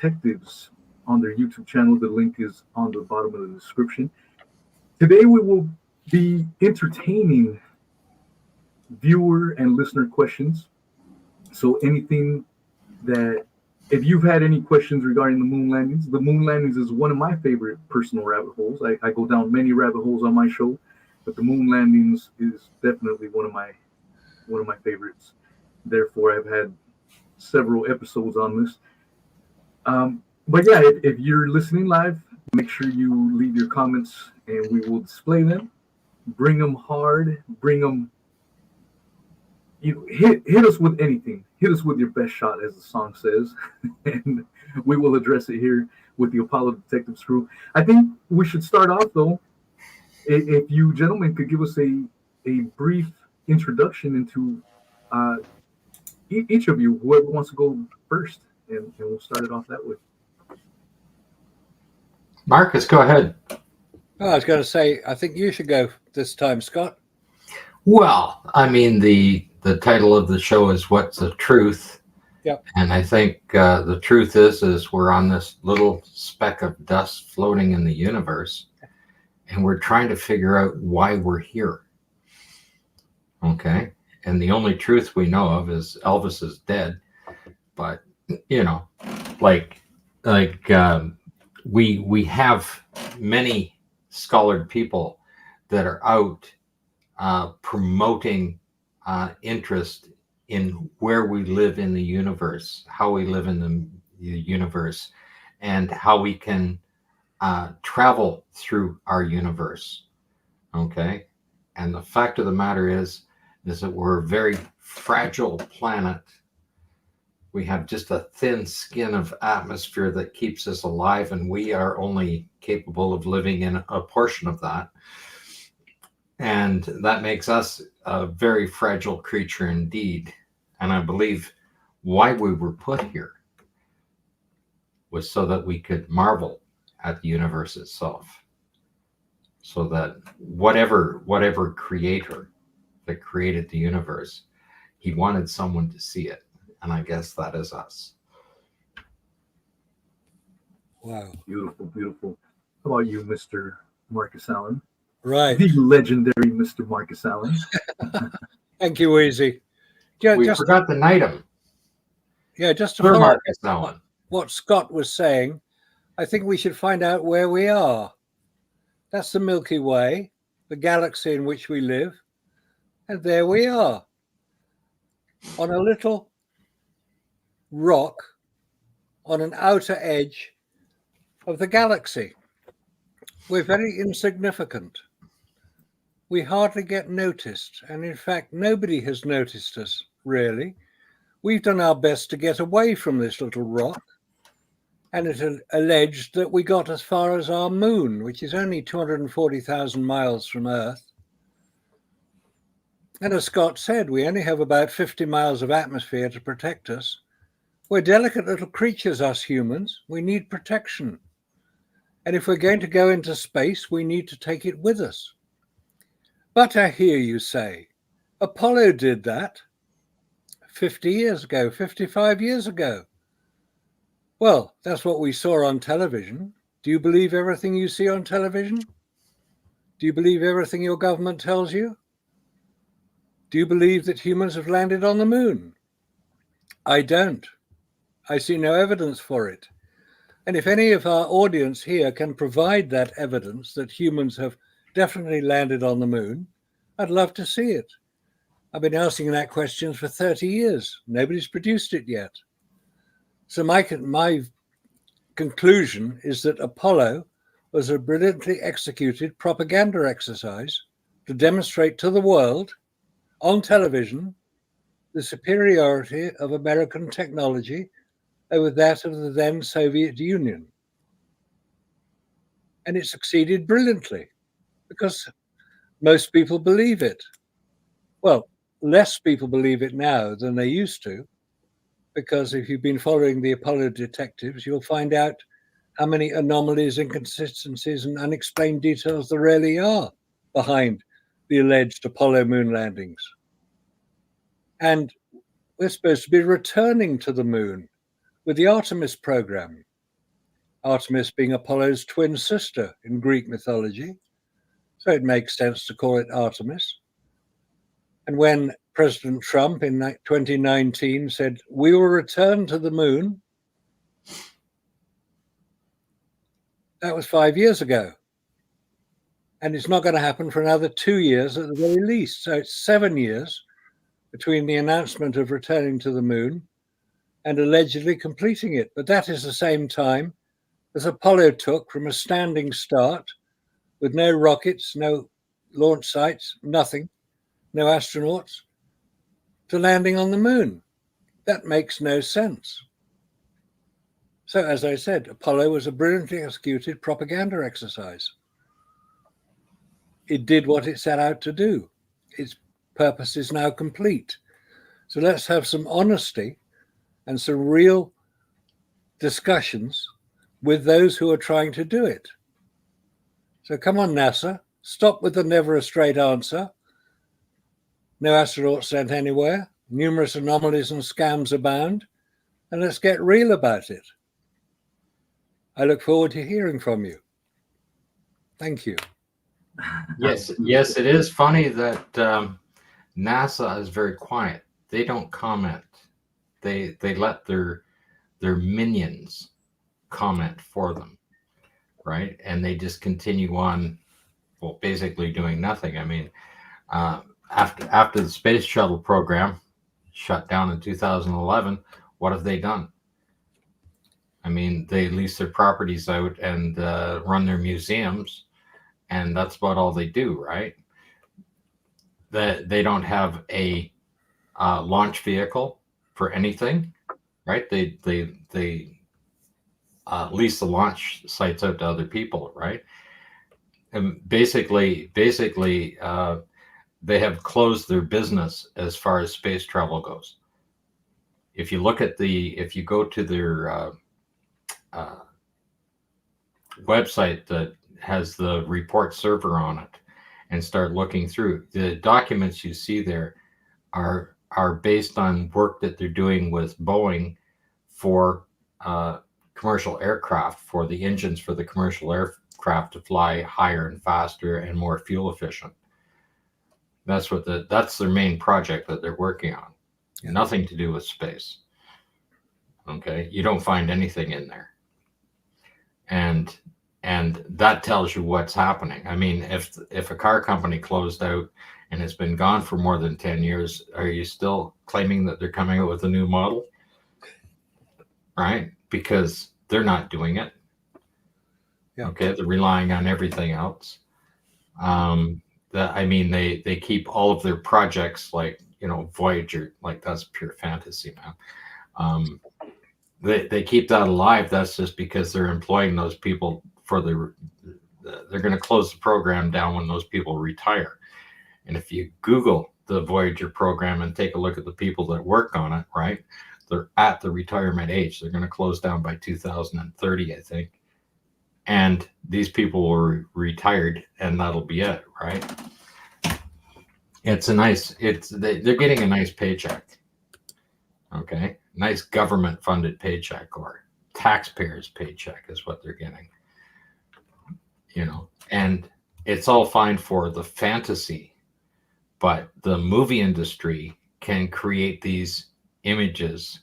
Detectives on their YouTube channel. The link is on the bottom of the description. Today we will be entertaining viewer and listener questions. So anything that, if you've had any questions regarding the moon landings is one of my favorite personal rabbit holes. I go down many rabbit holes on my show, but the moon landings is definitely one of my favorites. Therefore, I've had several episodes on this. But yeah, if you're listening live, make sure you leave your comments and we will display them. Bring them hard. Bring them. Hit us with anything. Hit us with your best shot, as the song says, and we will address it here with the Apollo Detectives crew. I think we should start off, though. If you gentlemen could give us a brief introduction into each of you, whoever wants to go first, and we'll start it off that way. Marcus, go ahead. Oh, I was going to say, I think you should go this time, Scott. Well, I mean, the title of the show is "What's the Truth?" Yep. And I think the truth is we're on this little speck of dust floating in the universe, and we're trying to figure out why we're here. Okay, and the only truth we know of is Elvis is dead. But we have many scholared people that are out promoting interest in where we live in the universe, how we live in the universe, and how we can travel through our universe. Okay, and the fact of the matter is that we're a very fragile planet. We have just a thin skin of atmosphere that keeps us alive, and we are only capable of living in a portion of that. And that makes us a very fragile creature indeed. And I believe why we were put here was so that we could marvel at the universe itself. So that whatever creator that created the universe, he wanted someone to see it. And I guess that is us. Wow. Beautiful, beautiful. How about you, Mr. Marcus Allen? Right. The legendary Mr. Marcus Allen. Thank you, Easy. We forgot the item. Yeah, just to Sir follow Marcus Allen. what Scott was saying, I think we should find out where we are. That's the Milky Way, the galaxy in which we live. And there we are, on a little rock on an outer edge of the galaxy. We're very insignificant. We hardly get noticed. And in fact, nobody has noticed us, really. We've done our best to get away from this little rock. And it alleged that we got as far as our moon, which is only 240,000 miles from Earth. And as Scott said, we only have about 50 miles of atmosphere to protect us. We're delicate little creatures, us humans. We need protection. And if we're going to go into space, we need to take it with us. But I hear you say, Apollo did that 50 years ago, 55 years ago. Well, that's what we saw on television. Do you believe everything you see on television? Do you believe everything your government tells you? Do you believe that humans have landed on the moon? I don't. I see no evidence for it. And if any of our audience here can provide that evidence that humans have definitely landed on the moon, I'd love to see it. I've been asking that question for 30 years. Nobody's produced it yet. So my conclusion is that Apollo was a brilliantly executed propaganda exercise to demonstrate to the world on television the superiority of American technology over that of the then Soviet Union. And it succeeded brilliantly because most people believe it. Well, less people believe it now than they used to, because if you've been following the Apollo detectives, you'll find out how many anomalies, inconsistencies, and unexplained details there really are behind the alleged Apollo moon landings. And we're supposed to be returning to the moon with the Artemis program. Artemis being Apollo's twin sister in Greek mythology. So it makes sense to call it Artemis. And when President Trump in 2019 said, "We will return to the moon," that was 5 years ago. And it's not going to happen for another 2 years at the very least. So it's 7 years between the announcement of returning to the moon and allegedly completing it. But that is the same time as Apollo took from a standing start with no rockets, no launch sites, nothing, no astronauts, to landing on the moon. That makes no sense. So, as I said, Apollo was a brilliantly executed propaganda exercise. It did what it set out to do. Its purpose is now complete. So let's have some honesty and some real discussions with those who are trying to do it. So come on, NASA, stop with the never a straight answer. No astronauts sent anywhere. Numerous anomalies and scams abound. And let's get real about it. I look forward to hearing from you. Thank you. Yes, it is funny that NASA is very quiet. They don't comment. They let their minions comment for them, right? And they just continue on, well, basically doing nothing. I mean, after the space shuttle program shut down in 2011, what have they done? I mean, they lease their properties out and run their museums, and that's about all they do, right? They don't have a launch vehicle for anything, right? They lease the launch sites out to other people, right? And basically, they have closed their business as far as space travel goes. If you look at if you go to their website that has the report server on it and start looking through, the documents you see there are based on work that they're doing with Boeing for commercial aircraft, for the engines for the commercial aircraft to fly higher and faster and more fuel efficient. That's their main project that they're working on. Yeah. Nothing to do with space. Okay, you don't find anything in there. And that tells you what's happening. I mean, if a car company closed out and it's been gone for more than 10 years, are you still claiming that they're coming out with a new model? Right? Because they're not doing it. Yeah. Okay, they're relying on everything else. They keep all of their projects, like, Voyager, like, that's pure fantasy, man. They keep that alive. That's just because they're employing those people for they're going to close the program down when those people retire. And if you Google the Voyager program and take a look at the people that work on it, right, they're at the retirement age. They're going to close down by 2030, I think. And these people were retired, and that'll be it, right? They're getting a nice paycheck. Okay, nice government-funded paycheck, or taxpayers' paycheck is what they're getting. And it's all fine for the fantasy, but the movie industry can create these images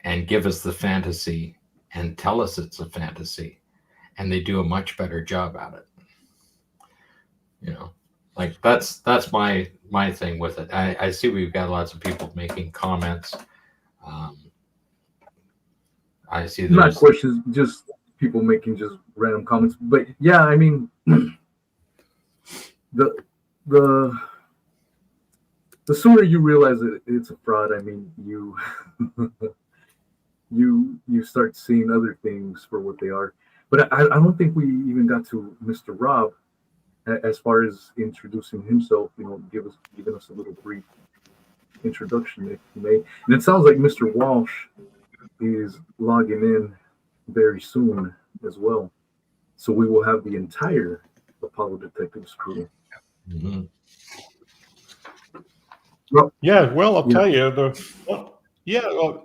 and give us the fantasy and tell us it's a fantasy, and they do a much better job at it. Like, that's my thing with it. I see we've got lots of people making comments. I see there's not questions, just people making just random comments. But yeah, I mean, the sooner you realize that it's a fraud, I mean, you start seeing other things for what they are. But I don't think we even got to Mr. Rob as far as introducing himself. Giving us a little brief introduction, if you may. And it sounds like Mr. Walsh is logging in very soon as well. So we will have the entire Apollo Detectives crew. Mm-hmm. Well, I'll tell you,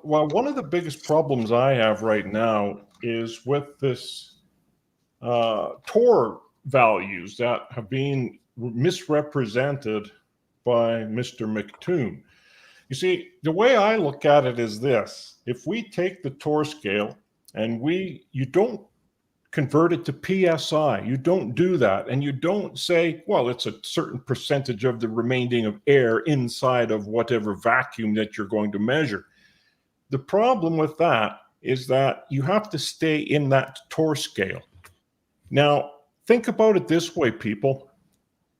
one of the biggest problems I have right now is with this Tor values that have been misrepresented by Mr. McToon. You see, the way I look at it is this. If we take the Tor scale and you don't convert it to PSI, you don't do that, and you don't say, well, it's a certain percentage of the remaining of air inside of whatever vacuum that you're going to measure. The problem with that is that you have to stay in that Tor scale. Now, think about it this way, people.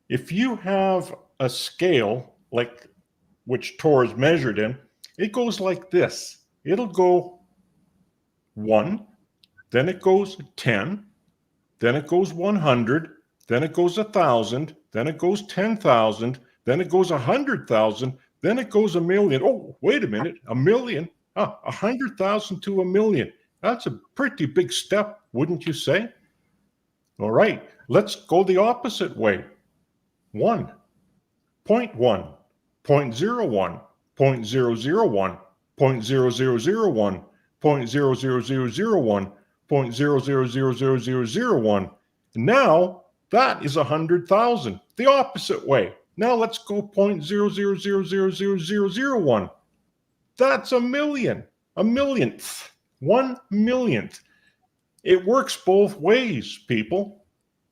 If you have a scale like which Tor is measured in, it goes like this. It'll go 1, then it goes 10, then it goes 100, then it goes 1,000, then it goes 10,000, then it goes 100,000, then it goes 1,000,000. Oh, wait a minute, 1,000,000? 100,000 to 1,000,000. That's a pretty big step, wouldn't you say? All right, let's go the opposite way. 1, 0.1, 0.01, 0.001, 0.0001, 0.00001, 0.0000001. Now that is 100,000. The opposite way. Now let's go 0.0000001. That's 1,000,000, a millionth, 1,000,000th. It works both ways, people.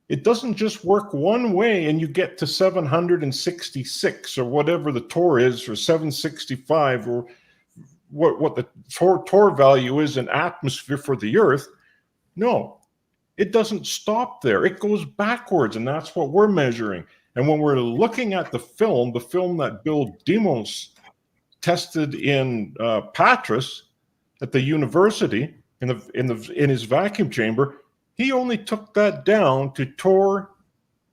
It doesn't just work one way and you get to 766 or whatever the Tor is, or 765, or what the Tor value is in atmosphere for the Earth. No, it doesn't stop there. It goes backwards, and that's what we're measuring. And when we're looking at the film that Bill Demos tested in Patras at the university in his vacuum chamber, he only took that down to Tor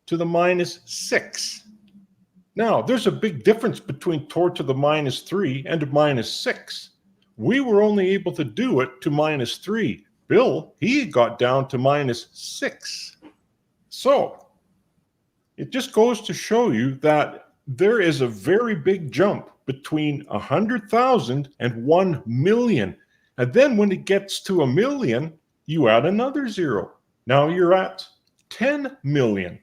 to the -6. Now, there's a big difference between Tor to the -3 and -6. We were only able to do it to -3. Bill, he got down to -6. So, it just goes to show you that there is a very big jump between 100,000 and 1,000,000. And then when it gets to 1,000,000, you add another zero. Now you're at 10 million.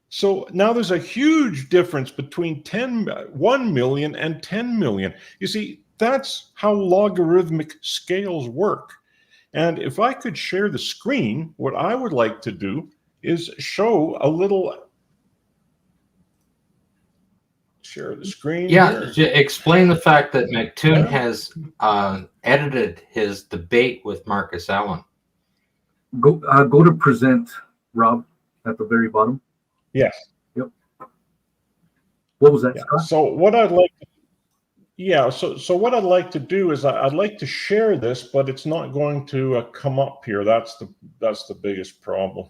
So now there's a huge difference between 1 million and 10 million. You see, that's how logarithmic scales work. And if I could share the screen, what I would like to do is show a little. Share the screen. Yeah, explain the fact that McToon has edited his debate with Marcus Allen. Go to present, Rob, at the very bottom. Yes. Yep. What was that, Yeah. Scott? So what I'd like to, so what I'd like to do is I'd like to share this, but it's not going to come up here. That's the biggest problem.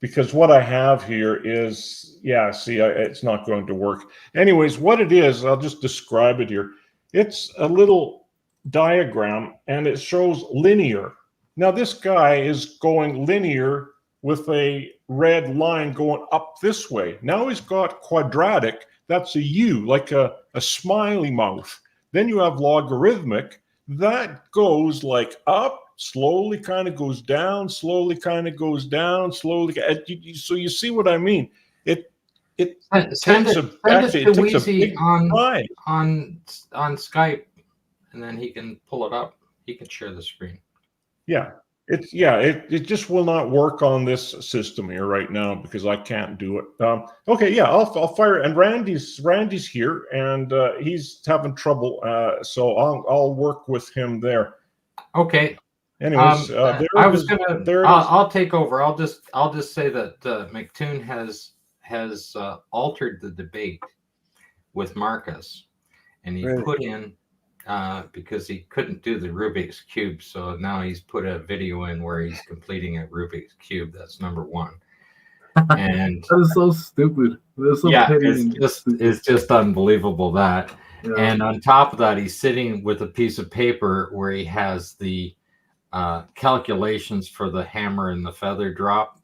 Because what I have here is, it's not going to work. Anyways, what it is, I'll just describe it here. It's a little diagram, and it shows linear. Now, this guy is going linear with a red line going up this way. Now he's got quadratic. That's a U, like a smiley mouth. Then you have logarithmic. That goes like up, slowly kind of goes down, slowly kind of goes down, slowly. So you see what I mean? It Send takes it a to big Weezy time. on Skype, and then he can pull it up. He can share the screen. Yeah, it just will not work on this system here right now because I can't do it. Okay, yeah, I'll fire. And Randy's here, and he's having trouble. So I'll work with him there. Okay. Anyways, I'll take over. I'll just say that McToon has altered the debate with Marcus, and he put in because he couldn't do the Rubik's Cube, so now he's put a video in where he's completing a Rubik's Cube. That's number one. And that is so stupid. That's so petty. It's just unbelievable that. Yeah. And on top of that, he's sitting with a piece of paper where he has the calculations for the hammer and the feather drop.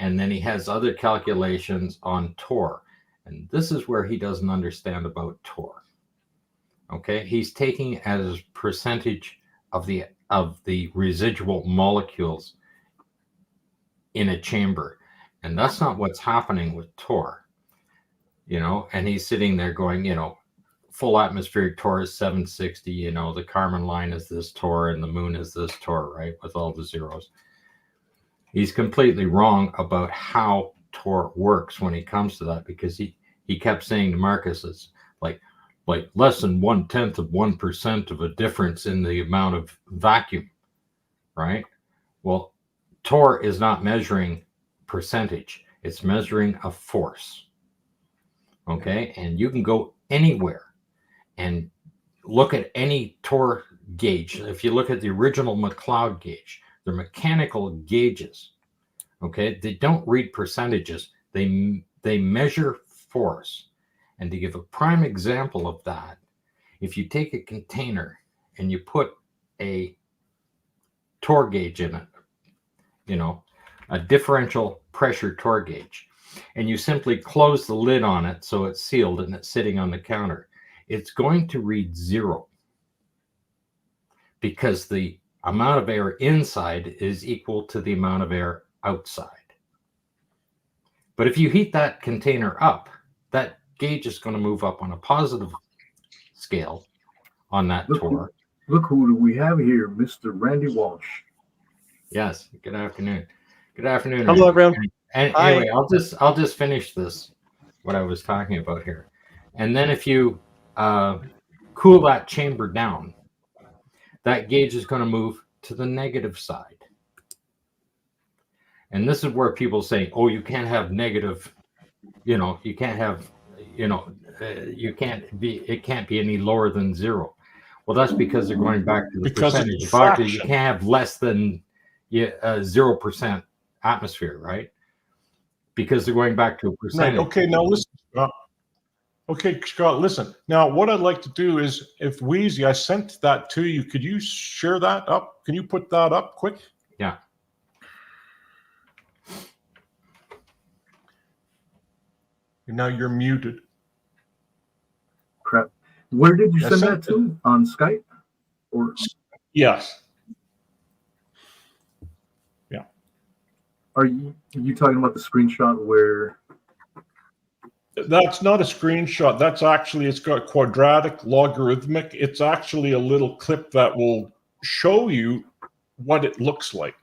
And then he has other calculations on Tor. And this is where he doesn't understand about Tor. Okay, he's taking as percentage of the residual molecules in a chamber. And that's not what's happening with Tor, you know. And he's sitting there going, you know, full atmospheric Tor is 760, you know, the Kármán line is this Tor and the moon is this Tor, right, with all the zeros. He's completely wrong about how Tor works when he comes to that, because he kept saying to Marcus, it's like less than 1/10 of 1% of a difference in the amount of vacuum, right? Well, Tor is not measuring percentage, it's measuring a force. Okay, and you can go anywhere and look at any Tor gauge. If you look at the original McLeod gauge, they're mechanical gauges. Okay, they don't read percentages, they measure force. And to give a prime example of that, if you take a container and you put a Tor gauge in it, you know, a differential pressure Tor gauge, and you simply close the lid on it so it's sealed and it's sitting on the counter, it's going to read 0, because the amount of air inside is equal to the amount of air outside. But if you heat that container up, that gauge is going to move up on a positive scale on that Tor. Look who do we have here, Mr. Randy Walsh. Yes. Good afternoon. Good afternoon. Hello, everyone. And anyway, I'll just finish this, what I was talking about here. And then if you cool that chamber down, that gauge is going to move to the negative side. And this is where people say, oh, you can't have negative, you know, you can't have, you know, it can't be any lower than 0. Well, that's because they're going back to the percentage. You can't have less than 0% atmosphere, right? Because they're going back to a percentage. Right. Okay, now listen. Okay, Scott, listen. Now, what I'd like to do is, if Wheezy, I sent that to you. Could you share that up? Can you put that up quick? Yeah. And now you're muted. Crap. Where did you send that to? On Skype? Or yes. Yeah. Are you talking about the screenshot where? That's not a screenshot. That's actually, it's got quadratic, logarithmic. It's actually a little clip that will show you what it looks like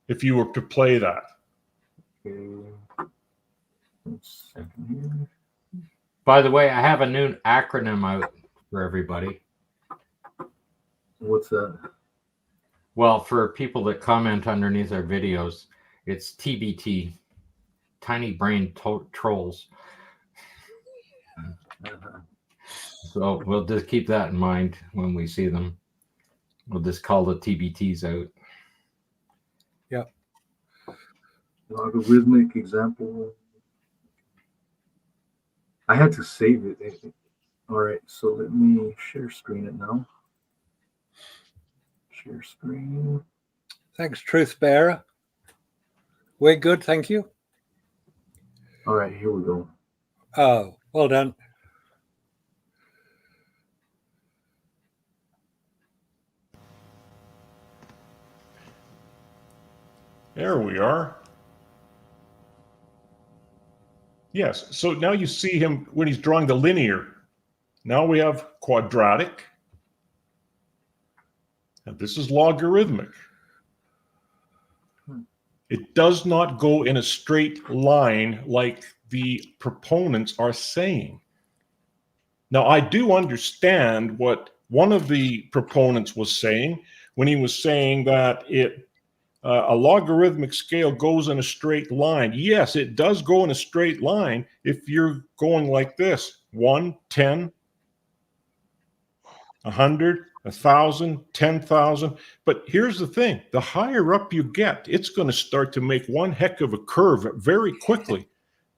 if you were to play that. Okay. By the way, I have a new acronym out for everybody. What's that? Well, for people that comment underneath our videos, it's TBT, Tiny Brain Trolls. So we'll just keep that in mind when we see them. We'll just call the TBTs out. Yep. Logarithmic example. I had to save it. All right, so let me share screen it now. Share screen. Thanks, Truth Bearer. We're good, thank you. All right, here we go. Oh, well done. There we are. Yes, so now you see him when he's drawing the linear. Now we have quadratic. And this is logarithmic. It does not go in a straight line like the proponents are saying. Now, I do understand what one of the proponents was saying when he was saying that a logarithmic scale goes in a straight line. Yes, it does go in a straight line if you're going like this: 1, 10, 100, 1,000, 10,000. But here's the thing: the higher up you get, it's going to start to make one heck of a curve very quickly.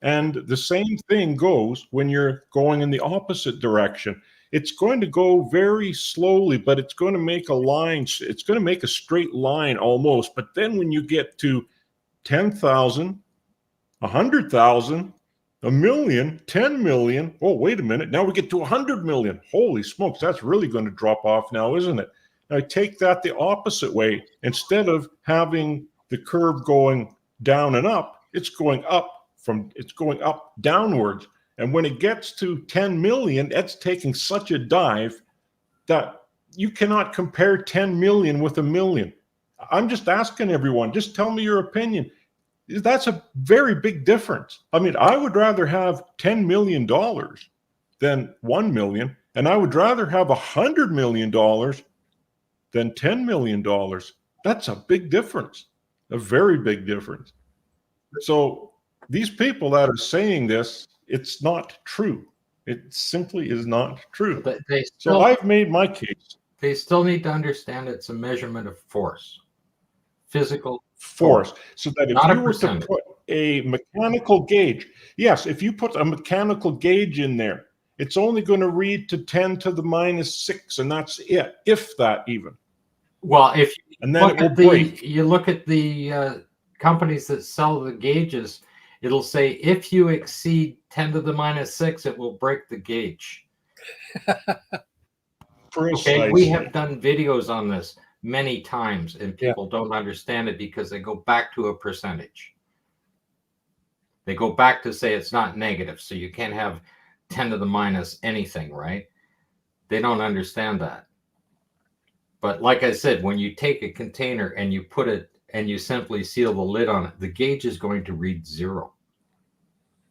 And the same thing goes when you're going in the opposite direction. It's going to go very slowly, but it's going to make a line. It's going to make a straight line almost. But then when you get to 10,000, 100,000, a million, 10 million. Oh, wait a minute. Now we get to 100 million. Holy smokes, that's really going to drop off now, isn't it? I take that the opposite way. Instead of having the curve going down and up, it's going up downwards. And when it gets to 10 million, it's taking such a dive that you cannot compare 10 million with a million. I'm just asking everyone, just tell me your opinion. That's a very big difference. I mean, I would rather have $10 million than 1 million, and I would rather have $100 million than $10 million. That's a big difference, a very big difference. So these people that are saying this, it's not true. It simply is not true. But So I've made my case. They still need to understand it's a measurement of force, physical Force. So that if Not a you were to percentage. put a mechanical gauge, yes, if you put a mechanical gauge in there, it's only going to read to 10 to the minus 6, and that's it, if that even. Well, if you And then look it will at break. you look at the companies that sell the gauges, it'll say if you exceed 10 to the minus 6, it will break the gauge. Precisely. Okay, we have done videos on this many times, and people don't understand it because they go back to a percentage. They go back to say it's not negative, so you can't have 10 to the minus anything, right? They don't understand that. But like I said, when you take a container and you put it and you simply seal the lid on it, the gauge is going to read 0.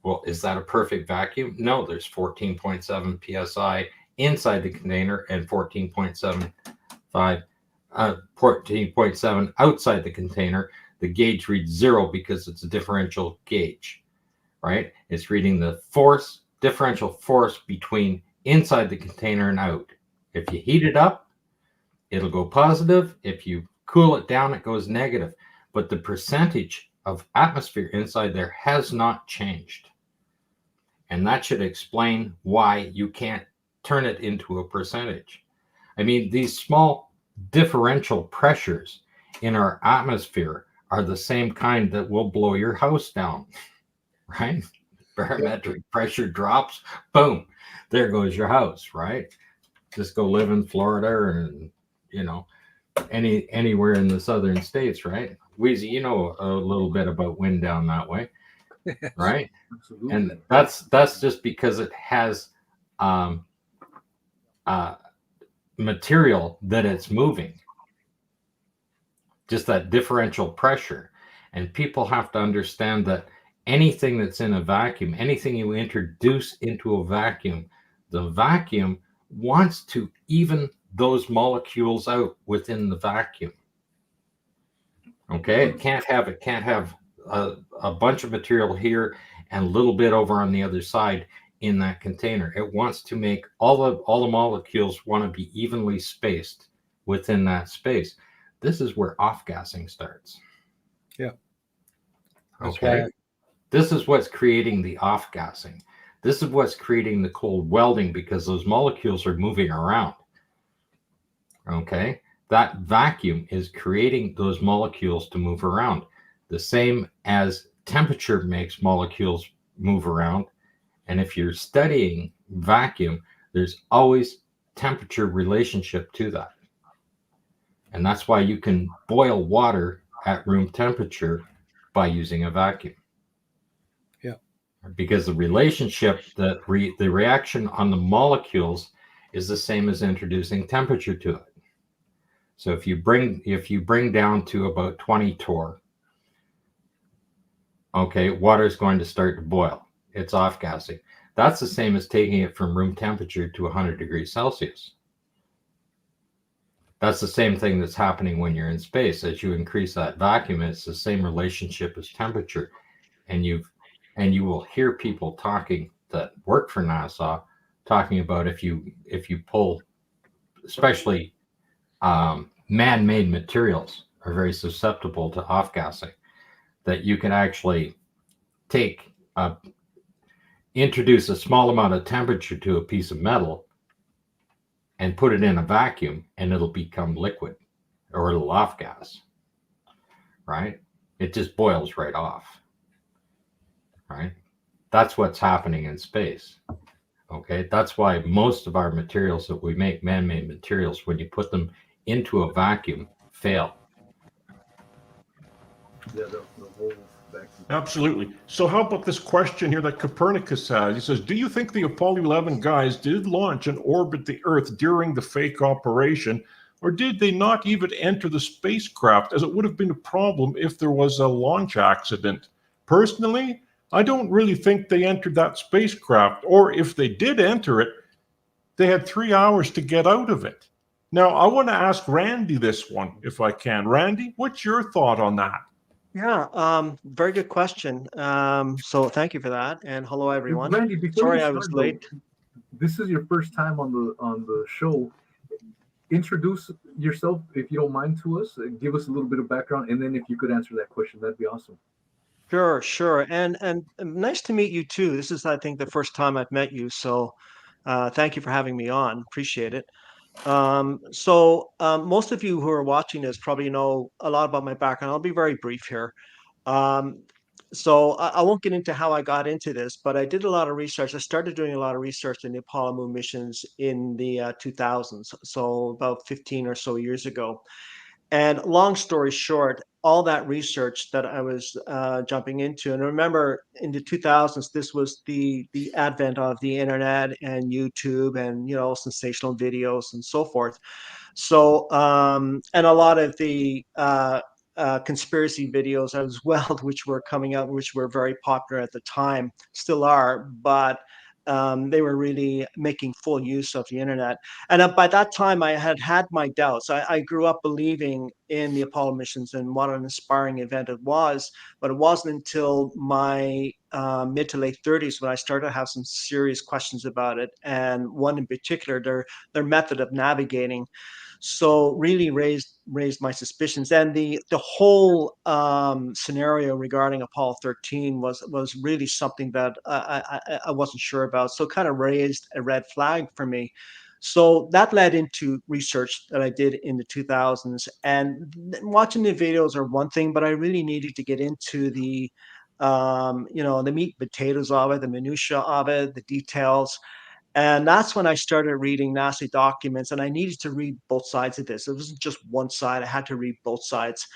Well, is that a perfect vacuum? No, there's 14.7 psi inside the container and 14.7 outside the container. The gauge reads 0 because it's a differential gauge, right? It's reading the force, differential force between inside the container and out. If you heat it up, it'll go positive. If you cool it down, it goes negative. But the percentage of atmosphere inside there has not changed. And that should explain why you can't turn it into a percentage. I mean, these small differential pressures in our atmosphere are the same kind that will blow your house down, right? Barometric pressure drops, boom, there goes your house, right? Just go live in Florida and, you know, anywhere in the southern states, right? Wheezy, you know a little bit about wind down that way, right? Absolutely. And that's just because it has material that it's moving, just that differential pressure. And people have to understand that anything that's in a vacuum, anything you introduce into a vacuum, the vacuum wants to even those molecules out within the vacuum. Okay, it can't have a bunch of material here and a little bit over on the other side in that container. It wants to make all the molecules want to be evenly spaced within that space. This is where off-gassing starts. Yeah. Okay. This is what's creating the off-gassing. This is what's creating the cold welding, because those molecules are moving around. Okay. That vacuum is creating those molecules to move around. The same as temperature makes molecules move around. And if you're studying vacuum, there's always temperature relationship to that. And that's why you can boil water at room temperature by using a vacuum. Yeah. Because the relationship, the reaction on the molecules is the same as introducing temperature to it. So if you bring down to about 20 torr, okay, water is going to start to boil. It's off-gassing. That's the same as taking it from room temperature to 100 degrees Celsius. That's the same thing that's happening when you're in space. As you increase that vacuum, it's the same relationship as temperature. And you will hear people talking that work for NASA talking about if you pull, especially man-made materials are very susceptible to off-gassing, that you can actually introduce a small amount of temperature to a piece of metal and put it in a vacuum, and it'll become liquid, or it'll off gas, right? It just boils right off, right? That's what's happening in space. Okay, that's why most of our materials that we make, man-made materials, when you put them into a vacuum fail. Yeah, the whole vacuum. Absolutely. So how about this question here that Copernicus has? He says, do you think the Apollo 11 guys did launch and orbit the Earth during the fake operation, or did they not even enter the spacecraft, as it would have been a problem if there was a launch accident? Personally, I don't really think they entered that spacecraft, or if they did enter it, they had 3 hours to get out of it. Now, I want to ask Randy this one, if I can. Randy, what's your thought on that? Yeah, very good question. So thank you for that, and hello everyone. Randy, before Sorry you I start, was though, late. this is your first time on the show. Introduce yourself, if you don't mind, to us. Give us a little bit of background, and then if you could answer that question, that'd be awesome. Sure, and nice to meet you too. This is, I think, the first time I've met you, so thank you for having me on. Appreciate it. Most of you who are watching this probably know a lot about my background. I'll be very brief here. Um, I won't get into how I got into this, but I did a lot of research. I started doing a lot of research in the Apollo moon missions in the 2000s, so about 15 or so years ago. And long story short, all that research that I was jumping into, and remember in the 2000s, this was the advent of the internet and YouTube and sensational videos and so forth. And a lot of the conspiracy videos as well, which were coming out, which were very popular at the time, still are, but they were really making full use of the internet. And by that time, I had had my doubts. I grew up believing in the Apollo missions and what an inspiring event it was, but it wasn't until my mid to late 30s when I started to have some serious questions about it, and one in particular, their method of navigating. So really raised my suspicions, and the whole scenario regarding Apollo 13 was really something that I wasn't sure about. So kind of raised a red flag for me. So that led into research that I did in the 2000s, and watching the videos are one thing, but I really needed to get into the the meat and potatoes of it, the minutia of it, the details. And that's when I started reading NASA documents, and I needed to read both sides of this. It wasn't just one side, I had to read both sides.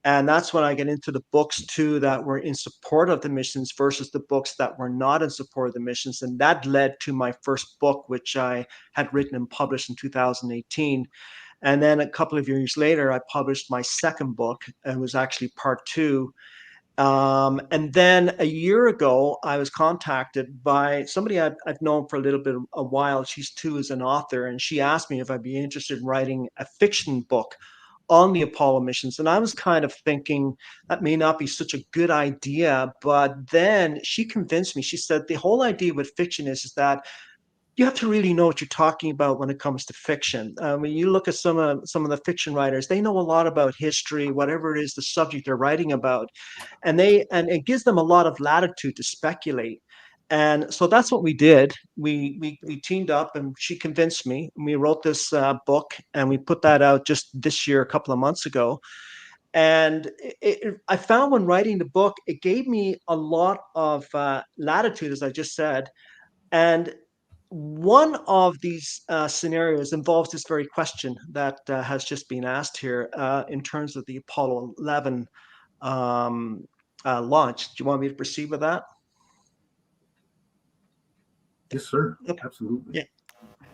And that's when I get into the books too that were in support of the missions versus the books that were not in support of the missions. And that led to my first book, which I had written and published in 2018. And then a couple of years later, I published my second book. It was actually part two. And then a year ago, I was contacted by somebody I've known for a little bit, a while. She's too is an author, and she asked me if I'd be interested in writing a fiction book on the Apollo missions. And I was kind of thinking that may not be such a good idea. But then she convinced me. She said the whole idea with fiction is that you have to really know what you're talking about when it comes to fiction. When you look at some of the fiction writers, they know a lot about history, whatever it is the subject they're writing about, and it gives them a lot of latitude to speculate. And so that's what we did. We teamed up, and she convinced me. And we wrote this book, and we put that out just this year, a couple of months ago. And I found when writing the book, it gave me a lot of latitude, as I just said. And one of these scenarios involves this very question that has just been asked here in terms of the Apollo 11 launch. Do you want me to proceed with that? Yes, sir. Okay. Absolutely. Yeah.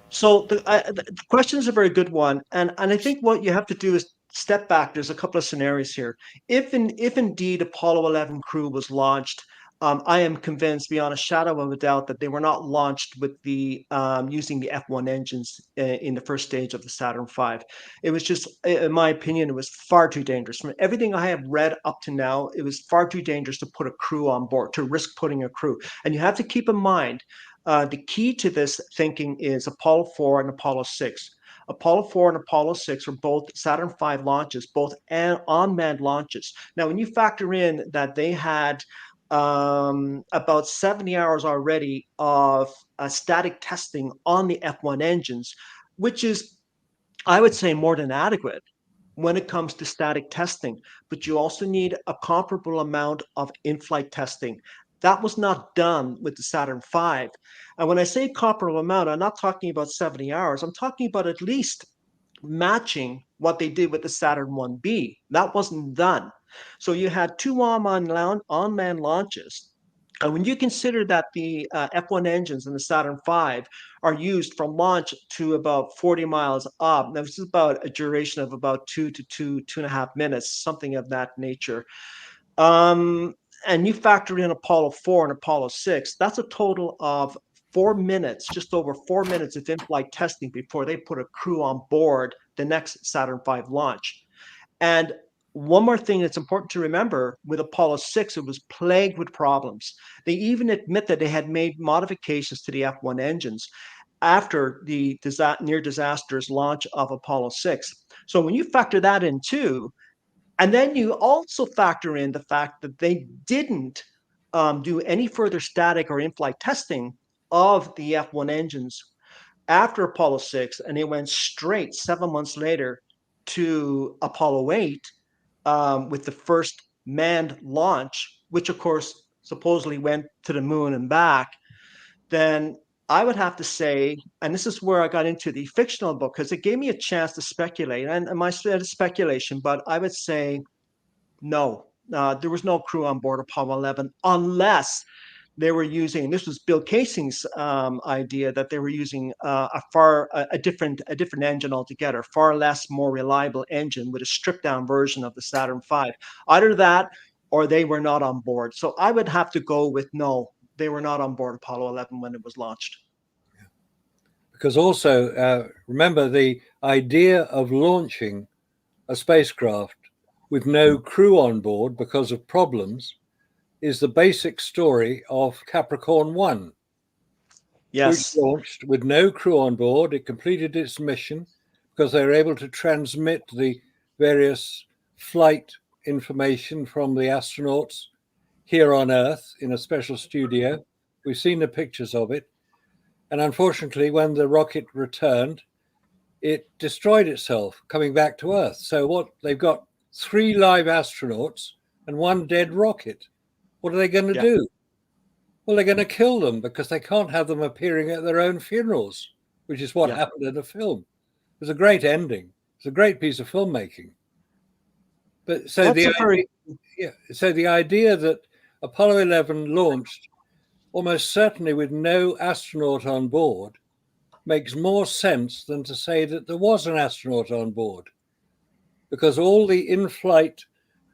So the question is a very good one, and I think what you have to do is step back. There's a couple of scenarios here. If indeed Apollo 11 crew was launched, I am convinced beyond a shadow of a doubt that they were not launched with the using the F1 engines in the first stage of the Saturn V. It was just, in my opinion, it was far too dangerous. From everything I have read up to now, it was far too dangerous to put a crew on board, to risk putting a crew. And you have to keep in mind, the key to this thinking is Apollo 4 and Apollo 6. Apollo 4 and Apollo 6 are both Saturn V launches, both unmanned launches. Now, when you factor in that they had about 70 hours already of static testing on the F1 engines, which is, I would say, more than adequate when it comes to static testing, but you also need a comparable amount of in-flight testing. That was not done with the Saturn V. And when I say comparable amount, I'm not talking about 70 hours. I'm talking about at least matching what they did with the Saturn 1B. That wasn't done. So you had two on-man launches. And when you consider that the F1 engines in the Saturn V are used from launch to about 40 miles up, now this is about a duration of about 2.5 minutes, something of that nature. And you factor in Apollo 4 and Apollo 6, that's a total of 4 minutes, just over 4 minutes of in-flight testing before they put a crew on board the next Saturn V launch. And one more thing that's important to remember, with Apollo 6, it was plagued with problems. They even admit that they had made modifications to the F1 engines after the near disastrous launch of Apollo 6. So when you factor that in too, and then you also factor in the fact that they didn't do any further static or in-flight testing of the F1 engines after Apollo 6, and they went straight 7 months later to Apollo 8 with the first manned launch, which of course supposedly went to the moon and back, then I would have to say, and this is where I got into the fictional book, because it gave me a chance to speculate, and my speculation, but I would say no. There was no crew on board Apollo 11 unless they were using, this was Bill Casey's idea, that they were using a different engine altogether, far less, more reliable engine with a stripped down version of the Saturn V. Either that or they were not on board. So I would have to go with no, they were not on board Apollo 11 when it was launched. Because also, remember, the idea of launching a spacecraft with no crew on board because of problems is the basic story of Capricorn 1, Yes. which launched with no crew on board. It completed its mission because they were able to transmit the various flight information from the astronauts here on Earth in a special studio. We've seen the pictures of it. And unfortunately, when the rocket returned, it destroyed itself coming back to Earth. So what they've got 3 live astronauts and 1 dead rocket. What are they going to do? Well, they're going to kill them because they can't have them appearing at their own funerals, which is what happened in the film. It was a great ending. It's a great piece of filmmaking. But so the idea that Apollo 11 launched almost certainly with no astronaut on board makes more sense than to say that there was an astronaut on board, because all the in-flight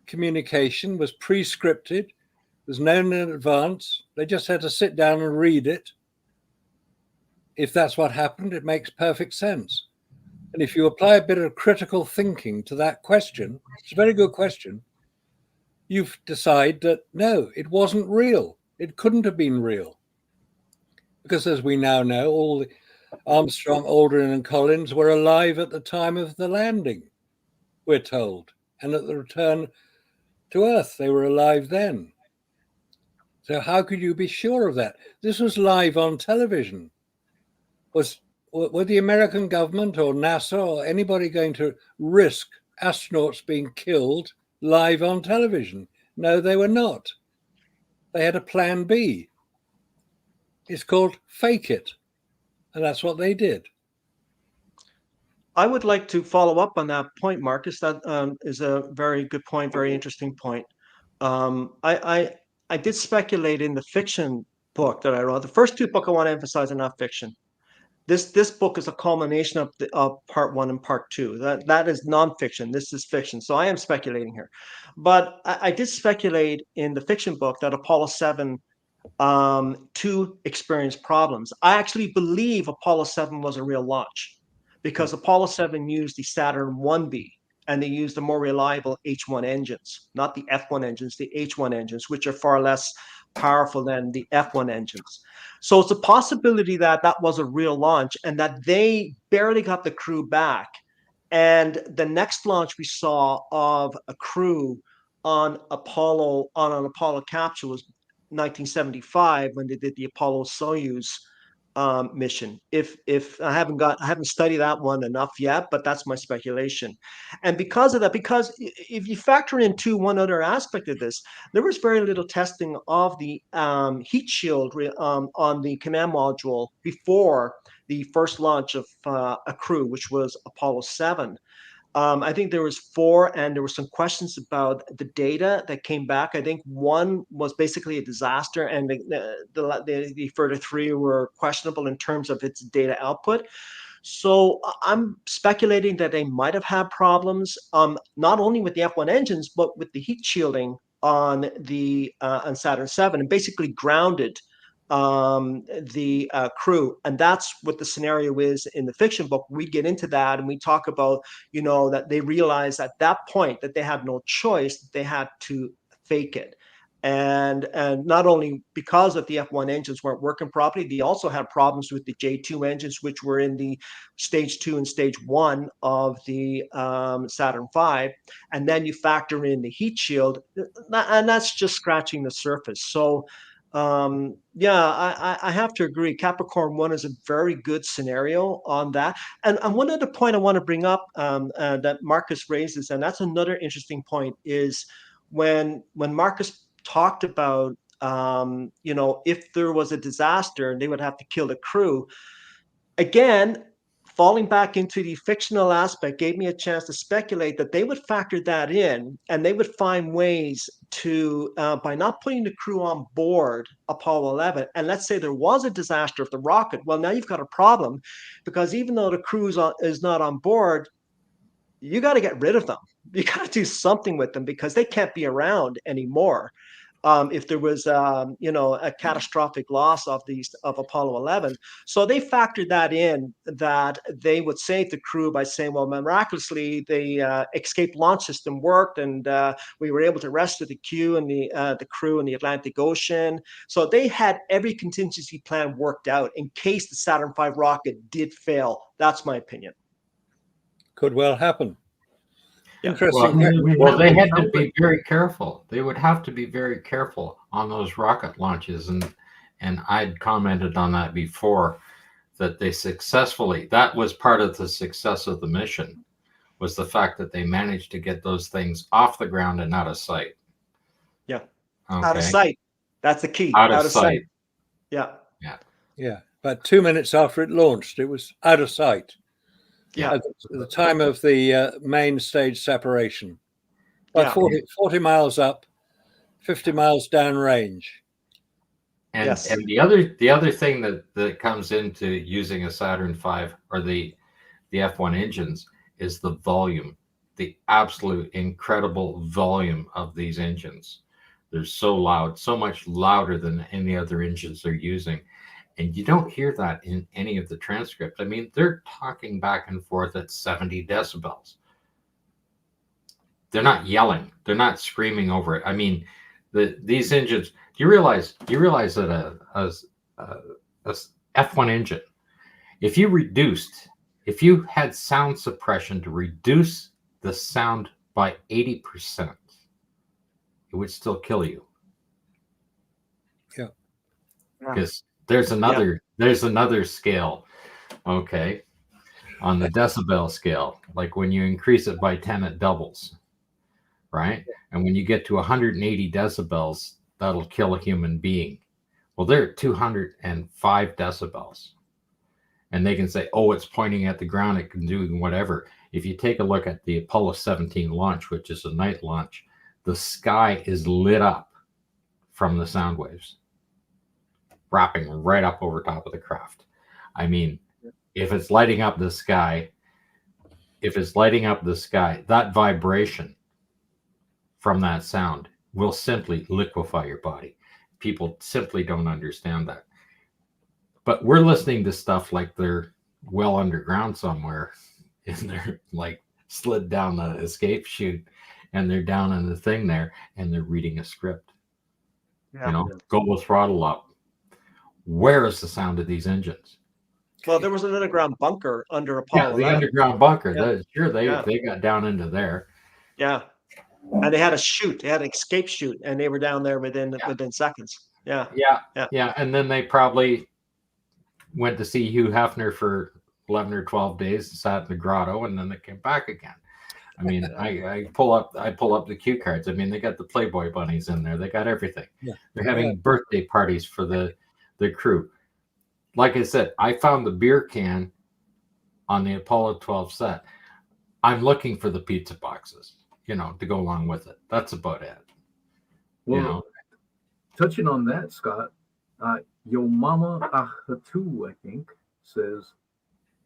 communication was pre-scripted, was known in advance. They just had to sit down and read it. If that's what happened, it makes perfect sense. And if you apply a bit of critical thinking to that question, it's a very good question, you decide that no, it wasn't real. It couldn't have been real. Because as we now know, all the Armstrong, Aldrin, and Collins were alive at the time of the landing, we're told. And at the return to Earth, they were alive then. So how could you be sure of that? This was live on television. Were the American government or NASA or anybody going to risk astronauts being killed live on television? No, they were not. They had a plan B. It's called fake it. And that's what they did. I would like to follow up on that point, Marcus. That is a very good point, very interesting point. I did speculate in the fiction book that I wrote. The first 2 books I want to emphasize are not fiction. This book is a culmination of part 1 and part 2. That is nonfiction. This is fiction. So I am speculating here. But I did speculate in the fiction book that Apollo 7 to experience problems. I actually believe Apollo 7 was a real launch because Apollo 7 used the Saturn 1B and they used the more reliable H1 engines, not the F1 engines, the H1 engines, which are far less powerful than the F1 engines. So it's a possibility that that was a real launch and that they barely got the crew back. And the next launch we saw of a crew on an Apollo capsule was 1975 when they did the Apollo Soyuz mission. If I haven't studied that one enough yet, but that's my speculation. And because of that, because if you factor into one other aspect of this, there was very little testing of the heat shield on the command module before the first launch of a crew, which was Apollo 7. I think there was 4, and there were some questions about the data that came back. I think 1 was basically a disaster, and the further 3 were questionable in terms of its data output. So I'm speculating that they might have had problems, not only with the F1 engines, but with the heat shielding on Saturn VII, and basically grounded the crew. And that's what the scenario is in the fiction book. We get into that and we talk about, that they realized at that point that they had no choice, that they had to fake it. And not only because of the F1 engines weren't working properly, they also had problems with the J2 engines, which were in the stage 2 and stage 1 of the Saturn V. And then you factor in the heat shield, and that's just scratching the surface. So I have to agree. Capricorn 1 is a very good scenario on that. And one other point I want to bring up that Marcus raises, and that's another interesting point, is when Marcus talked about, if there was a disaster, they would have to kill the crew. Again, falling back into the fictional aspect gave me a chance to speculate that they would factor that in, and they would find ways to, by not putting the crew on board Apollo 11, and let's say there was a disaster of the rocket, well, now you've got a problem, because even though the crew is not on board, you got to get rid of them. You got to do something with them because they can't be around anymore. If there was, a catastrophic loss of Apollo 11. So they factored that in, that they would save the crew by saying, well, miraculously, the escape launch system worked, and we were able to rescue the crew in the Atlantic Ocean. So they had every contingency plan worked out in case the Saturn V rocket did fail. That's my opinion. Could well happen. Yeah. Interesting. Well, they had to be very careful. They would have to be very careful on those rocket launches, and I'd commented on that before, that they successfully, that was part of the success of the mission, was the fact that they managed to get those things off the ground and out of sight. Yeah. Okay. Out of sight. That's the key. Out of sight. Yeah. Yeah. But 2 minutes after it launched, it was out of sight. Yeah. At the time of the main stage separation. About 40 miles up, 50 miles downrange. And Yes. and the other thing that comes into using a Saturn V or the F1 engines is the volume, the absolute incredible volume of these engines. They're so loud, so much louder than any other engines they're using. And you don't hear that in any of the transcripts. I mean, they're talking back and forth at 70 decibels. They're not yelling. They're not screaming over it. I mean, these engines. Do you realize that a F1 engine, if you had sound suppression to reduce the sound by 80%, it would still kill you. Yeah. Because there's another scale, okay, on the decibel scale. Like when you increase it by 10, it doubles, right? And when you get to 180 decibels, that'll kill a human being. Well, they're at 205 decibels. And they can say, oh, it's pointing at the ground, it can do whatever. If you take a look at the Apollo 17 launch, which is a night launch, the sky is lit up from the sound waves, wrapping right up over top of the craft. I mean, if it's lighting up the sky, that vibration from that sound will simply liquefy your body. People simply don't understand that. But we're listening to stuff like they're well underground somewhere, and they're like slid down the escape chute, and they're down in the thing there, and they're reading a script. Yeah. Go with throttle up. Where is the sound of these engines? Well, there was an underground bunker under Apollo. Yeah, the underground bunker. Yeah. They got down into there. Yeah. And they had a chute. They had an escape chute, and they were down there within seconds. Yeah. Yeah. And then they probably went to see Hugh Hefner for 11 or 12 days, sat in the grotto, and then they came back again. I mean, I pull up the cue cards. I mean, they got the Playboy bunnies in there. They got everything. Yeah. They're having birthday parties for the crew. Like I said, I found the beer can on the Apollo 12 set. I'm looking for the pizza boxes, to go along with it. That's about it. Well, touching on that, Scott, Yo Mama Ahatu, I think, says,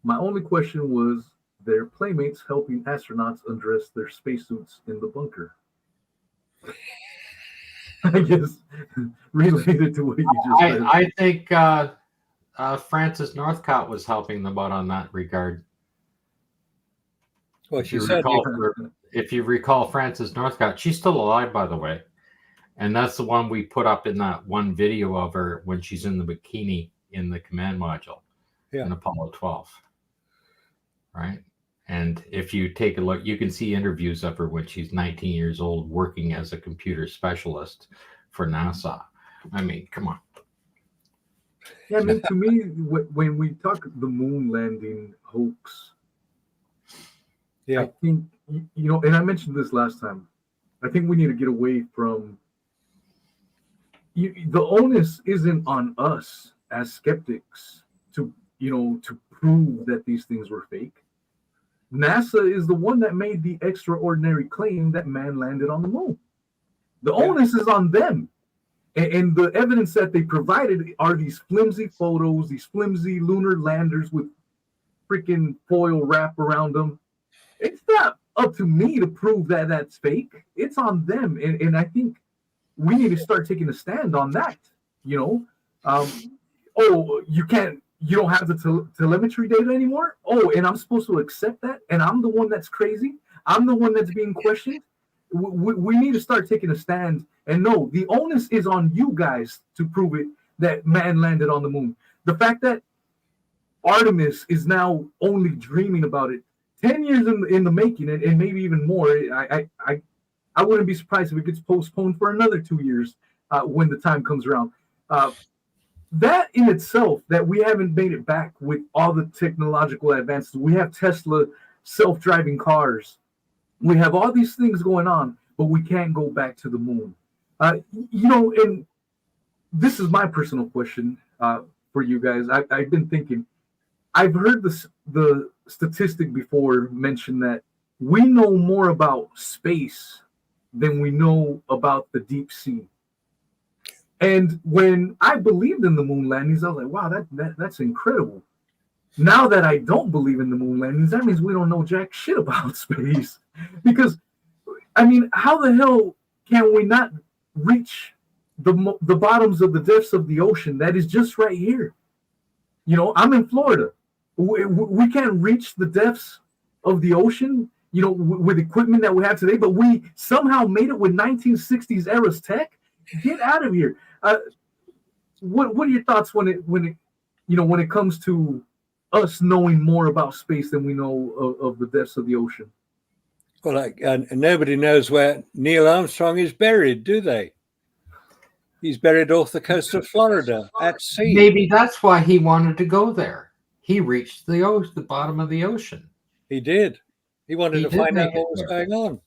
my only question was their playmates helping astronauts undress their spacesuits in the bunker. I guess related to what you just said. I think Frances Northcott was helping them out on that regard. Well, she said, If you recall Frances Northcott, she's still alive, by the way. And that's the one we put up in that one video of her when she's in the bikini in the command module in Apollo 12. Right? And if you take a look, you can see interviews of her when she's 19 years old working as a computer specialist for NASA. I mean, come on. Yeah, I mean, to me, when we talk the moon landing hoax, I think, and I mentioned this last time, I think we need to get away from, the onus isn't on us as skeptics to prove that these things were fake. NASA is the one that made the extraordinary claim that man landed on the moon. The onus is on them. And the evidence that they provided are these flimsy photos, these flimsy lunar landers with freaking foil wrap around them. It's not up to me to prove that that's fake. It's on them. And I think we need to start taking a stand on that. You don't have the telemetry data anymore? Oh, and I'm supposed to accept that? And I'm the one that's crazy? I'm the one that's being questioned? We need to start taking a stand. And no, the onus is on you guys to prove it that man landed on the moon. The fact that Artemis is now only dreaming about it, 10 years in the making, and maybe even more, I wouldn't be surprised if it gets postponed for another 2 years when the time comes around. That in itself, that we haven't made it back with all the technological advances. We have Tesla self-driving cars. We have all these things going on, but we can't go back to the moon. And this is my personal question for you guys. I've been thinking, I've heard the statistic before mention that we know more about space than we know about the deep sea. And when I believed in the moon landings, I was like, wow, that's incredible. Now that I don't believe in the moon landings, that means we don't know jack shit about space. Because, I mean, how the hell can we not reach the bottoms of the depths of the ocean that is just right here? I'm in Florida. We can't reach the depths of the ocean, with equipment that we have today, but we somehow made it with 1960s era's tech. Get out of here. What are your thoughts when it comes to us knowing more about space than we know of the depths of the ocean? Well, nobody knows where Neil Armstrong is buried, do they? He's buried off the coast of Florida at sea. Maybe that's why he wanted to go there. He reached the bottom of the ocean. He did. He wanted to find out what was going on.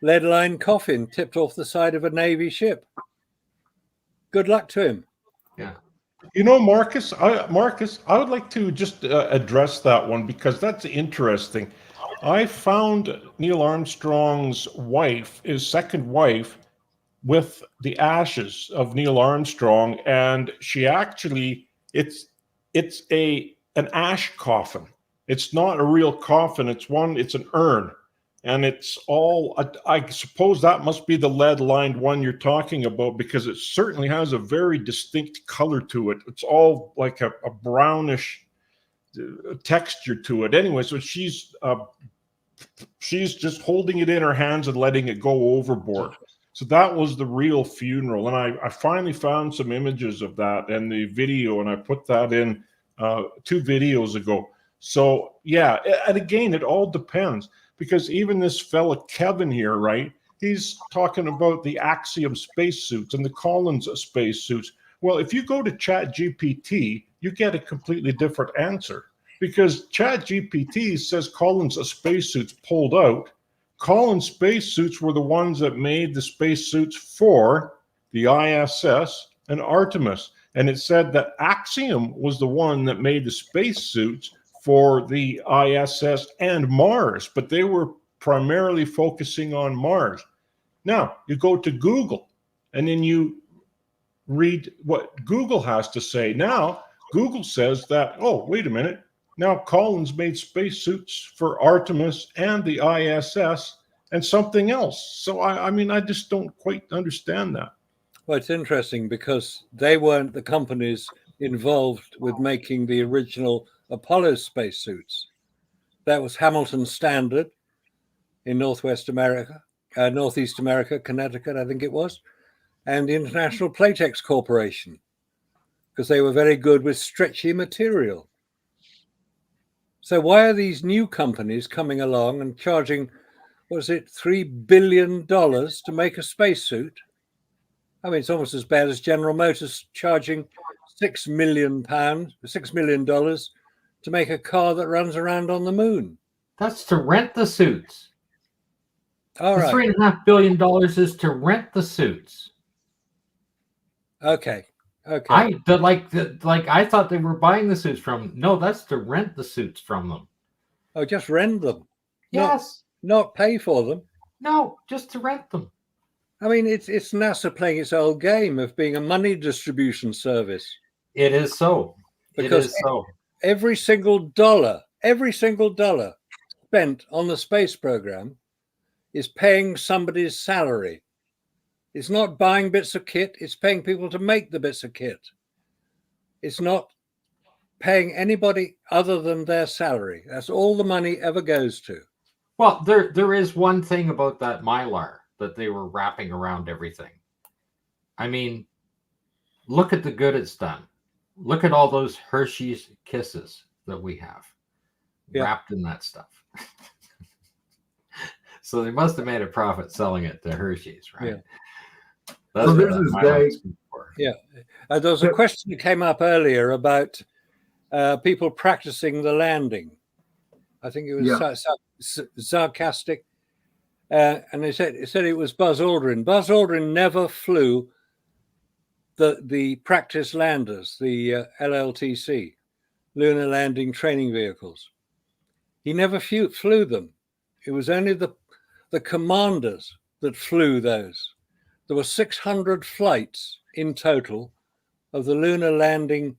Lead-lined coffin tipped off the side of a Navy ship. Good luck to him. Yeah. Marcus, I would like to just address that one because that's interesting. I found Neil Armstrong's wife, his second wife, with the ashes of Neil Armstrong, and she actually, it's an ash coffin. It's not a real coffin. It's an urn. And it's all, I suppose that must be the lead-lined one you're talking about because it certainly has a very distinct color to it. It's all like a brownish texture to it. Anyway, so she's just holding it in her hands and letting it go overboard. So that was the real funeral. And I finally found some images of that and the video, and I put that in 2 videos ago. So, yeah, and again, it all depends. Because even this fella, Kevin here, right, he's talking about the Axiom spacesuits and the Collins spacesuits. Well, if you go to ChatGPT, you get a completely different answer. Because ChatGPT says Collins spacesuits pulled out. Collins spacesuits were the ones that made the spacesuits for the ISS and Artemis. And it said that Axiom was the one that made the spacesuits for the ISS and Mars, but they were primarily focusing on Mars. Now, you go to Google, and then you read what Google has to say. Now, Google says that, oh, wait a minute. Now, Collins made spacesuits for Artemis and the ISS and something else. So, I mean, I just don't quite understand that. Well, it's interesting because they weren't the companies involved with making the original Apollo spacesuits. That was Hamilton Standard in Northeast America, Connecticut, I think it was, and the International Platex Corporation, because they were very good with stretchy material. So why are these new companies coming along and charging, was it $3 billion to make a spacesuit? I mean, it's almost as bad as General Motors charging $6 million to make a car that runs around on the moon. That's to rent the suits. All the right. $3.5 billion is to rent the suits. Okay. I thought they were buying the suits from. No, that's to rent the suits from them. Oh, just rent them. Yes. Not pay for them. No, just to rent them. I mean, it's NASA playing its old game of being a money distribution service. It is so. Because it is so. Every single dollar spent on the space program is paying somebody's salary. It's not buying bits of kit, it's paying people to make the bits of kit. It's not paying anybody other than their salary. That's all the money ever goes to. Well, there is one thing about that Mylar that they were wrapping around everything. I mean, look at the good it's done. Look at all those Hershey's Kisses that we have wrapped in that stuff. So they must have made a profit selling it to Hershey's, right? Yeah. That's so what there's that this Mylar's guy. good for. Yeah. There was a question that came up earlier about people practicing the landing. I think it was sarcastic. And they said it was Buzz Aldrin. Buzz Aldrin never flew the practice landers, the LLTC, Lunar Landing Training Vehicles. He never flew them. It was only the commanders that flew those. There were 600 flights in total of the Lunar Landing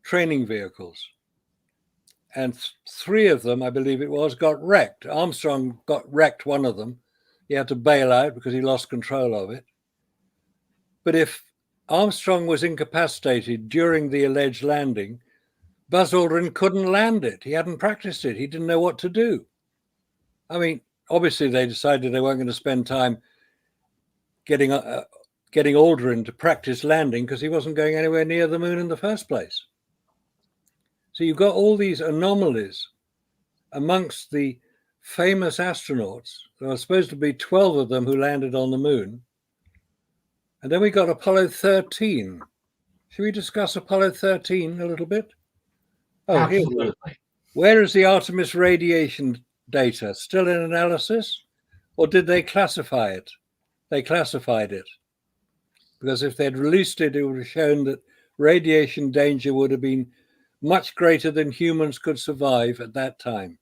Training Vehicles. And 3 of them, I believe it was, got wrecked. Armstrong got wrecked, one of them. He had to bail out because he lost control of it. But if Armstrong was incapacitated during the alleged landing, Buzz Aldrin couldn't land it. He hadn't practiced it. He didn't know what to do. I mean, obviously they decided they weren't going to spend time getting Aldrin to practice landing because he wasn't going anywhere near the moon in the first place. So you've got all these anomalies amongst the famous astronauts. There are supposed to be 12 of them who landed on the moon. And then we got Apollo 13. Should we discuss Apollo 13 a little bit? Oh, Absolutely. Where is the Artemis radiation data? Still in analysis? Or did they classify it? They classified it. Because if they'd released it, it would have shown that radiation danger would have been much greater than humans could survive at that time.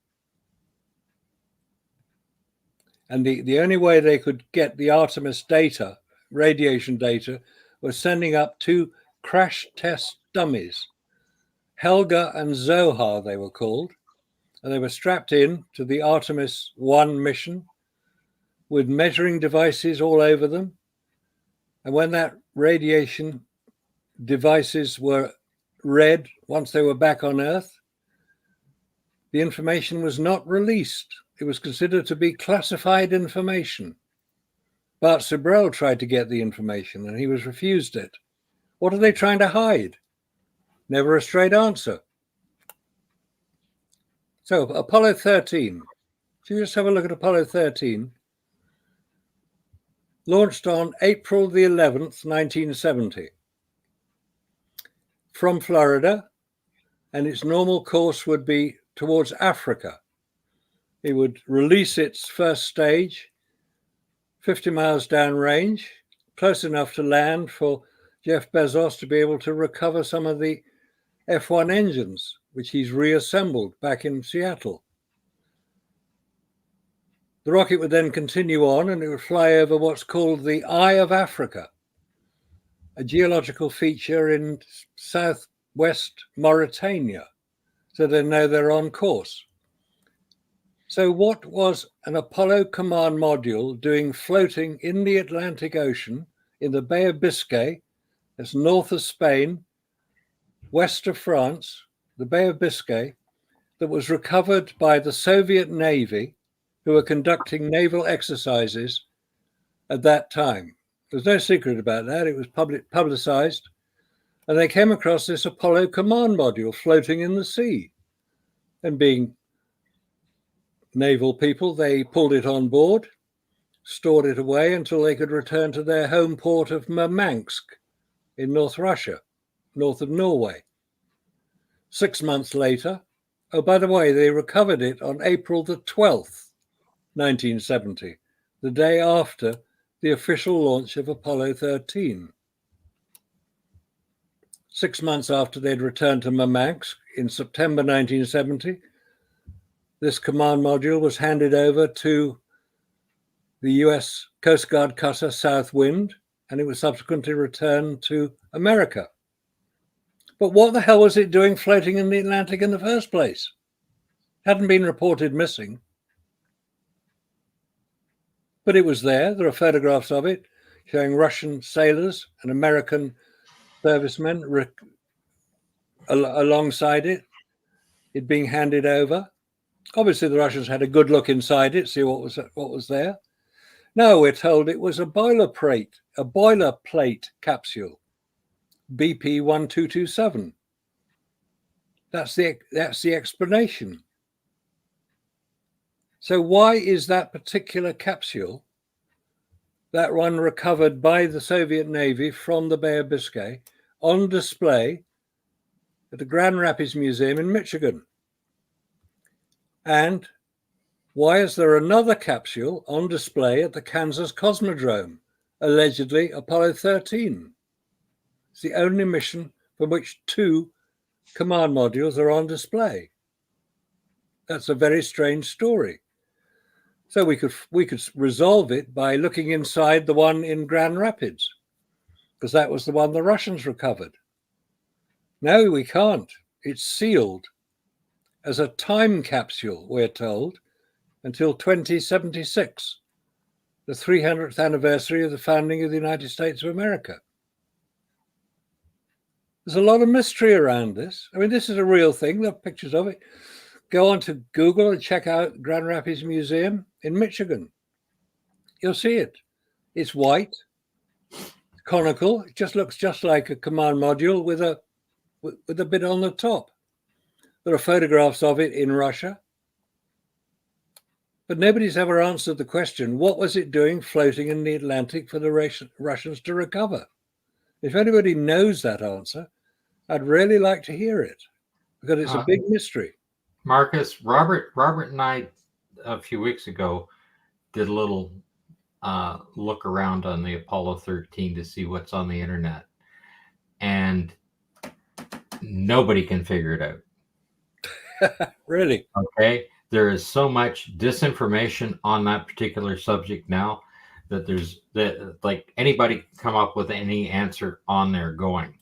And the only way they could get the Artemis data, radiation data, was sending up 2 crash test dummies. Helga and Zohar, they were called. And they were strapped in to the Artemis 1 mission with measuring devices all over them. And when that radiation devices were read, once they were back on Earth, the information was not released. It was considered to be classified information. Bart Sibrel tried to get the information and he was refused it. What are they trying to hide? Never a straight answer. So Apollo 13. Should you just have a look at Apollo 13? Launched on April the 11th, 1970. From Florida, and its normal course would be towards Africa. It would release its first stage 50 miles downrange, close enough to land for Jeff Bezos to be able to recover some of the F1 engines which he's reassembled back in Seattle. The rocket would then continue on and it would fly over what's called the Eye of Africa, a geological feature in southwest Mauritania. So they know they're on course. So what was an Apollo command module doing floating in the Atlantic Ocean in the Bay of Biscay, that's north of Spain, west of France, the Bay of Biscay, that was recovered by the Soviet Navy, who were conducting naval exercises at that time? There's no secret about that. It was publicized. And they came across this Apollo command module floating in the sea. And being naval people, they pulled it on board, stored it away until they could return to their home port of Murmansk in North Russia, north of Norway. 6 months later, oh, by the way, they recovered it on April the 12th, 1970, the day after the official launch of Apollo 13. 6 months after they'd returned to Murmansk in September 1970, this command module was handed over to the US Coast Guard cutter Southwind, and it was subsequently returned to America. But what the hell was it doing floating in the Atlantic in the first place? Hadn't been reported missing. But it was there. There are photographs of it showing Russian sailors and American servicemen alongside it being handed over. Obviously, the Russians had a good look inside it, see what was there. No, we're told it was a boilerplate capsule, BP 1227. That's the explanation. So why is that particular capsule, that one recovered by the Soviet Navy from the Bay of Biscay, on display at the Grand Rapids Museum in Michigan? And why is there another capsule on display at the Kansas Cosmodrome, allegedly Apollo 13? It's the only mission from which 2 command modules are on display. That's a very strange story. So we could resolve it by looking inside the one in Grand Rapids, because that was the one the Russians recovered. No, we can't. It's sealed as a time capsule, we're told, until 2076, the 300th anniversary of the founding of the United States of America. There's a lot of mystery around this. I mean, this is a real thing. There are pictures of it. Go on to Google and check out Grand Rapids Museum in Michigan. You'll see it. It's white, conical. It just looks just like a command module with a bit on the top. There are photographs of it in Russia. But nobody's ever answered the question, what was it doing floating in the Atlantic for the Russians to recover? If anybody knows that answer, I'd really like to hear it, because it's a big mystery. Marcus, Robert and I, a few weeks ago, did a little look around on the Apollo 13 to see what's on the internet. And nobody can figure it out. Really? Okay. There is so much disinformation on that particular subject now that like anybody can come up with any answer on there going,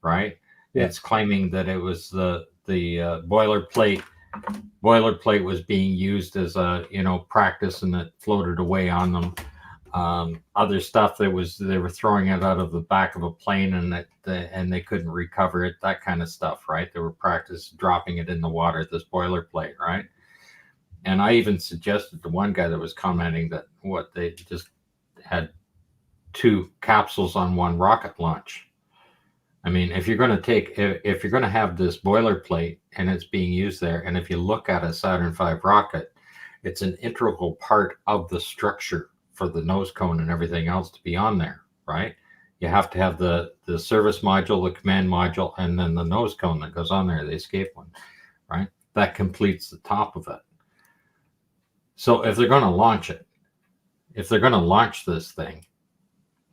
right? Yeah. It's claiming that it was the boilerplate was being used as a practice, and that floated away on them. Other stuff they were throwing it out of the back of a plane, and they couldn't recover it. That kind of stuff, right? They were practice dropping it in the water. This boilerplate, right? And I even suggested to one guy that was commenting that they just had 2 capsules on one rocket launch. I mean, if you're going to have this boilerplate and it's being used there, and if you look at a Saturn V rocket, it's an integral part of the structure for the nose cone and everything else to be on there, right? You have to have the service module, the command module, and then the nose cone that goes on there, the escape one, right? That completes the top of it. So if they're going to launch it, if they're going to launch this thing,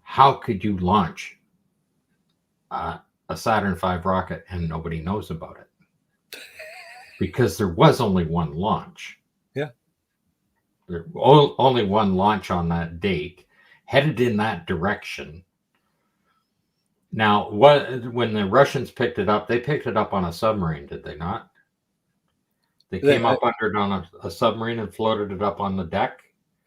how could you launch a Saturn V rocket and nobody knows about it? because there was only one launch. Yeah. There was only one launch on that date, headed in that direction. Now, when the Russians picked it up, they picked it up on a submarine, did they not? They came up under it on a submarine and floated it up on the deck.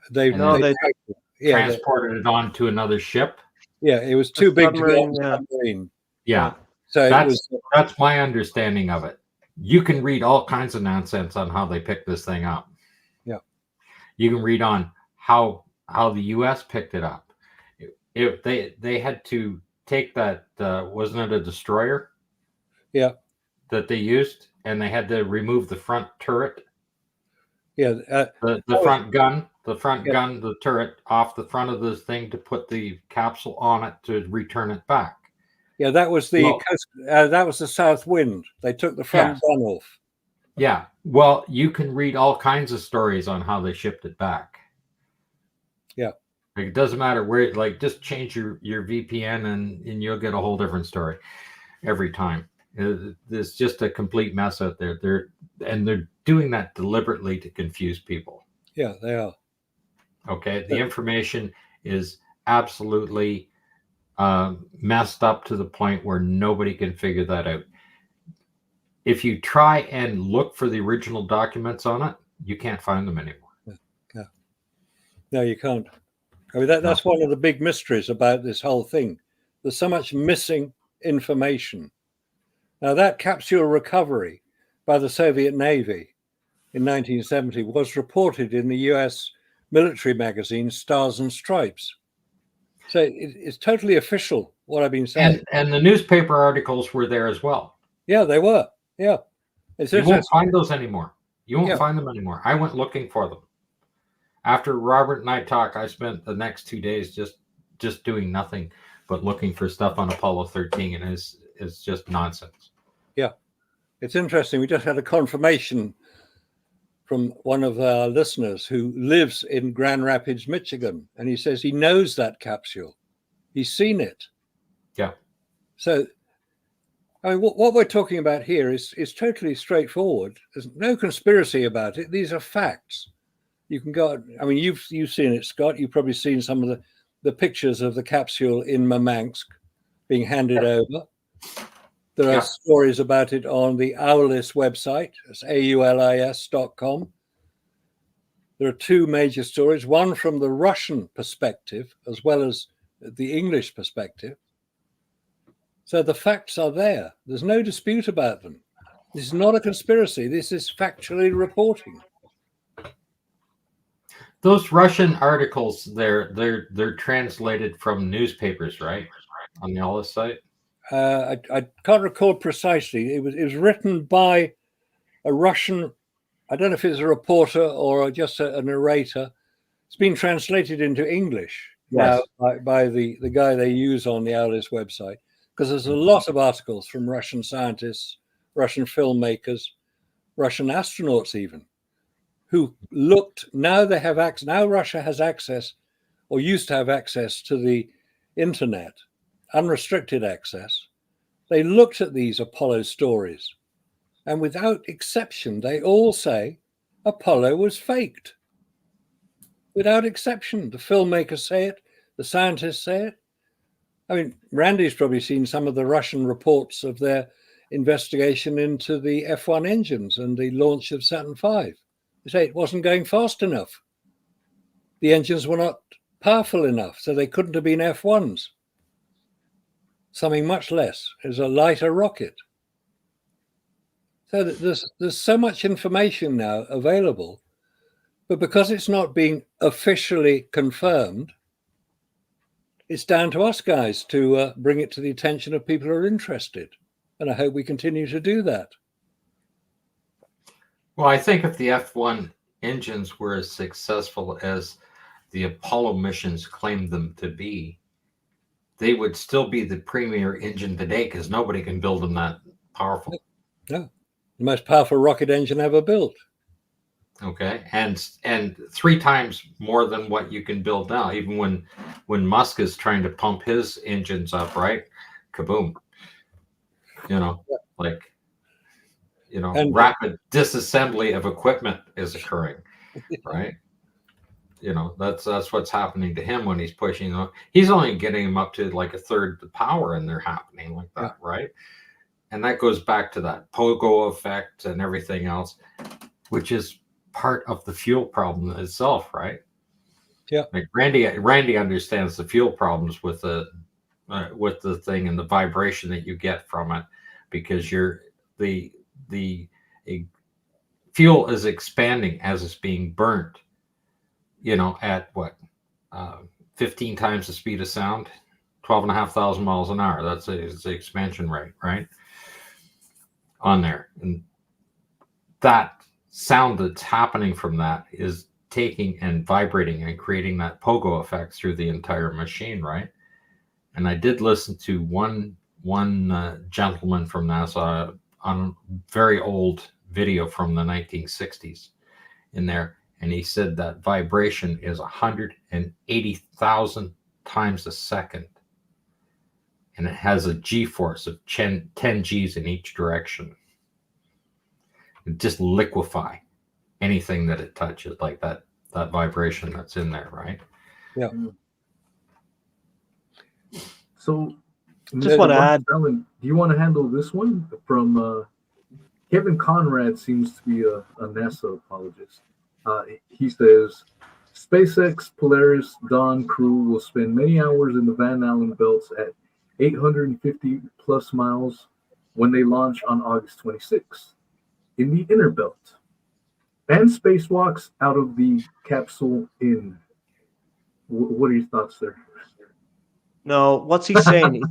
They Transported it on to another ship. Yeah, it was too big to be on a submarine. Yeah. So that's my understanding of it. You can read all kinds of nonsense on how they picked this thing up. Yeah. You can read on how the U.S. picked it up. If they had to take that, wasn't it a destroyer? Yeah. That they used, and they had to remove the front turret. Yeah. The front gun, the turret off the front of the thing to put the capsule on it to return it back. Yeah, that was the south wind. They took the front gun off. Yeah. Well, you can read all kinds of stories on how they shipped it back. Yeah. Like, it doesn't matter where, like, just change your VPN and you'll get a whole different story every time. There's just a complete mess out there. They're doing that deliberately to confuse people. Yeah, they are. Okay. The information is absolutely messed up to the point where nobody can figure that out. If you try and look for the original documents on it, you can't find them anymore. No, you can't. I mean, that's one of the big mysteries about this whole thing. There's so much missing information. Now, that capsule recovery by the Soviet Navy in 1970 was reported in the US military magazine Stars and Stripes. So it's totally official, what I've been saying. And the newspaper articles were there as well. Yeah, they were. Yeah. You won't find those anymore. You won't find them anymore. I went looking for them. After Robert and I talked, I spent the next 2 days just doing nothing but looking for stuff on Apollo 13, and it's just nonsense. Yeah. It's interesting. We just had a confirmation from one of our listeners who lives in Grand Rapids, Michigan, and he says he knows that capsule. He's seen it. Yeah. So, I mean, what we're talking about here is totally straightforward. There's no conspiracy about it. These are facts. You can go. I mean, you've seen it, Scott. You've probably seen some of the pictures of the capsule in Murmansk being handed over. There are stories about it on the AULIS website. It's AULIS.com. There are two major stories, one from the Russian perspective as well as the English perspective. So the facts are there. There's no dispute about them. This is not a conspiracy. This is factually reporting. Those Russian articles, they're translated from newspapers, right? On the AULIS site. I can't recall precisely. It was written by a Russian. I don't know if it's a reporter or just a narrator. It's been translated into English now by the guy they use on the AULIS website, because there's a lot of articles from Russian scientists, Russian filmmakers, Russian astronauts even, who looked. Now they have access. Now Russia has access, or used to have access to the internet, unrestricted access. They looked at these Apollo stories, and without exception, they all say Apollo was faked. Without exception, the filmmakers say it, the scientists say it. I mean, Randy's probably seen some of the Russian reports of their investigation into the F1 engines and the launch of Saturn V. They say it wasn't going fast enough. The engines were not powerful enough, so they couldn't have been F1s. Something much less. It was a lighter rocket. So there's so much information now available, but because it's not being officially confirmed, it's down to us guys to bring it to the attention of people who are interested. And I hope we continue to do that. Well, I think if the F1 engines were as successful as the Apollo missions claimed them to be, they would still be the premier engine today, because nobody can build them that powerful. No, the most powerful rocket engine ever built. Okay, and 3 times more than what you can build now. Even when Musk is trying to pump his engines up, right? Kaboom! You know, like And- rapid disassembly of equipment is occurring, right? That's what's happening to him when he's pushing them. He's only getting them up to like a third the power, and they're happening like that, right? And that goes back to that pogo effect and everything else, which is part of the fuel problem itself, right? Yeah. Like Randy understands the fuel problems with the thing and the vibration that you get from it, because the fuel is expanding as it's being burnt. At what, 15 times the speed of sound, 12,500 miles an hour. That's the expansion rate, right? On there. And that sound that's happening from that is taking and vibrating and creating that pogo effect through the entire machine, right? And I did listen to one gentleman from NASA on a very old video from the 1960s in there. And he said that vibration is 180,000 times a second. And it has a G-force of 10 Gs in each direction. It just liquefy anything that it touches, like that vibration that's in there, right? Yeah. So, Just want to add. Ellen, do you want to handle this one from Kevin Conrad? Seems to be a NASA apologist. He says, SpaceX Polaris Dawn crew will spend many hours in the Van Allen belts at 850 plus miles when they launch on August 26th in the inner belt, and spacewalks out of the capsule in. What are your thoughts there? No, what's he saying?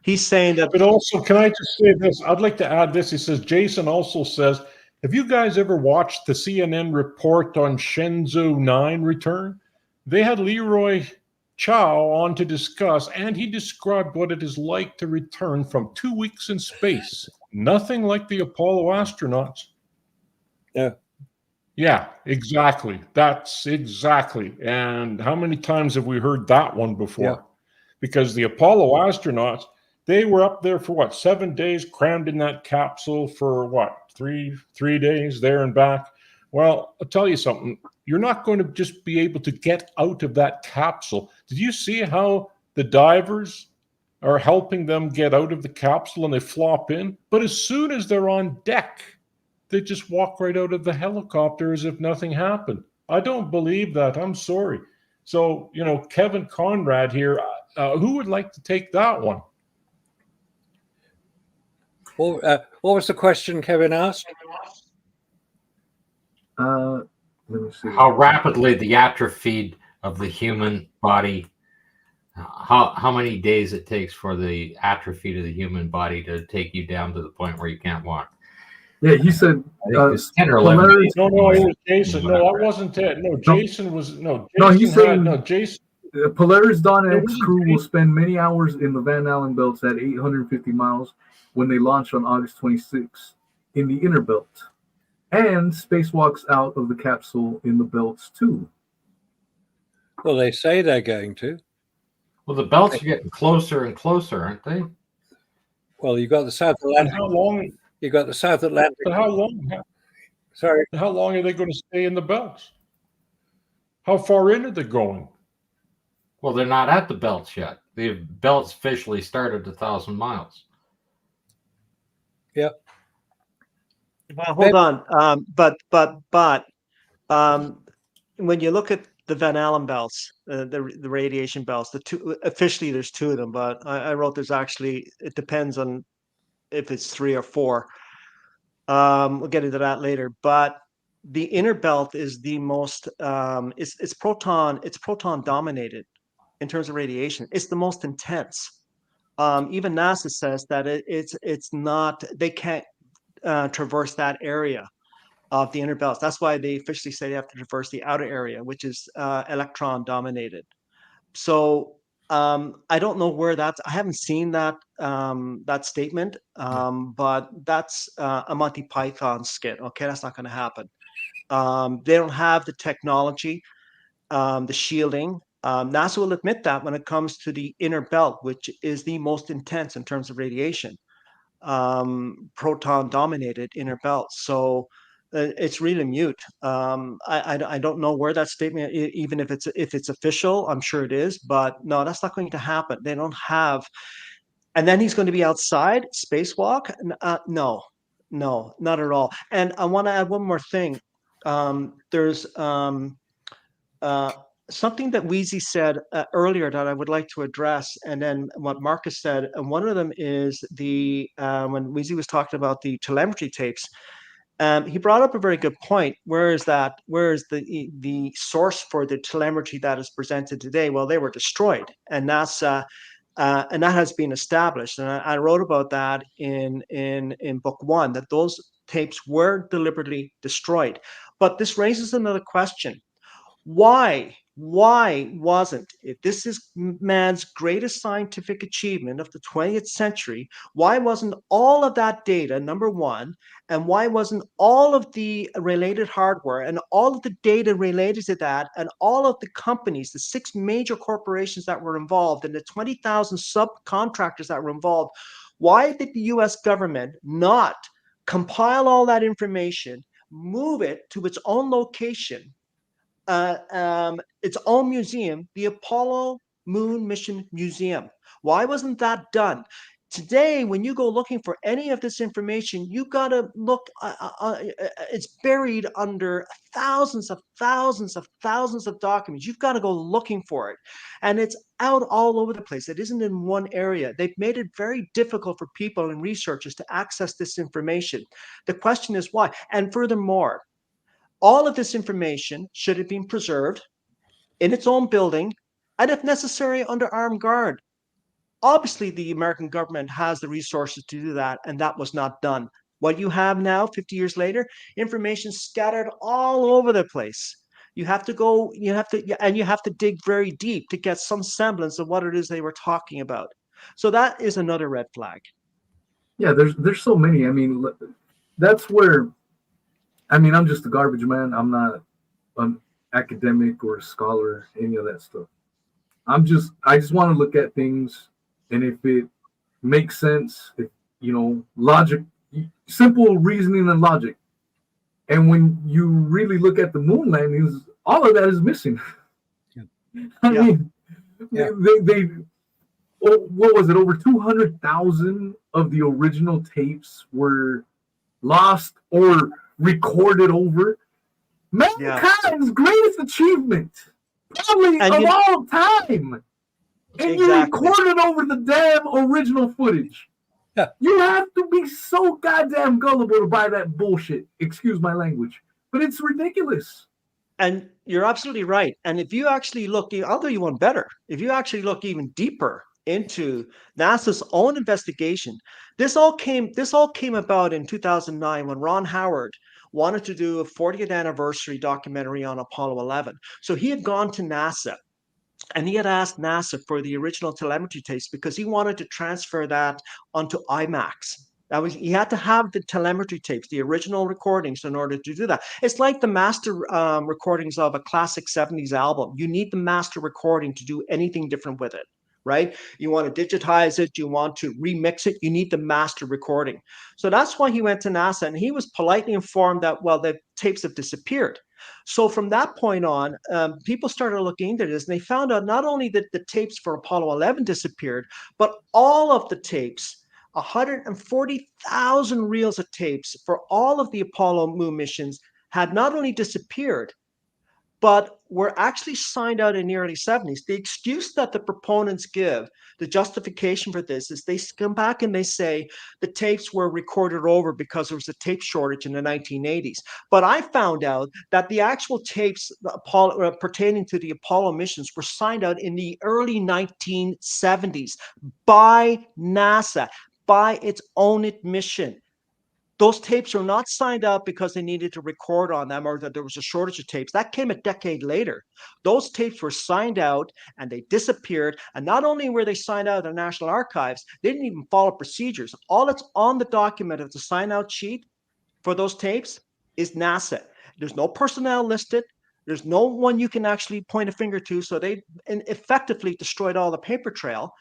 He's saying that. But also, can I just say this? I'd like to add this. He says, Jason also says, have you guys ever watched the CNN report on Shenzhou 9 return? They had Leroy Chow on to discuss, and he described what it is like to return from 2 weeks in space. Nothing like the Apollo astronauts. Yeah. Yeah, exactly. That's exactly. And how many times have we heard that one before? Yeah. Because the Apollo astronauts, they were up there for what, 7 days, crammed in that capsule for what, three days there and back. Well, I'll tell you something. You're not going to just be able to get out of that capsule. Did you see how the divers are helping them get out of the capsule and they flop in? But as soon as they're on deck, they just walk right out of the helicopter as if nothing happened. I don't believe that. I'm sorry. So, Kevin Conrad here, who would like to take that one? What was the question Kevin asked? Let me see. How rapidly the atrophy of the human body, how many days it takes for the atrophy to the human body to take you down to the point where you can't walk. Yeah, he said. I think it's 10 or 11 days. No, it was Jason. No, that wasn't it. No, Jason was no. Jason No, he's saying Jason. Polaris Dawn X wasn't crew will Jason. spend many hours in the Van Allen belts at 850 miles when they launch on August 26th in the inner belt, and spacewalks out of the capsule in the belts too. Well, they say they're going to. Well, the belts are getting closer and closer, aren't they? Well, you got the South And Atlantic. how long? You got the South Atlantic. But how long? Sorry. How long are they going to stay in the belts? How far in are they going? Well, they're not at the belts yet. The belts officially started 1,000 miles. Yep. Well, hold on. But when you look at the Van Allen belts, the radiation belts, officially there's two of them, but I wrote there's actually, it depends on if it's 3 or 4. We'll get into that later. But the inner belt is the most it's proton dominated in terms of radiation. It's the most intense. Even NASA says that it's not, they can't traverse that area of the inner belts. That's why they officially say they have to traverse the outer area, which is electron dominated. So I don't know where I haven't seen that statement, but that's a Monty Python skit. Okay, that's not going to happen. They don't have the technology, the shielding. NASA will admit that when it comes to the inner belt, which is the most intense in terms of radiation. proton dominated inner belt. So it's really mute. I don't know where that statement, even if it's official, I'm sure it is, but no, that's not going to happen. They don't have. And then he's going to be outside spacewalk. No, no, not at all. And I want to add one more thing. There's uh, something that Wheezy said earlier that I would like to address, and then what Marcus said. And one of them is the when Wheezy was talking about the telemetry tapes. He brought up a very good point. Where is that? Where is the source for the telemetry that is presented today? Well, they were destroyed, and NASA. And that has been established, and I wrote about that in book 1, that those tapes were deliberately destroyed. But this raises another question: why wasn't, if this is man's greatest scientific achievement of the 20th century, why wasn't all of that data, number one, and why wasn't all of the related hardware and all of the data related to that and all of the companies, the 6 major corporations that were involved and the 20,000 subcontractors that were involved, why did the US government not compile all that information, move it to its own location, its own museum, the Apollo Moon Mission Museum? Why wasn't that done? Today, when you go looking for any of this information, you got to look, it's buried under thousands of documents. You've got to go looking for it. And it's out all over the place. It isn't in one area. They've made it very difficult for people and researchers to access this information. The question is why? And furthermore, all of this information should have been preserved in its own building, and if necessary, under armed guard. Obviously, the American government has the resources to do that, and that was not done. What you have now, 50 years later, information scattered all over the place. You have to dig very deep to get some semblance of what it is they were talking about. So that is another red flag. Yeah, there's so many. I mean, that's where, I mean, I'm just a garbage man. I'm not an academic or a scholar, any of that stuff. I just want to look at things, and if it makes sense, if, logic, simple reasoning and logic. And when you really look at the moon landings, all of that is missing. Yeah. I Yeah. mean, Yeah. they what was it? Over 200,000 of the original tapes were lost or recorded over. Mankind's greatest achievement, probably And of all time. And you Exactly. recorded over the damn original footage. Yeah. You have to be so goddamn gullible to buy that bullshit. Excuse my language. But it's ridiculous. And you're absolutely right. And if you actually look, I'll do you one better. If you actually look even deeper into NASA's own investigation, this all came about in 2009 when Ron Howard wanted to do a 40th anniversary documentary on Apollo 11. So he had gone to NASA and he had asked NASA for the original telemetry tapes because he wanted to transfer that onto IMAX. He had to have the telemetry tapes, the original recordings, in order to do that. It's like the master recordings of a classic 70s album. You need the master recording to do anything different with it, right? You want to digitize it, you want to remix it, you need the master recording. So that's why he went to NASA, and he was politely informed that, well, the tapes have disappeared. So from that point on, people started looking into this, and they found out not only that the tapes for Apollo 11 disappeared, but all of the tapes, 140,000 reels of tapes for all of the Apollo moon missions, had not only disappeared, but were actually signed out in the early 70s. The excuse that the proponents give, the justification for this, is they come back and they say the tapes were recorded over because there was a tape shortage in the 1980s. But I found out that the actual tapes pertaining to the Apollo missions were signed out in the early 1970s by NASA, by its own admission. Those tapes are not signed out because they needed to record on them or that there was a shortage of tapes. That came a decade later. Those tapes were signed out and they disappeared. And not only were they signed out in the National Archives, they didn't even follow procedures. All that's on the document of the sign out sheet for those tapes is NASA. There's no personnel listed. There's no one you can actually point a finger to. So they effectively destroyed all the paper trail.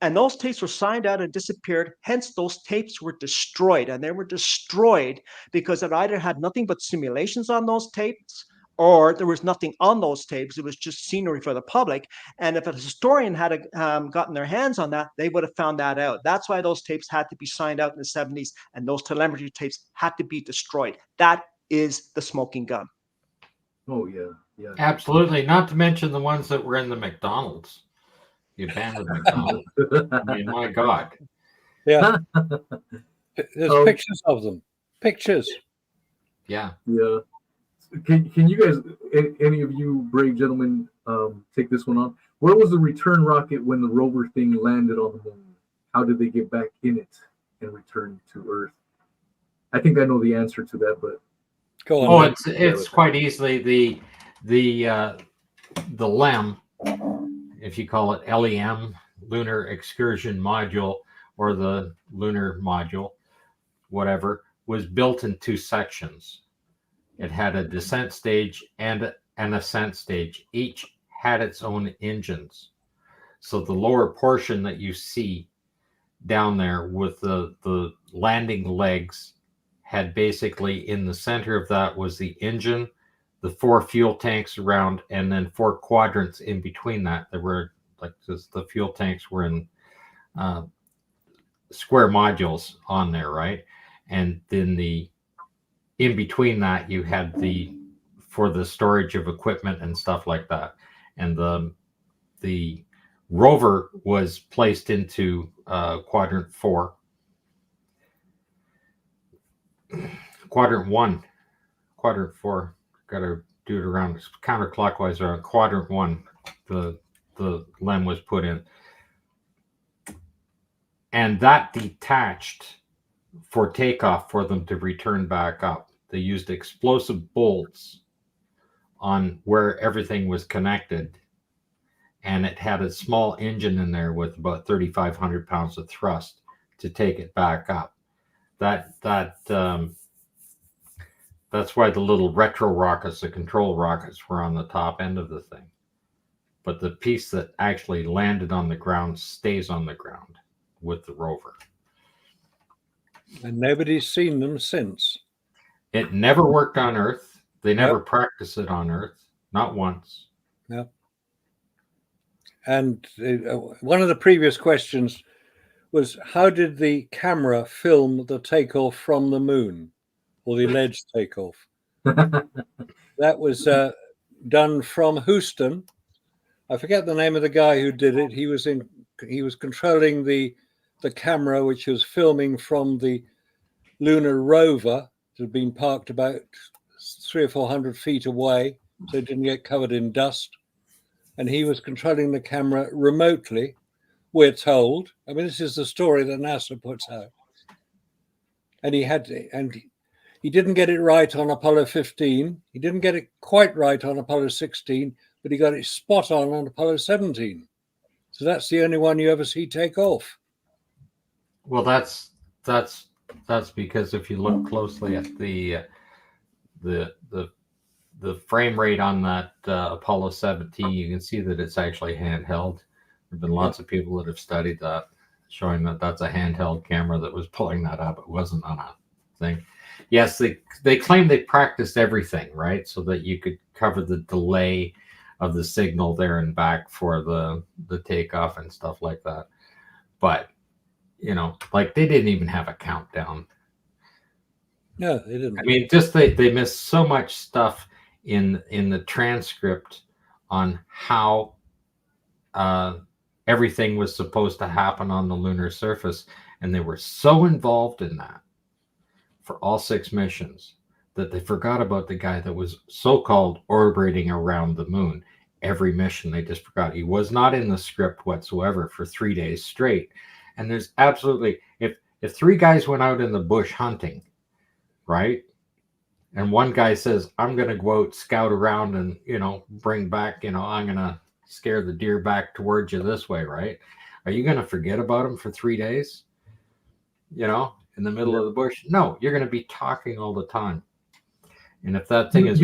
And those tapes were signed out and disappeared. Hence, those tapes were destroyed. And they were destroyed because it either had nothing but simulations on those tapes, or there was nothing on those tapes. It was just scenery for the public. And if a historian had gotten their hands on that, they would have found that out. That's why those tapes had to be signed out in the 70s, and those telemetry tapes had to be destroyed. That is the smoking gun. Oh yeah, yeah. Absolutely. Not to mention the ones that were in the McDonald's. The abandoned McDonald's. I mean, my God. Yeah. There's pictures of them. Pictures. Yeah. Yeah. Can you guys, any of you brave gentlemen, take this one on? Where was the return rocket when the rover thing landed on the moon? How did they get back in it and return to Earth? I think I know the answer to that, but Go on. Oh, it's quite easily the LEM, if you call it LEM, Lunar Excursion Module, or the Lunar Module, whatever, was built in two sections. It had a descent stage and an ascent stage. Each had its own engines. So the lower portion that you see down there with the landing legs had basically in the center of that was the engine, the 4 fuel tanks around, and then 4 quadrants in between that. There were like just the fuel tanks were in square modules on there, right? And then in between that you had for the storage of equipment and stuff like that. And the rover was placed into quadrant 4. Quadrant 1, quadrant 4, got to do it around counterclockwise around quadrant 1. The LEM was put in, and that detached for takeoff for them to return back up. They used explosive bolts on where everything was connected, and it had a small engine in there with about 3,500 pounds of thrust to take it back up. That's why the little retro rockets, the control rockets, were on the top end of the thing. But the piece that actually landed on the ground stays on the ground with the rover. And nobody's seen them since. It never worked on Earth. They never practiced it on Earth, not once. Yeah. And one of the previous questions was, how did the camera film the takeoff from the moon, or the alleged takeoff? That was done from Houston. I forget the name of the guy who did it. He was controlling the camera, which was filming from the lunar rover that had been parked about 300 or 400 feet away, so it didn't get covered in dust. And he was controlling the camera remotely, we're told. I mean, this is the story that NASA puts out. And he didn't get it right on Apollo 15. He didn't get it quite right on Apollo 16, but he got it spot on Apollo 17. So that's the only one you ever see take off. Well, that's because if you look closely at the frame rate on that Apollo 17, you can see that it's actually handheld. There've been lots of people that have studied that, showing that that's a handheld camera that was pulling that up. It wasn't on a thing. Yes, they claim they practiced everything, right? So that you could cover the delay of the signal there and back for the takeoff and stuff like that. But, you know, like they didn't even have a countdown. No, they didn't. I mean, just they missed so much stuff in the transcript on how everything was supposed to happen on the lunar surface. And they were so involved in that for all 6 missions that they forgot about the guy that was so-called orbiting around the moon. Every mission, they just forgot. He was not in the script whatsoever for 3 days straight. And there's absolutely, if 3 guys went out in the bush hunting, right? And one guy says, I'm going to go out, scout around and, you know, bring back, you know, I'm going to scare the deer back towards you this way, right? Are you going to forget about him for 3 days? You know, in the middle of the bush? No, you're going to be talking all the time. And if that thing is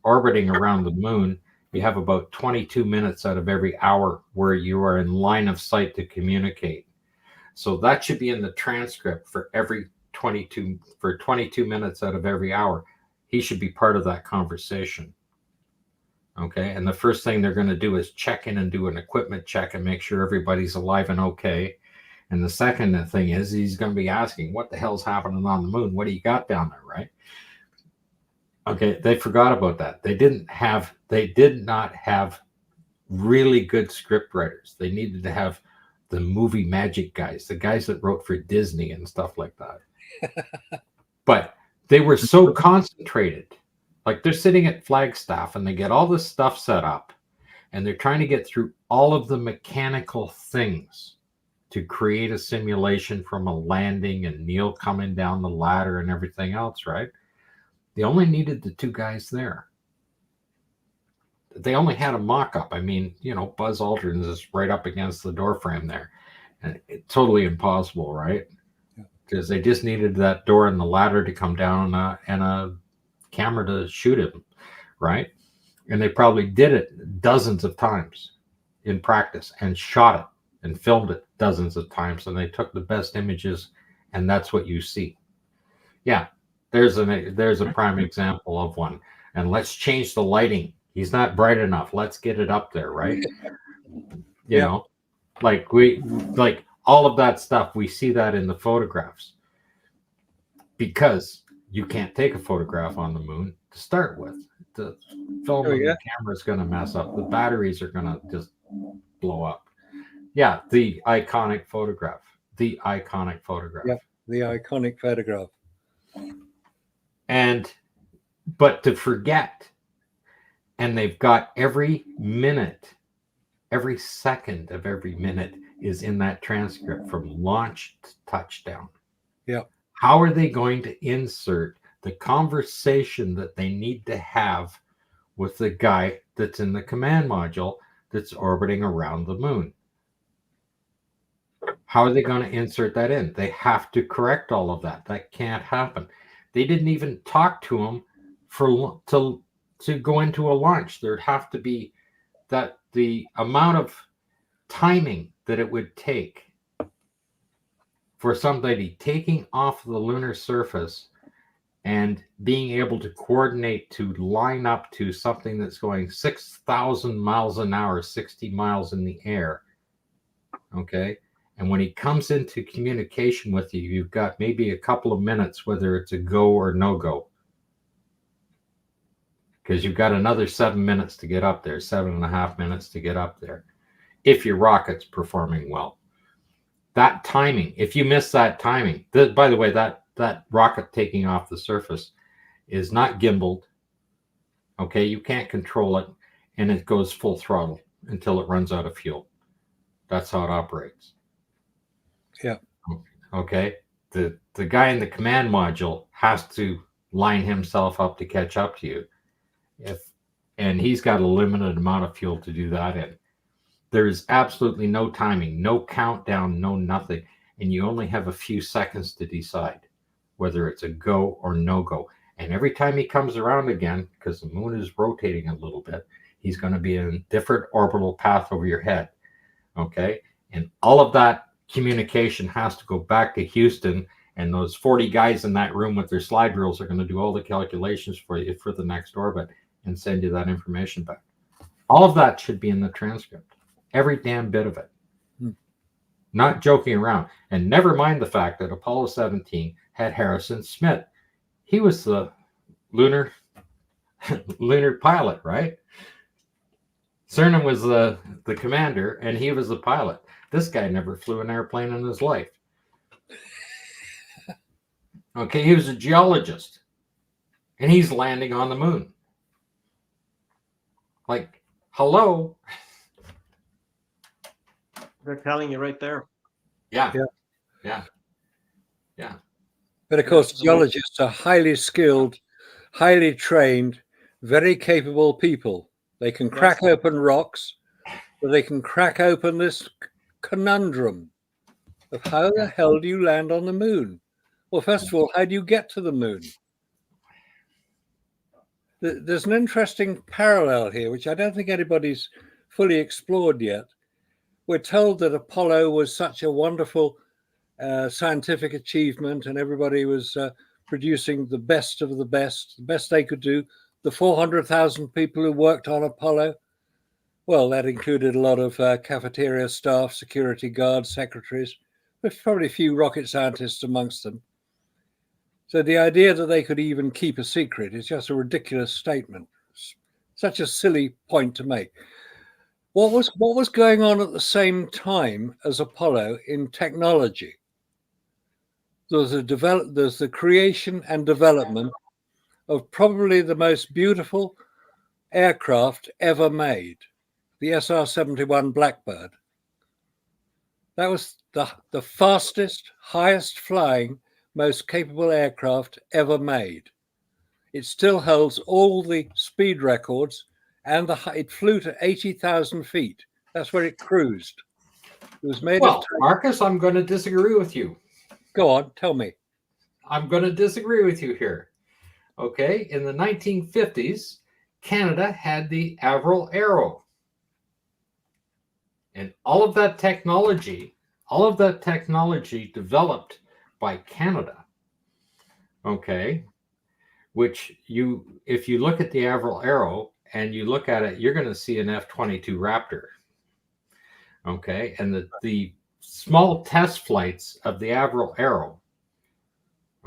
orbiting around the moon, you have about 22 minutes out of every hour where you are in line of sight to communicate. So that should be in the transcript for 22 minutes out of every hour. He should be part of that conversation. Okay. And the first thing they're going to do is check in and do an equipment check and make sure everybody's alive and okay. And the second thing is he's going to be asking, what the hell's happening on the moon? What do you got down there? Right. Okay. They forgot about that. They did not have really good script writers. They needed to have the movie magic guys, the guys that wrote for Disney and stuff like that. But they were so concentrated. Like they're sitting at Flagstaff and they get all this stuff set up and they're trying to get through all of the mechanical things to create a simulation from a landing and Neil coming down the ladder and everything else, right? They only needed the two guys there. They only had a mock-up. I mean, Buzz Aldrin is right up against the door frame there. And it's totally impossible, right? Because they just needed that door and the ladder to come down and a camera to shoot him, right? And they probably did it dozens of times in practice and shot it and filmed it dozens of times. And they took the best images, and that's what you see. Yeah, there's a prime example of one. And let's change the lighting. He's not bright enough. Let's get it up there, right? You know, like all of that stuff. We see that in the photographs because you can't take a photograph on the moon to start with. The film on the camera is going to mess up. The batteries are going to just blow up. Yeah, the iconic photograph. The iconic photograph. Yeah, the iconic photograph. But to forget. And they've got every minute, every second of every minute is in that transcript from launch to touchdown. Yeah. How are they going to insert the conversation that they need to have with the guy that's in the command module that's orbiting around the moon? How are they going to insert that in? They have to correct all of that. That can't happen. They didn't even talk to him to go into a launch. There'd have to be that the amount of timing that it would take for somebody taking off the lunar surface and being able to coordinate to line up to something that's going 6,000 miles an hour, 60 miles in the air. Okay. And when he comes into communication with you, you've got maybe a couple of minutes, whether it's a go or no go. Because you've got another 7 minutes to get up there, 7.5 minutes to get up there, if your rocket's performing well. That timing, if you miss that timing, by the way, that rocket taking off the surface is not gimbaled. Okay, you can't control it, and it goes full throttle until it runs out of fuel. That's how it operates. Yeah. Okay, the guy in the command module has to line himself up to catch up to you. And he's got a limited amount of fuel to do that in. There is absolutely no timing, no countdown, no nothing. And you only have a few seconds to decide whether it's a go or no go. And every time he comes around again, because the moon is rotating a little bit, he's going to be in a different orbital path over your head. Okay. And all of that communication has to go back to Houston. And those 40 guys in that room with their slide rules are going to do all the calculations for you for the next orbit and send you that information back. All of that should be in the transcript. Every damn bit of it. Not joking around. And never mind the fact that Apollo 17 had Harrison Smith. He was the lunar pilot, right? Cernan was the commander, and he was the pilot. This guy never flew an airplane in his life. Okay, he was a geologist, and he's landing on the moon. Like, hello? They're telling you right there. Yeah. But of course, geologists are highly skilled, highly trained, very capable people. They can crack open rocks, but they can crack open this conundrum of how the hell do you land on the moon? Well, first of all, how do you get to the moon? There's an interesting parallel here, which I don't think anybody's fully explored yet. We're told that Apollo was such a wonderful scientific achievement, and everybody was producing the best of the best they could do. The 400,000 people who worked on Apollo, well, that included a lot of cafeteria staff, security guards, secretaries, with probably a few rocket scientists amongst them. So the idea that they could even keep a secret is just a ridiculous statement. Such a silly point to make. What was going on at the same time as Apollo in technology? There's the creation and development of probably the most beautiful aircraft ever made, the SR-71 Blackbird. That was the fastest, highest flying, most capable aircraft ever made. It still holds all the speed records, and it flew to 80,000 feet. That's where it cruised. It was made of. Marcus, I'm going to disagree with you. Go on, tell me. I'm going to disagree with you here. Okay, in the 1950s, Canada had the Avro Arrow. And all of that technology developed by Canada. Okay, which if you look at the Avro Arrow and you look at it, you're going to see an F-22 Raptor. Okay, and the small test flights of the Avro Arrow,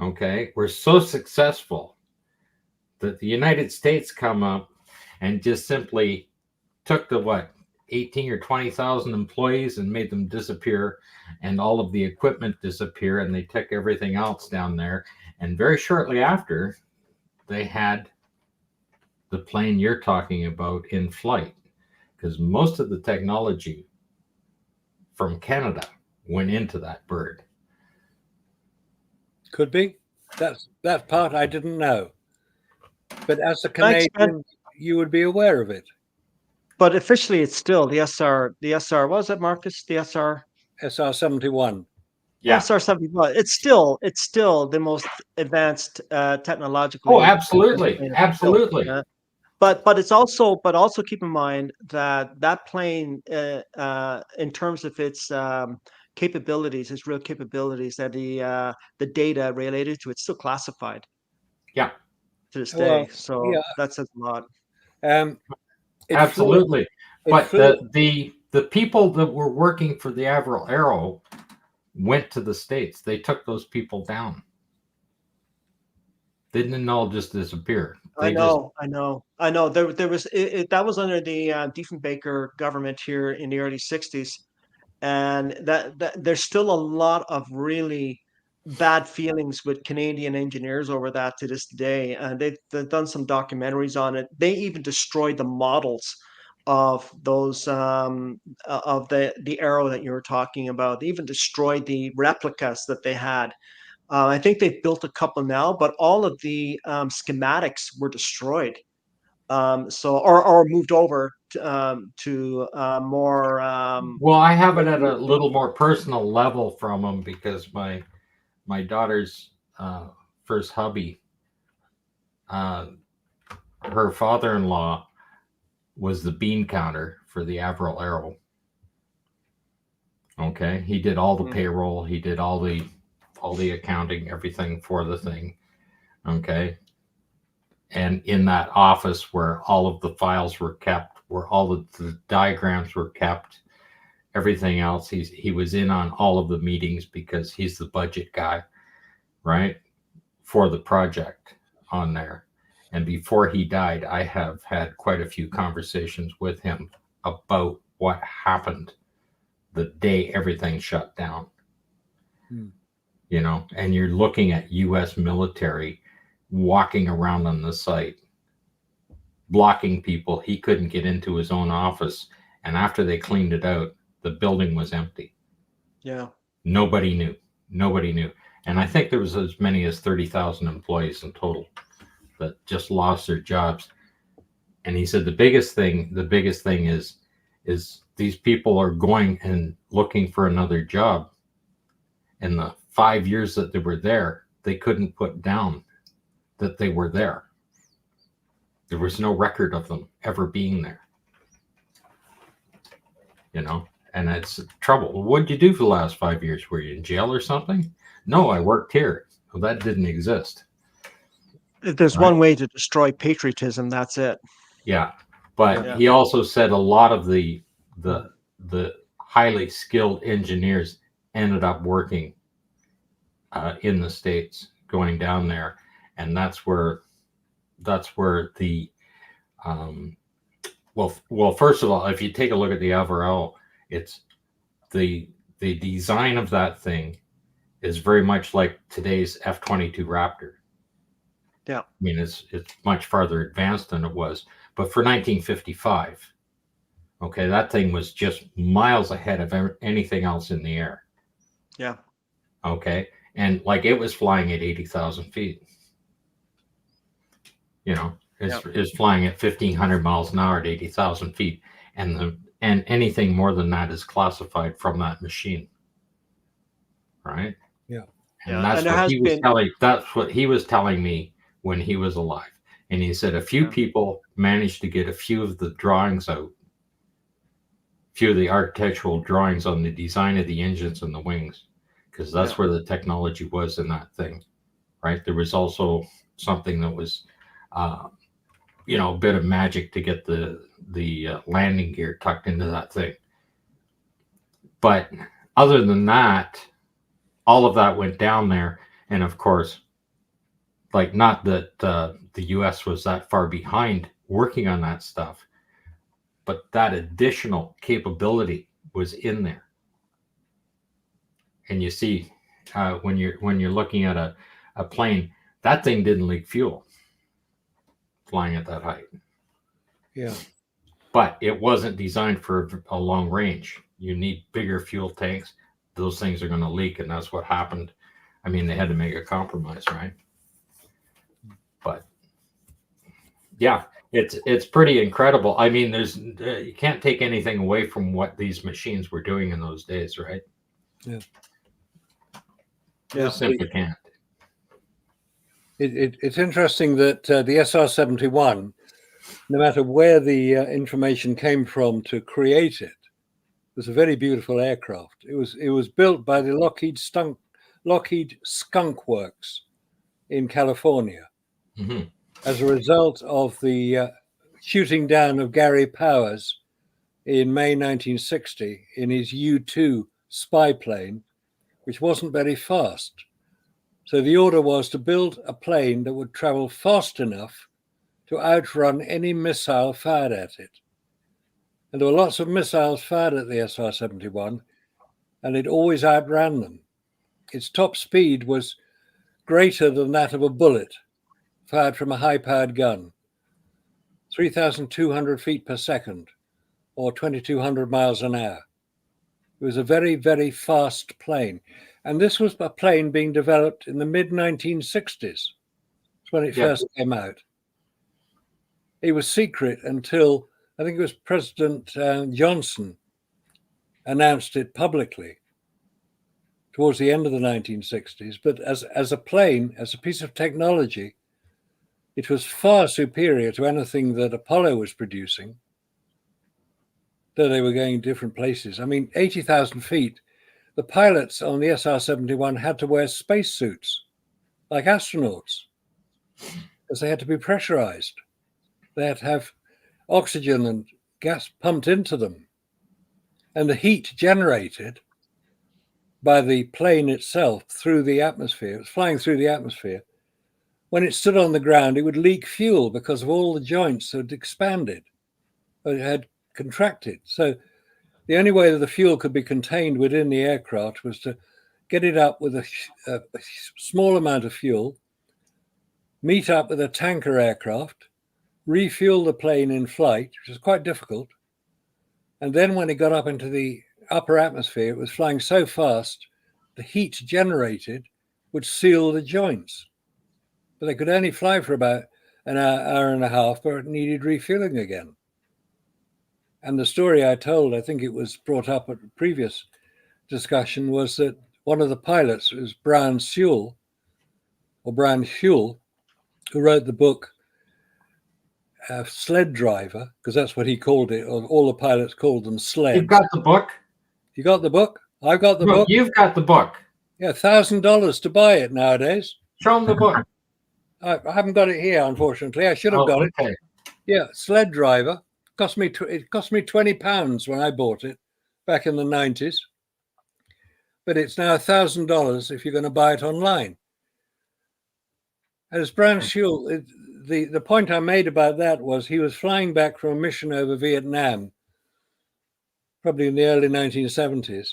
okay, were so successful that the United States come up and just simply took the 18 or 20,000 employees and made them disappear, and all of the equipment disappear, and they took everything else down there. And very shortly after, they had the plane you're talking about in flight, because most of the technology from Canada went into that bird. Could be. That part I didn't know. But as a Canadian, you would be aware of it. But officially, it's still the SR. The SR, what was it, Marcus? The SR? SR-71. Yeah. SR-71. It's still the most advanced technologically. Oh, absolutely, absolutely. But it's also keep in mind that plane, in terms of its capabilities, its real capabilities, that the data related to it's still classified. Yeah. To this day, so that says a lot. Absolutely. But the people that were working for the Avro Arrow went to the States. They took those people down. They didn't all just disappear. I know. There was that was under the Diefenbaker government here in the early '60s, and that there's still a lot of really bad feelings with Canadian engineers over that to this day. And they've done some documentaries on it. They even destroyed the models of those of the Arrow that you were talking about. They even destroyed the replicas that they had. I think they've built a couple now, but all of the schematics were destroyed. Or moved over to more. Well, I have it at a little more personal level from them, because my daughter's first hubby, her father-in-law was the bean counter for the Avro Arrow. Okay, he did all the payroll, he did all the accounting, everything for the thing. Okay, and in that office where all of the files were kept, where all of the diagrams were kept, everything else, he was in on all of the meetings, because he's the budget guy, right, for the project on there. And before he died, I have had quite a few conversations with him about what happened the day everything shut down. You know, and you're looking at U.S. military walking around on the site, blocking people. He couldn't get into his own office. And after they cleaned it out, the building was empty. Yeah. Nobody knew. And I think there was as many as 30,000 employees in total that just lost their jobs. And he said the biggest thing is these people are going and looking for another job. In the 5 years that they were there, they couldn't put down that they were there. There was no record of them ever being there. And it's trouble. What did you do for the last 5 years? Were you in jail or something? No, I worked here. Well, that didn't exist. If there's one way to destroy patriotism, that's it. Yeah. But he also said a lot of the highly skilled engineers ended up working in the States, going down there. And that's where the well, first of all, if you take a look at the Averell, it's the design of that thing is very much like today's F-22 Raptor. Yeah. I mean, it's much farther advanced than it was. But for 1955, okay, that thing was just miles ahead of anything else in the air. Yeah. Okay. And like it was flying at 80,000 feet. It's flying at 1,500 miles an hour at 80,000 feet. And anything more than that is classified from that machine. Right? Yeah. And that's what he was telling me when he was alive. And he said a few people managed to get a few of the drawings out, few of the architectural drawings on the design of the engines and the wings, because that's where the technology was in that thing, right? There was also something that was, a bit of magic to get the landing gear tucked into that thing. But other than that, all of that went down there. And of course, like, not that the US was that far behind working on that stuff, but that additional capability was in there. And you see, when you're looking at a plane, that thing didn't leak fuel flying at that height. Yeah. But it wasn't designed for a long range. You need bigger fuel tanks. Those things are going to leak, and that's what happened. I mean, they had to make a compromise, right? But yeah, it's pretty incredible. I mean, you can't take anything away from what these machines were doing in those days, right? Yeah. You simply can't. It's interesting that the SR-71, no matter where the information came from to create it, was a very beautiful aircraft. It was built by the Lockheed Skunk Works in California. Mm-hmm. As a result of the shooting down of Gary Powers in May 1960 in his U-2 spy plane, which wasn't very fast. So the order was to build a plane that would travel fast enough to outrun any missile fired at it. And there were lots of missiles fired at the SR-71, and it always outran them. Its top speed was greater than that of a bullet fired from a high-powered gun, 3,200 feet per second, or 2,200 miles an hour. It was a very, very fast plane. And this was a plane being developed in the mid-1960s. That's when it first came out. It was secret until, I think it was President Johnson announced it publicly towards the end of the 1960s. But as a plane, as a piece of technology, it was far superior to anything that Apollo was producing, though they were going different places. I mean, 80,000 feet, the pilots on the SR-71 had to wear spacesuits like astronauts because they had to be pressurized. They had to have oxygen and gas pumped into them. And the heat generated by the plane itself through the atmosphere, it was flying through the atmosphere. When it stood on the ground, it would leak fuel because of all the joints that had expanded, or it had contracted. So the only way that the fuel could be contained within the aircraft was to get it up with a small amount of fuel, meet up with a tanker aircraft, refuel the plane in flight, which was quite difficult. And then when it got up into the upper atmosphere, it was flying so fast, the heat generated would seal the joints. But they could only fly for about an hour and a half, but it needed refueling again. And the story I told, I think it was brought up at a previous discussion, was that one of the pilots was Brian Sewell, who wrote the book sled driver, because that's what he called it, or all the pilots called them sleds. You've got the book? You got the book? I've got the Look, book. you've got the book. Yeah, $1,000 to buy it nowadays. Show them the book. I haven't got it here, unfortunately. I should have got it. Okay. Yeah, sled driver. It cost me £20 when I bought it back in the 90s. But it's now $1,000 if you're going to buy it online. And as Brown Schull, the point I made about that was he was flying back from a mission over Vietnam, probably in the early 1970s.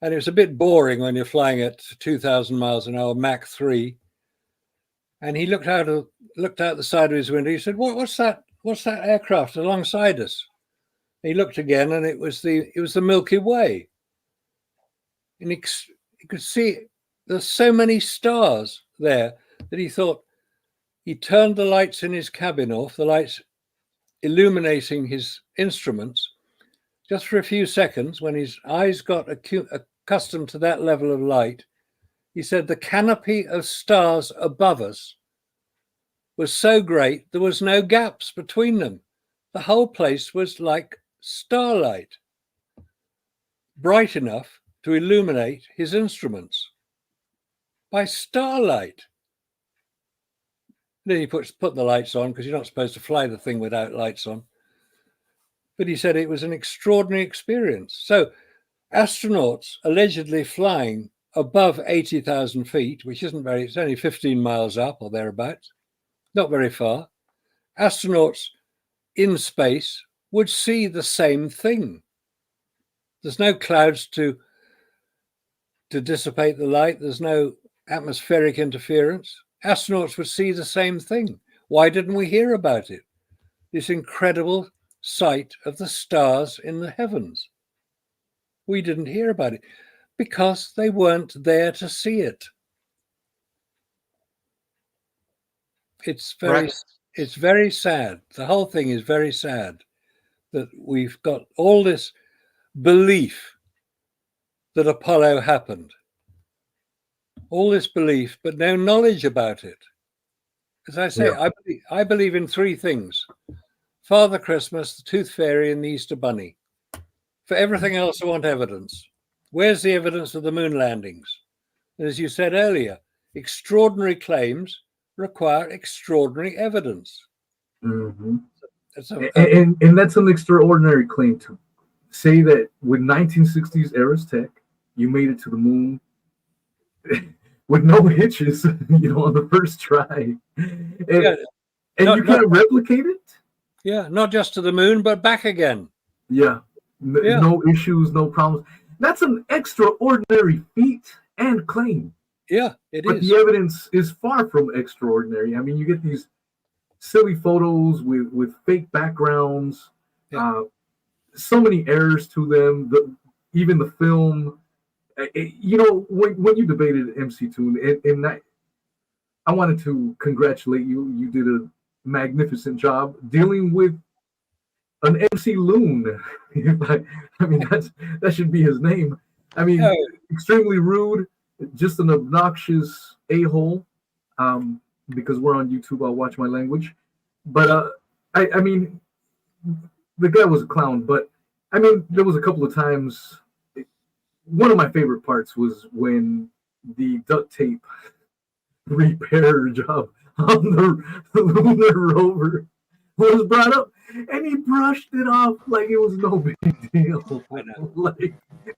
And it was a bit boring when you're flying at 2,000 miles an hour, Mach 3. And he looked out the side of his window. He said, "What's that? What's that aircraft alongside us?" And he looked again, and it was the Milky Way. And he could see there's so many stars there that he thought, he turned the lights in his cabin off, the lights illuminating his instruments, just for a few seconds. When his eyes got accustomed to that level of light, he said the canopy of stars above us was so great there was no gaps between them. The whole place was like starlight, bright enough to illuminate his instruments by starlight. Then he put the lights on, because you're not supposed to fly the thing without lights on. But he said it was an extraordinary experience. So astronauts allegedly flying above 80,000 feet, which isn't it's only 15 miles up or thereabouts, not very far. Astronauts in space would see the same thing. There's no clouds to dissipate the light. There's no atmospheric interference. Astronauts would see the same thing. Why didn't we hear about it? This incredible sight of the stars in the heavens. We didn't hear about it because they weren't there to see it. It's very sad. The whole thing is very sad that we've got all this belief that Apollo happened. All this belief, but no knowledge about it. As I say, yeah. I believe in three things: Father Christmas, the Tooth Fairy, and the Easter Bunny. For everything else, I want evidence. Where's the evidence of the moon landings? And as you said earlier, extraordinary claims require extraordinary evidence. Mm-hmm. And that's an extraordinary claim to say that with 1960s era's tech, you made it to the moon with no hitches, on the first try. And you can't replicate it? Yeah, not just to the moon, but back again. Yeah. No issues, no problems. That's an extraordinary feat and claim. Yeah, it is. But the evidence is far from extraordinary. I mean, you get these silly photos with fake backgrounds, so many errors to them. Even the film, when you debated MC2, and I wanted to congratulate you. You did a magnificent job dealing with an MC Loon. I mean, that should be his name. I mean, extremely rude, just an obnoxious a-hole. Because we're on YouTube, I'll watch my language. But I mean, the guy was a clown. But I mean, there was a couple of times. One of my favorite parts was when the duct tape repair job on the lunar rover was brought up, and he brushed it off like it was no big deal.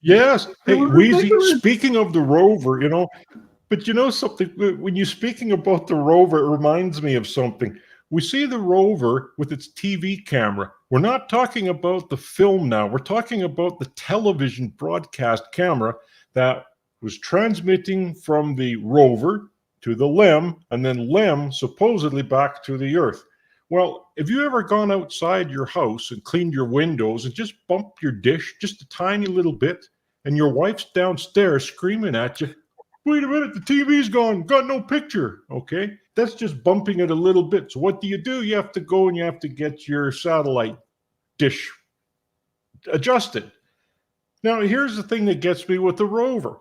Yes. Hey, Wheezy, speaking of the rover, but something, when you're speaking about the rover, it reminds me of something. We see the rover with its TV camera. We're not talking about the film now. We're talking about the television broadcast camera that was transmitting from the rover to the LEM, and then LEM supposedly back to the Earth. Well, have you ever gone outside your house and cleaned your windows and just bumped your dish just a tiny little bit, and your wife's downstairs screaming at you, "Wait a minute, the TV's gone, got no picture." Okay, that's just bumping it a little bit. So what do? You have to go and you have to get your satellite dish adjusted. Now, here's the thing that gets me with the rover.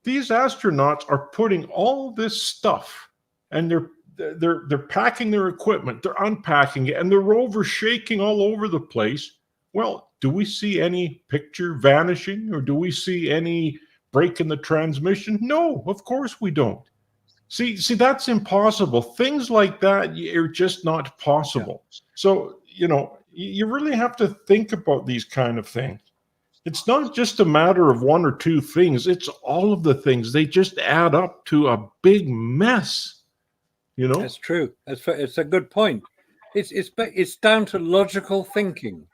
These astronauts are putting all this stuff, and they're packing their equipment, they're unpacking it, and the rover shaking all over the place. Well, do we see any picture vanishing, or do we see any break in the transmission? No, of course we don't. See, that's impossible. Things like that are just not possible. Yeah. So, you really have to think about these kind of things. It's not just a matter of one or two things. It's all of the things. They just add up to a big mess. That's true. It's a good point. It's down to logical thinking,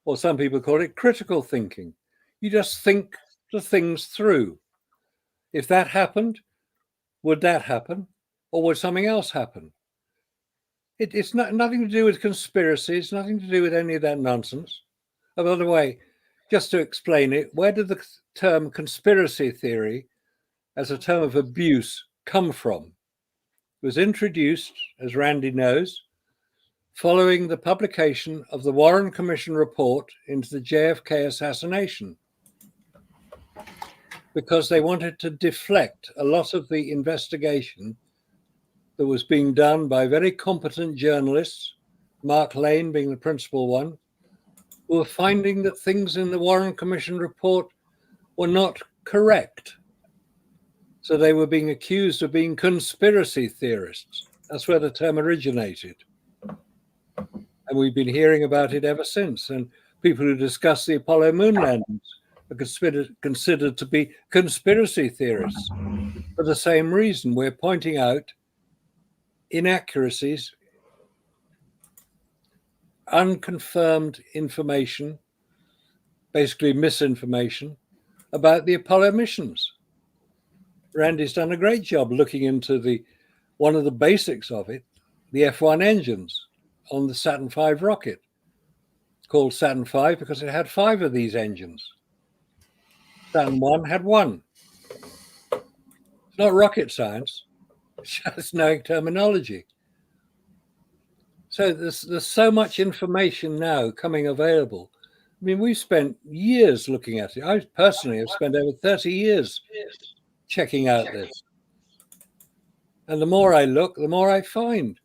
or some people call it critical thinking. You just think the things through. If that happened, would that happen, or would something else happen? It's nothing to do with conspiracy. It's nothing to do with any of that nonsense. Oh, by the way, just to explain it, where did the term conspiracy theory as a term of abuse come from? It was introduced, as Randy knows, following the publication of the Warren Commission report into the JFK assassination, because they wanted to deflect a lot of the investigation that was being done by very competent journalists, Mark Lane being the principal one, who were finding that things in the Warren Commission report were not correct. So they were being accused of being conspiracy theorists. That's where the term originated. And we've been hearing about it ever since. And people who discuss the Apollo moon landings are considered to be conspiracy theorists for the same reason. We're pointing out inaccuracies, unconfirmed information, basically misinformation about the Apollo missions. Randy's done a great job looking into one of the basics of it, the F1 engines on the Saturn V rocket, called Saturn V because it had 5 of these engines. Saturn 1 had 1. It's not rocket science, it's just knowing terminology. So there's so much information now coming available. I mean, we've spent years looking at it. I personally have spent over 30 years checking out this. And the more I look, the more I find.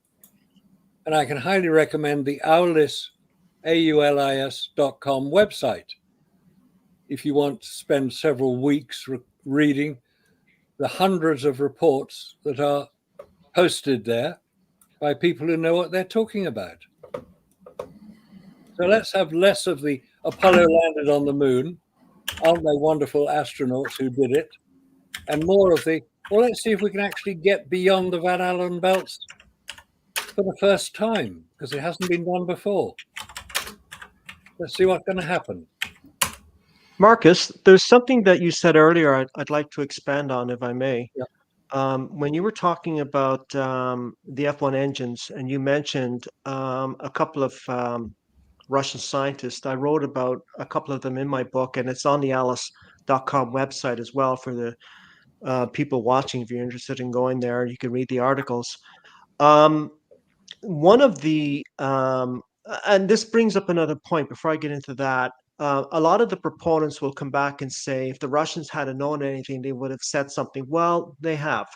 And I can highly recommend the aulis.com website if you want to spend several weeks reading the hundreds of reports that are posted there by people who know what they're talking about. So let's have less of the Apollo landed on the moon, aren't they wonderful astronauts who did it, and more of let's see if we can actually get beyond the Van Allen belts for the first time, because it hasn't been done before. Let's see what's going to happen. Marcus, there's something that you said earlier I'd like to expand on, if I may. Yeah. When you were talking about the F1 engines, and you mentioned a couple of Russian scientists, I wrote about a couple of them in my book, and it's on the aulis.com website as well for the people watching. If you're interested in going there, you can read the articles. One of the, and this brings up another point before I get into that. A lot of the proponents will come back and say, if the Russians hadn't known anything, they would have said something. Well, they have.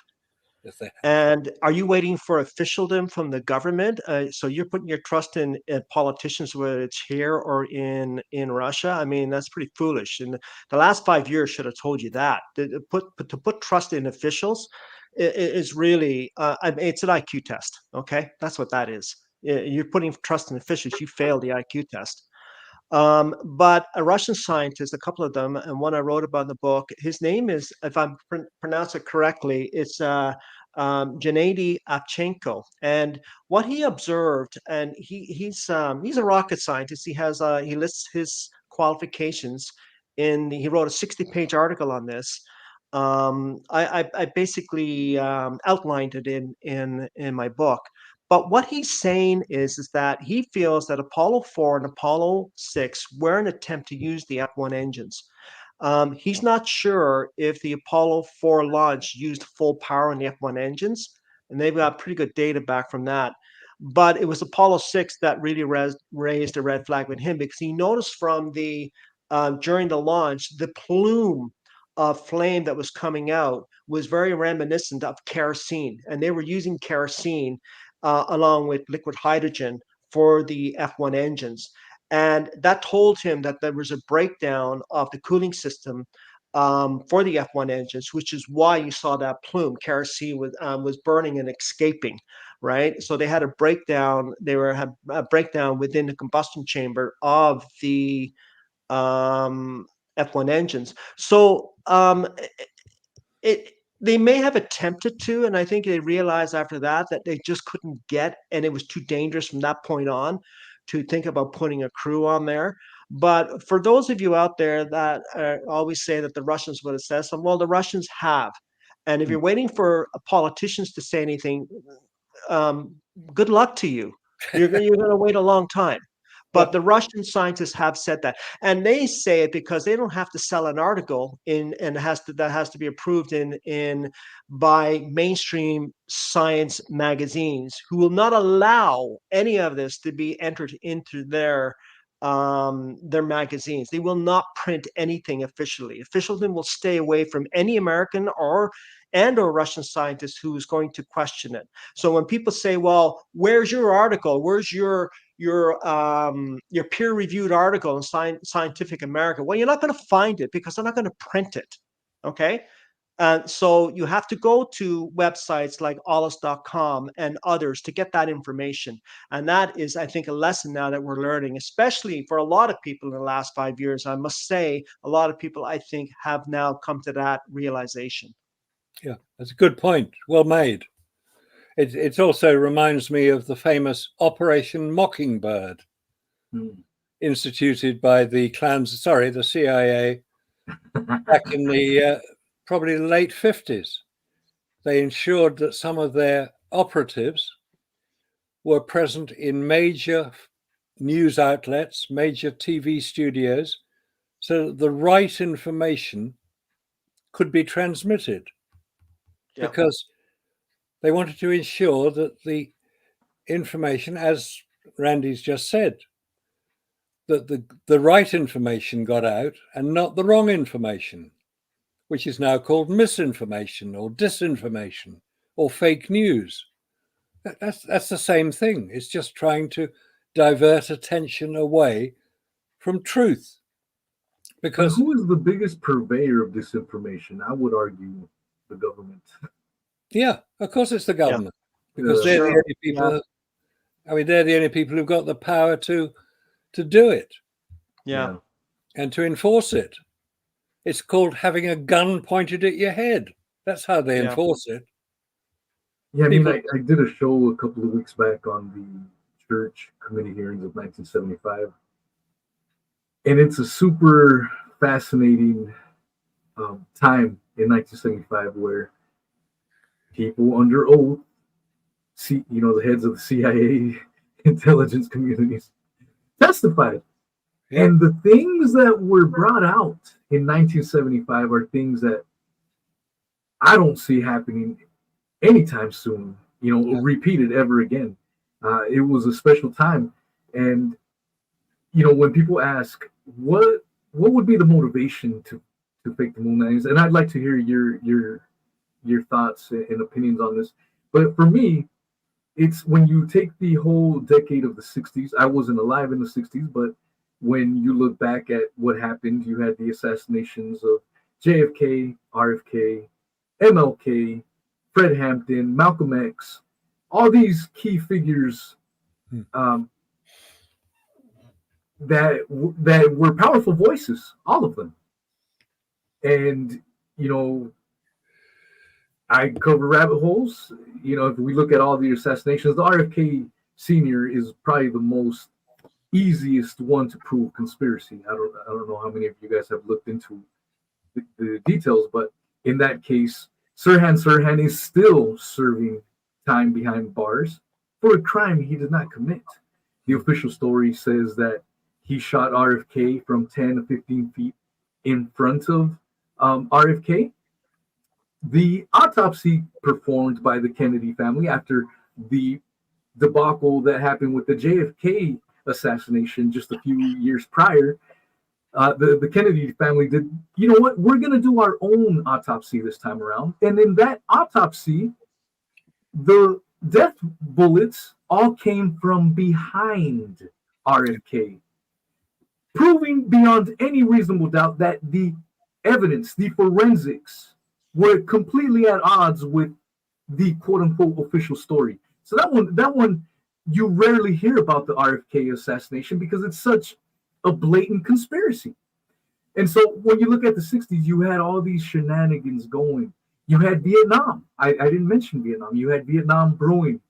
Yes, they have. And are you waiting for officialdom from the government? So you're putting your trust in politicians, whether it's here or in Russia? I mean, that's pretty foolish. And the last 5 years should have told you that. To put trust in officials is really, it's an IQ test. Okay, that's what that is. You're putting trust in officials. You failed the IQ test. But a Russian scientist, a couple of them, and one I wrote about in the book, his name is, if I'm pronounce it correctly, it's Gennady Avchenko. And what he observed, and he's a rocket scientist. He lists his qualifications he wrote a 60-page article on this. I basically outlined it in my book. But what he's saying is that he feels that Apollo 4 and Apollo 6 were an attempt to use the F1 engines. He's not sure if the Apollo 4 launch used full power in the F1 engines, and they've got pretty good data back from that. But it was Apollo 6 that really raised a red flag with him, because he noticed from during the launch, the plume of flame that was coming out was very reminiscent of kerosene, and they were using kerosene along with liquid hydrogen for the F1 engines. And that told him that there was a breakdown of the cooling system for the F1 engines, which is why you saw that plume. Kerosene was burning and escaping, right? So they had a breakdown. Had a breakdown within the combustion chamber of the F1 engines. So they may have attempted to, and I think they realized after that they just couldn't get, and it was too dangerous from that point on to think about putting a crew on there. But for those of you out there that always say that the Russians would have said something, well, the Russians have. And if you're waiting for politicians to say anything, good luck to you. You're going to wait a long time. But the Russian scientists have said that, and they say it because they don't have to sell an article that has to be approved by mainstream science magazines, who will not allow any of this to be entered into their magazines. They will not print anything officially. Officially will stay away from any American or Russian scientist who is going to question it. So when people say, "Well, where's your article? Where's your peer-reviewed article in Scientific American?" Well, you're not going to find it because they're not going to print it. Okay. And so you have to go to websites like onus.com and others to get that information. And that is, I think, a lesson now that we're learning, especially for a lot of people in the last 5 years. I must say, a lot of people, I think, have now come to that realization. Yeah, that's a good point. Well made. It also reminds me of the famous Operation Mockingbird, instituted by the CIA, back in the probably the late 50s. They ensured that some of their operatives were present in major news outlets, major TV studios, so that the right information could be transmitted. Yeah. Because they wanted to ensure that the information, as Randy's just said, that the right information got out and not the wrong information, which is now called misinformation or disinformation or fake news. That's the same thing. It's just trying to divert attention away from truth. Because who is the biggest purveyor of disinformation? I would argue the government. Yeah, of course it's the government, because they're the only people. I mean, they're the only people who've got the power to do it. Yeah, and to enforce it. It's called having a gun pointed at your head. That's how they enforce it. Yeah, I mean, I did a show a couple of weeks back on the church committee hearings of 1975, and it's a super fascinating time in 1975 where people under oath, the heads of the CIA intelligence communities testified. Yeah. And the things that were brought out in 1975 are things that I don't see happening anytime soon, repeated ever again. It was a special time. And, when people ask, what would be the motivation to fake the moon landings? And I'd like to hear your thoughts and opinions on this. But for me, it's when you take the whole decade of the 60s. I wasn't alive in the 60s, but when you look back at what happened, you had the assassinations of JFK, RFK, MLK, Fred Hampton, Malcolm X, all these key figures that were powerful voices, all of them. And, I cover rabbit holes. If we look at all the assassinations, the RFK Sr. is probably the most easiest one to prove conspiracy. I don't know how many of you guys have looked into the details, but in that case, Sirhan is still serving time behind bars for a crime he did not commit. The official story says that he shot RFK from 10 to 15 feet in front of RFK. The autopsy performed by the Kennedy family after the debacle that happened with the JFK assassination just a few years prior the Kennedy family did, you know what, we're going to do our own autopsy this time around. And in that autopsy, the death bullets all came from behind RFK, proving beyond any reasonable doubt that the evidence, the forensics, were completely at odds with the quote-unquote official story. So that one, you rarely hear about the RFK assassination because it's such a blatant conspiracy. And so when you look at the 60s, you had all these shenanigans going. You had Vietnam. I didn't mention Vietnam. You had Vietnam brewing.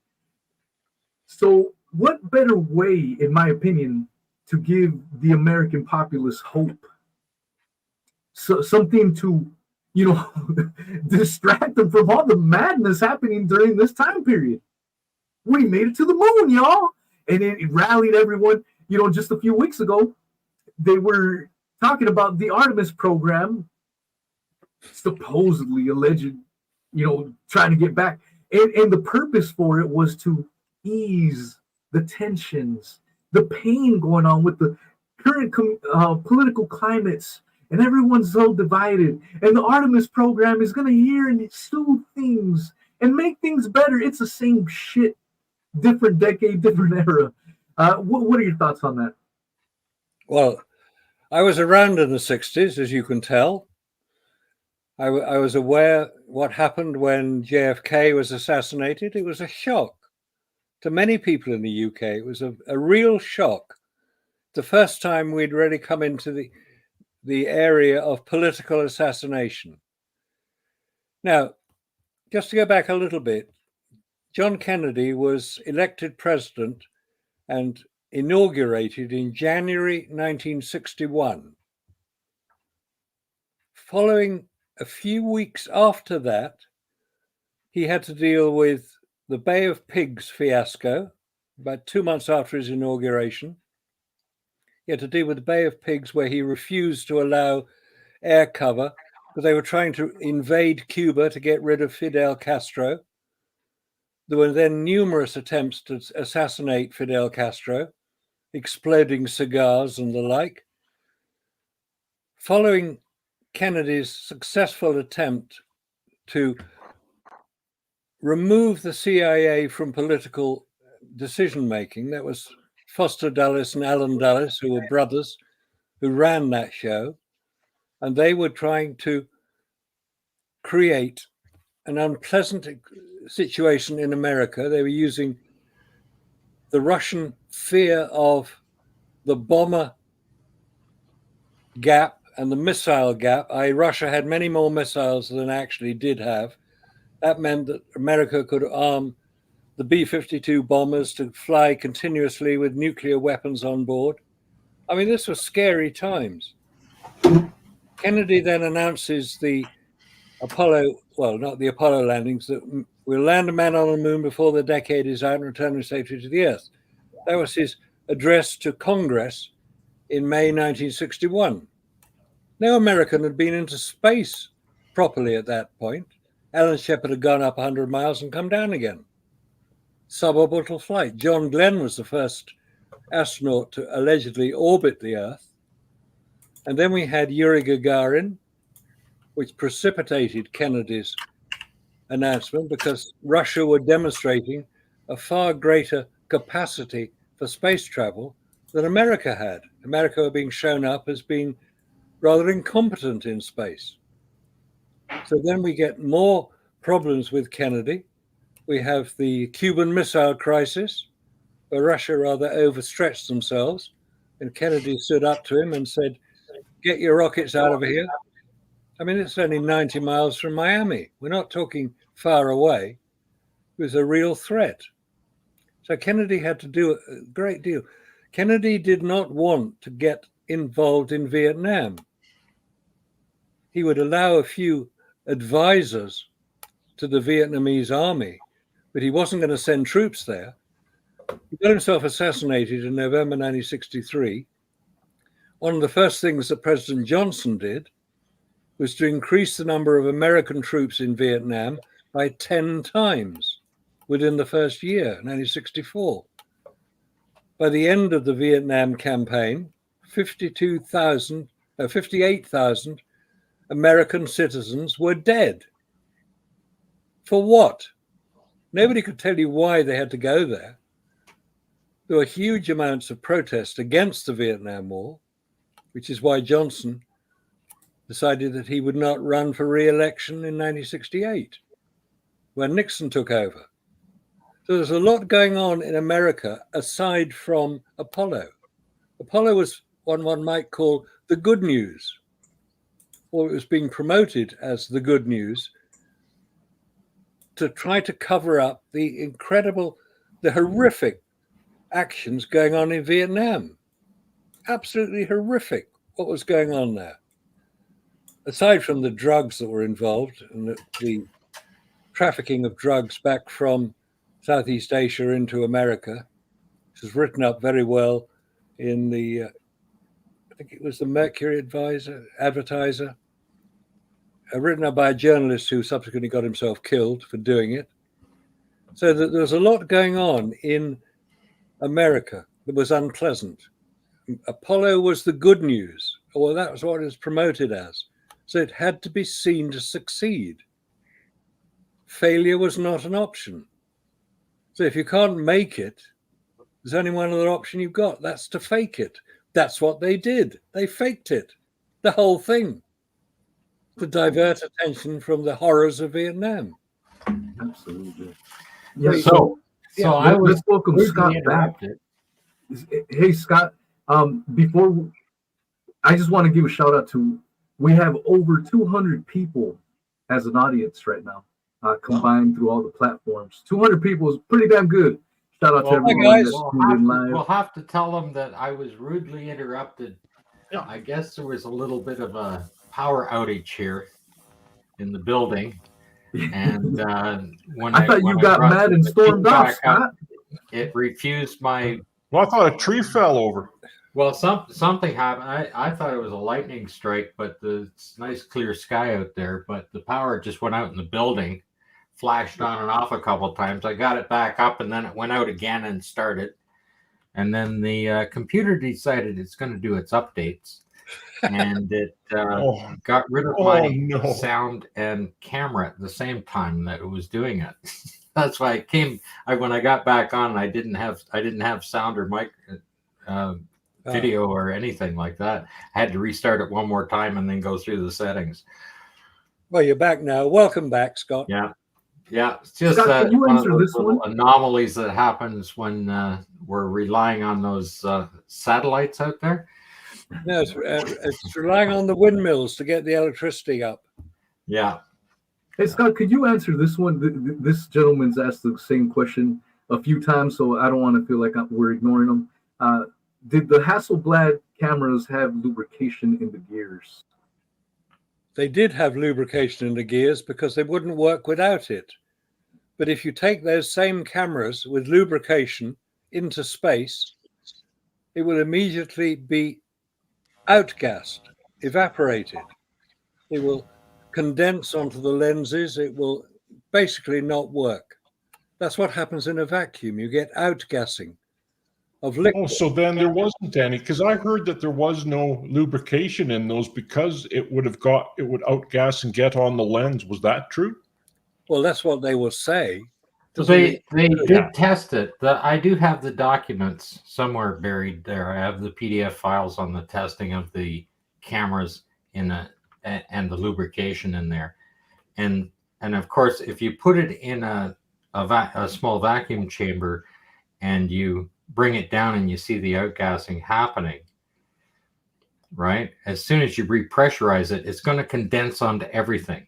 So what better way, in my opinion, to give the American populace hope? So something to, you know, distract them from all the madness happening during this time period. We made it to the moon, y'all. And it rallied everyone. You know, just a few weeks ago, they were talking about the Artemis program, supposedly alleged, you know, trying to get back. And the purpose for it was to ease the tensions, the pain going on with the current political climates. And everyone's so divided. And the Artemis program is going to hear and soothe things and make things better. It's the same shit, different decade, different era. What are your thoughts on that? Well, I was around in the 60s, as you can tell. I was aware what happened when JFK was assassinated. It was a shock to many people in the UK. It was a real shock. The first time we'd really come into the area of political assassination. Now, just to go back a little bit, John Kennedy was elected president and inaugurated in January 1961. Following a few weeks after that, he had to deal with the Bay of Pigs fiasco, about 2 months after his inauguration. He had to deal with the Bay of Pigs, where he refused to allow air cover because they were trying to invade Cuba to get rid of Fidel Castro. There were then numerous attempts to assassinate Fidel Castro, exploding cigars and the like. Following Kennedy's successful attempt to remove the CIA from political decision-making, that was Foster Dulles and Alan Dulles, who were brothers, who ran that show, and they were trying to create an unpleasant situation in America. They were using the Russian fear of the bomber gap and the missile gap. Russia had many more missiles than actually did have. That meant that America could arm the B-52 bombers to fly continuously with nuclear weapons on board. I mean, this was scary times. Kennedy then announces the Apollo, well, not the Apollo landings, that we'll land a man on the moon before the decade is out and return him safely to the Earth. That was his address to Congress in May 1961. No American had been into space properly at that point. Alan Shepard had gone up 100 miles and come down again. Suborbital flight. John Glenn was the first astronaut to allegedly orbit the Earth. And then we had Yuri Gagarin, which precipitated Kennedy's announcement because Russia were demonstrating a far greater capacity for space travel than America had. America were being shown up as being rather incompetent in space. So then we get more problems with Kennedy. We have the Cuban Missile Crisis, where Russia rather overstretched themselves, and Kennedy stood up to him and said, "Get your rockets out of here." I mean, it's only 90 miles from Miami. We're not talking far away. It was a real threat. So Kennedy had to do a great deal. Kennedy did not want to get involved in Vietnam. He would allow a few advisors to the Vietnamese army, but he wasn't going to send troops there. He got himself assassinated in November 1963. One of the first things that President Johnson did was to increase the number of American troops in Vietnam by 10 times within the first year, 1964. By the end of the Vietnam campaign, 52,000 58,000 American citizens were dead. For what? Nobody could tell you why they had to go there. There were huge amounts of protest against the Vietnam War, which is why Johnson decided that he would not run for re-election in 1968, when Nixon took over. So there's a lot going on in America aside from Apollo. Apollo was what one might call the good news, or it was being promoted as the good news to try to cover up the horrific actions going on in Vietnam. Absolutely horrific what was going on there. Aside from the drugs that were involved and the trafficking of drugs back from Southeast Asia into America, which was written up very well in the, I think it was the Mercury Advertiser, written up by a journalist who subsequently got himself killed for doing it. So that there was a lot going on in America that was unpleasant. Apollo was the good news, or that was what it was promoted as. So it had to be seen to succeed. Failure was not an option. So if you can't make it, there's only one other option you've got. That's to fake it. That's what they did. They faked it, the whole thing, to divert attention from the horrors of Vietnam. Absolutely. Yeah, so I was let's welcome Scott back. Hey, Scott. Before I just want to give a shout out to, we have over 200 people as an audience right now, combined through all the platforms. 200 people is pretty damn good. Shout out to everyone guys. that's tuned in live. We'll have to tell them that I was rudely interrupted. Yeah. I guess there was a little bit of a power outage here in the building. And when I thought you got mad and stormed off, Scott. It refused my... Well, I thought a tree fell over. Well, something happened. I thought it was a lightning strike, but it's nice clear sky out there. But the power just went out in the building, flashed on and off a couple of times. I got it back up, and then it went out again and started. And then the computer decided it's going to do its updates, and it got rid of my sound and camera at the same time that it was doing it. That's why when I got back on, I didn't have sound or mic. Video or anything like that. I had to restart it one more time and then go through the settings. Well, you're back now. Welcome back, Scott. Yeah. It's just Scott, one of those little anomalies that happens when we're relying on those satellites out there. No, it's relying on the windmills to get the electricity up. Yeah. Hey, Scott, could you answer this one? This gentleman's asked the same question a few times, so I don't want to feel like we're ignoring them. Did the Hasselblad cameras have lubrication in the gears? They did have lubrication in the gears because they wouldn't work without it. But if you take those same cameras with lubrication into space, it will immediately be outgassed, evaporated. It will condense onto the lenses. It will basically not work. That's what happens in a vacuum. You get outgassing of liquid. Oh, so then there wasn't any, because I heard that there was no lubrication in those because it would outgas and get on the lens. Was that true? Well, that's what they will say. They did test it. I do have the documents somewhere buried there. I have the PDF files on the testing of the cameras and the lubrication in there, and of course, if you put it in a small vacuum chamber and you bring it down and you see the outgassing happening, right? As soon as you repressurize it, it's going to condense onto everything.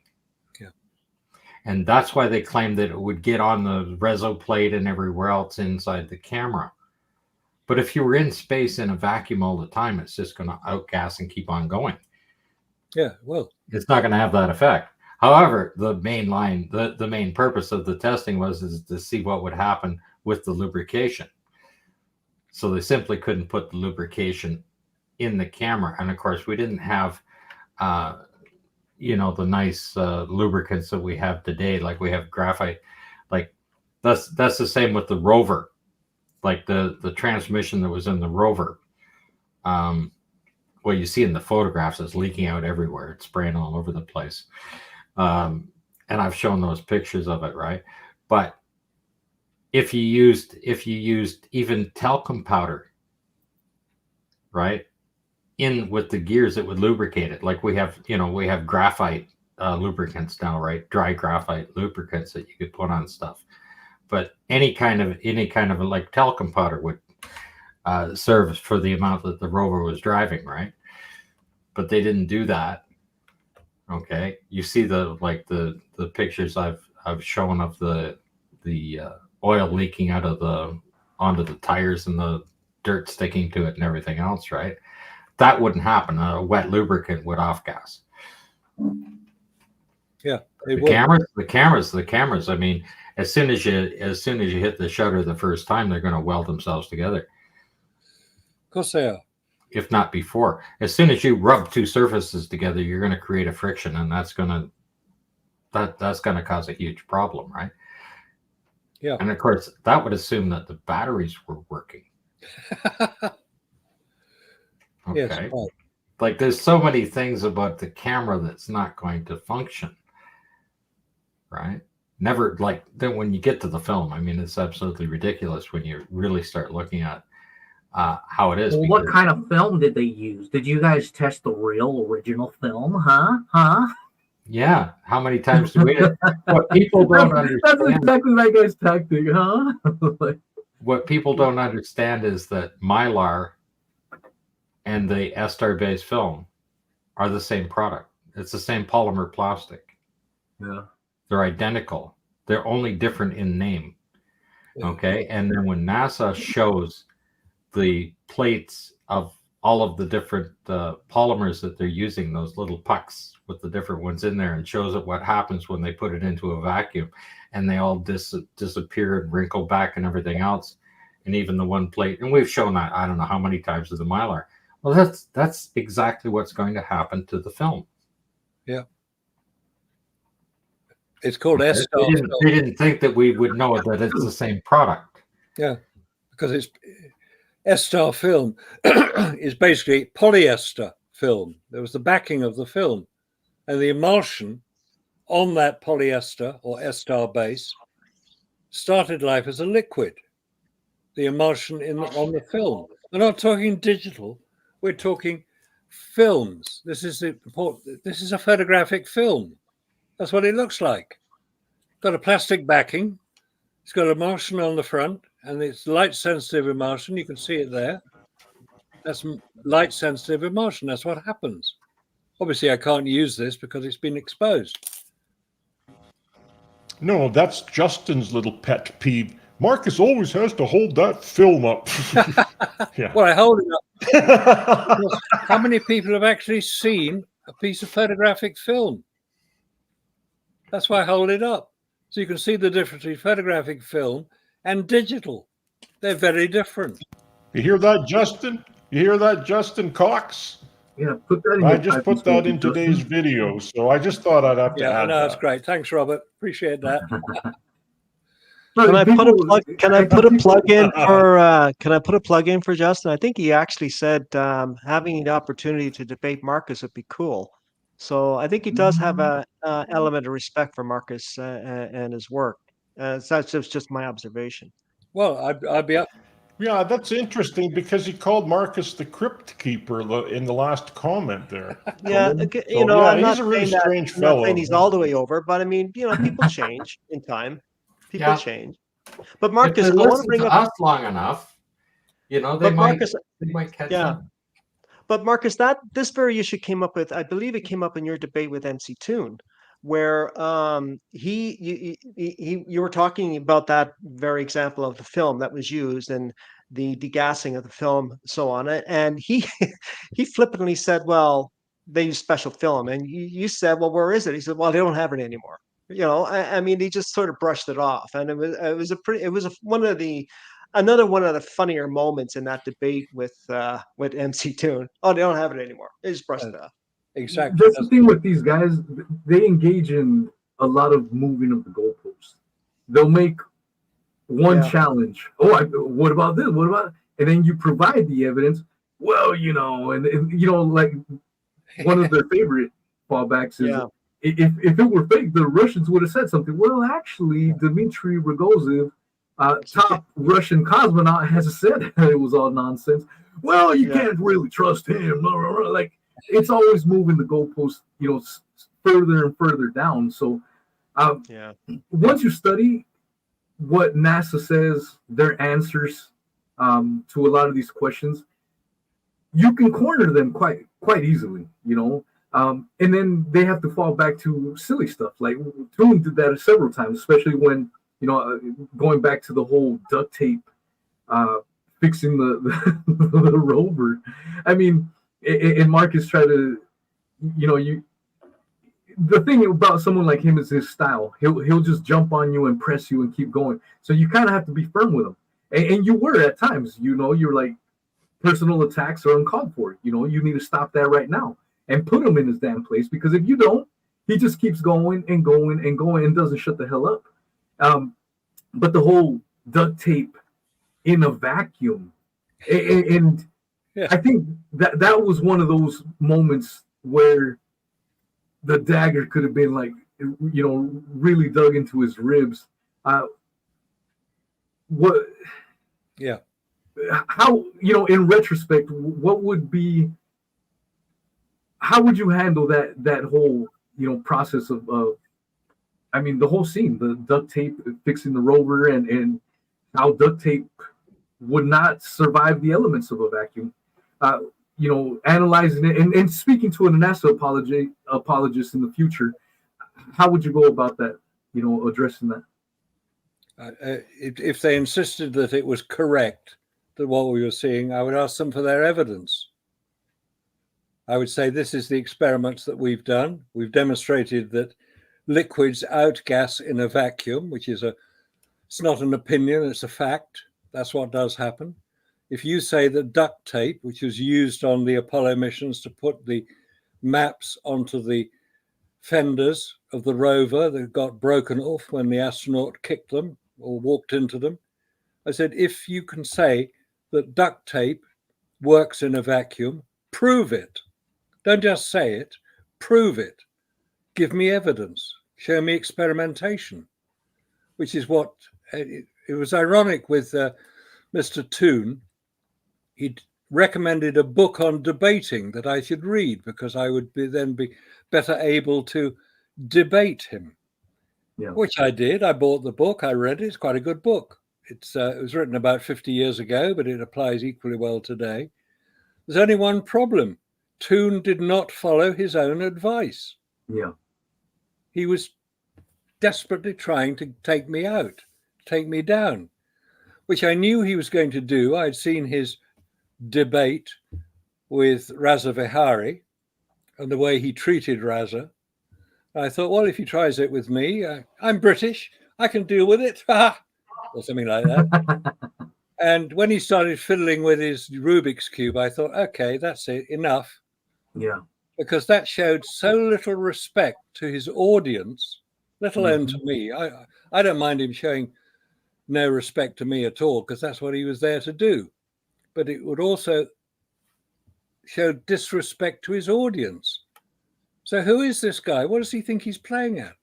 Yeah. And that's why they claim that it would get on the reso plate and everywhere else inside the camera. But if you were in space in a vacuum all the time, it's just going to outgas and keep on going. Yeah, well, it's not going to have that effect. However, the main purpose of the testing is to see what would happen with the lubrication. So they simply couldn't put the lubrication in the camera. And of course, we didn't have, the nice lubricants that we have today. Like we have graphite. Like that's the same with the rover. Like the transmission that was in the rover. what you see in the photographs is leaking out everywhere. It's spraying all over the place. And I've shown those pictures of it, right? But if you used even talcum powder, right, in with the gears, it would lubricate it. Like we have graphite lubricants now, right? Dry graphite lubricants that you could put on stuff. But any kind of like talcum powder would serve for the amount that the rover was driving, right? But they didn't do that. Okay, you see the pictures I've shown of the oil leaking out of onto the tires and the dirt sticking to it and everything else, right? That wouldn't happen. A wet lubricant would off gas. Yeah, the cameras. I mean, as soon as you hit the shutter the first time, they're going to weld themselves together. Of course they are. If not before. As soon as you rub two surfaces together, you're going to create a friction, and that's going to cause a huge problem, right? Yeah. And of course, that would assume that the batteries were working. Okay. Yes, right. Like there's so many things about the camera that's not going to function, right? Never, like then when you get to the film, I mean, it's absolutely ridiculous when you really start looking at how it is. Well, what kind of film did they use? Did you guys test the real original film? Huh? Yeah. How many times do we? What people don't understand. That's exactly that guy's tactic, huh? What people don't understand is that Mylar and the Estar-based film are the same product. It's the same polymer plastic. Yeah. They're identical. They're only different in name. Okay. And then when NASA shows the plates of all of the different polymers that they're using, those little pucks with the different ones in there, and shows it what happens when they put it into a vacuum and they all disappear and wrinkle back and everything else. And even the one plate, and we've shown that I don't know how many times with the Mylar. Well, that's exactly what's going to happen to the film. Yeah. It's called Estar. They didn't think that we would know that it's the same product. Yeah, because it's Estar film is basically polyester film. There was the backing of the film, and the emulsion on that polyester or Estar base started life as a liquid. The emulsion on the film. We're not talking digital. We're talking films. This is important. This is a photographic film. That's what it looks like. Got a plastic backing. It's got emulsion on the front, and it's light-sensitive emulsion. You can see it there. That's light-sensitive emulsion. That's what happens. Obviously, I can't use this because it's been exposed. No, that's Justin's little pet peeve. Marcus always has to hold that film up. Yeah. Well, I hold it up. How many people have actually seen a piece of photographic film? That's why I hold it up. So you can see the difference between photographic film and digital. They're very different. You hear that, Justin? You hear that, Justin Cox? Yeah, put that in. I just put that in today's video, so I just thought I'd have to add no, that. that's great. Thanks, Robert. Appreciate that. Can I put a plug? Can I put a plug in for? Can I put a plug in for Justin? I think he actually said having the opportunity to debate Marcus would be cool. So I think he does have a element of respect for Marcus and his work. That's just my observation. Well, I'd be up. Yeah, that's interesting because he called Marcus the crypt keeper in the last comment there. Yeah, So, I'm he's not a really saying strange that, I'm not fellow. saying he's all the way over, but I mean, people change in time. People change. But Marcus, if I they want to listen bring to up us long enough, they might catch on. But Marcus, this very issue came up with, I believe it came up in your debate with MC Toon, where you were talking about that very example of the film that was used and the degassing of the film, so on. And he he flippantly said, "Well, they use special film," and you said, "Well, where is it?" He said, "Well, they don't have it anymore." I mean, he just sort of brushed it off, and another one of the funnier moments in that debate with MC Toon. Oh, they don't have it anymore. They just brushed it off. Exactly. That's the thing with these guys. They engage in a lot of moving of the goalposts. They'll make one challenge. Oh, what about this? What about? And then you provide the evidence. well, and like one of their favorite fallbacks is Yeah. if it were fake, the Russians would have said something. Well, actually, Dmitry Rogozin, top Russian cosmonaut, has said that it was all nonsense. Well, you can't really trust him. Like, it's always moving the goalpost, further and further down. So once you study what NASA says, their answers to a lot of these questions, you can corner them quite easily, and then they have to fall back to silly stuff. Like Toon did that several times, especially when going back to the whole duct tape fixing the rover. I mean, and Marcus tried to, the thing about someone like him is his style. He'll just jump on you and press you and keep going. So you kind of have to be firm with him, and you were at times. You're like, personal attacks are uncalled for. You need to stop that right now and put him in his damn place, because if you don't, he just keeps going and going and going and doesn't shut the hell up. But the whole duct tape in a vacuum, and I think that was one of those moments where the dagger could have been like, really dug into his ribs. What? Yeah. How, in retrospect, how would you handle that whole, process of the whole scene, the duct tape fixing the rover, and how duct tape would not survive the elements of a vacuum, analyzing it and speaking to a NASA apologist in the future, how would you go about that, addressing that? If they insisted that it was correct, that what we were seeing, I would ask them for their evidence. I would say, this is the experiments that we've done. We've demonstrated that liquids outgas in a vacuum, which is it's not an opinion, it's a fact. That's what does happen. If you say that duct tape, which was used on the Apollo missions to put the maps onto the fenders of the rover that got broken off when the astronaut kicked them or walked into them, I said, if you can say that duct tape works in a vacuum, prove it. Don't just say it, prove it. Give me evidence. Show me experimentation, which is what it was ironic with Mr. Toon. He'd recommended a book on debating that I should read, because I would then be better able to debate him, which I did. I bought the book, I read it. It's quite a good book. It was written about 50 years ago, but it applies equally well today. There's only one problem. Toon did not follow his own advice. Yeah. He was desperately trying to take me out, take me down, which I knew he was going to do. I'd seen his debate with Raza Vihari and the way he treated Raza. I thought, well, if he tries it with me, I'm British, I can deal with it. Or something like that. And when he started fiddling with his Rubik's Cube, I thought, okay, that's it, enough. Yeah. Because that showed so little respect to his audience, let alone to me. I don't mind him showing no respect to me at all, because that's what he was there to do. But it would also show disrespect to his audience. So who is this guy? What does he think he's playing at?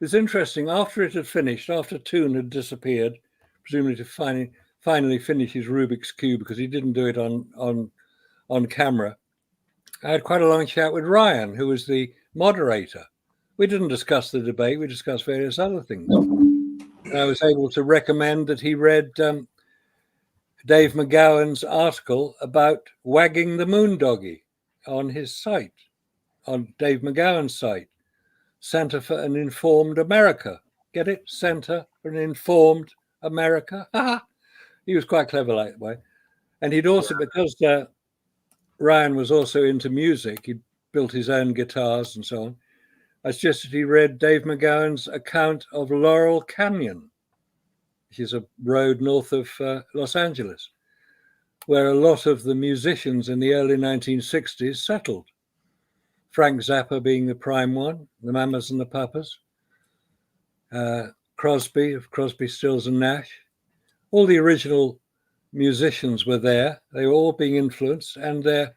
It's interesting, after it had finished, after Toon had disappeared, presumably to finally finish his Rubik's Cube, because he didn't do it on camera, I had quite a long chat with Ryan, who was the moderator. We didn't discuss the debate, we discussed various other things. And I was able to recommend that he read Dave McGowan's article about wagging the moon doggy on his site, on Dave McGowan's site. Center for an Informed America. Get it? Center for an Informed America. He was quite clever that way. And he'd also, because Ryan was also into music, he'd built his own guitars and so on, I suggested he read Dave McGowan's account of Laurel Canyon, which is a road north of Los Angeles, where a lot of the musicians in the early 1960s settled. Frank Zappa being the prime one, the Mamas and the Papas, Crosby, of Crosby, Stills and Nash, all the original musicians were there. They were all being influenced, and their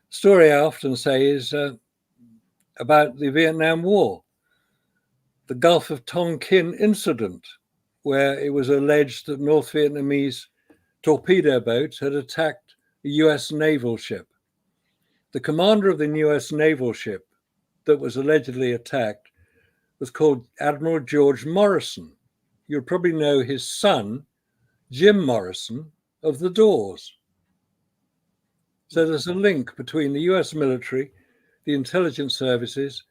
story, I often say, is about the Vietnam War, the Gulf of Tonkin incident, where it was alleged that North Vietnamese torpedo boats had attacked a US naval ship. The commander of the US naval ship that was allegedly attacked was called Admiral George Morrison. You'll probably know his son, Jim Morrison, of the Doors. So there's a link between the US military, the intelligence services,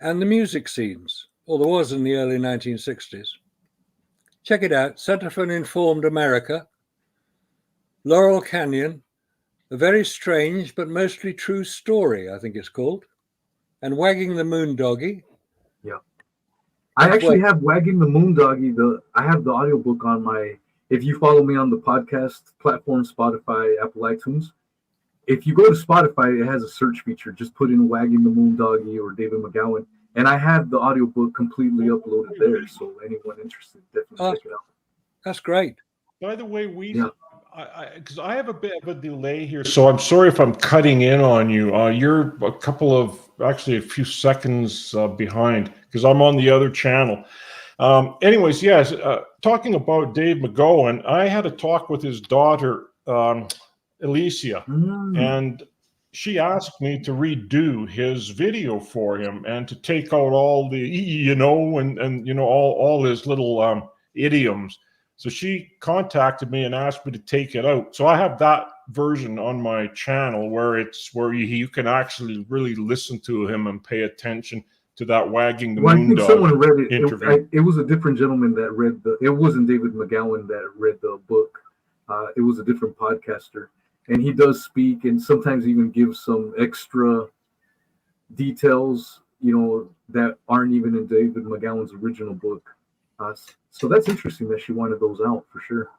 and the music scenes, or there was in the early 1960s. Check it out, Center for an Informed America, Laurel Canyon, a very strange but mostly true story, I think it's called, and Wagging the Moon Doggy. Yeah. I actually have Wagging the Moon Doggy. I have the audiobook on my, if you follow me on the podcast platform, Spotify, Apple iTunes, if you go to Spotify, it has a search feature. Just put in Wagging the Moon Doggy or David McGowan. And I have the audiobook completely uploaded there. So anyone interested, definitely check it out. That's great. By the way, because I have a bit of a delay here, so I'm sorry if I'm cutting in on you. You're a few seconds behind because I'm on the other channel. Anyways, yes, talking about Dave McGowan, I had a talk with his daughter, Alicia, and she asked me to redo his video for him and to take out all the, and all his little idioms. So she contacted me and asked me to take it out. So I have that version on my channel where you can actually really listen to him and pay attention to that Wagging the Moon Dog someone read it. interview. It was a different gentleman that read it wasn't David McGowan that read the book. It was a different podcaster. And he does speak and sometimes even gives some extra details, that aren't even in David McGowan's original book. So that's interesting that she wanted those out for sure.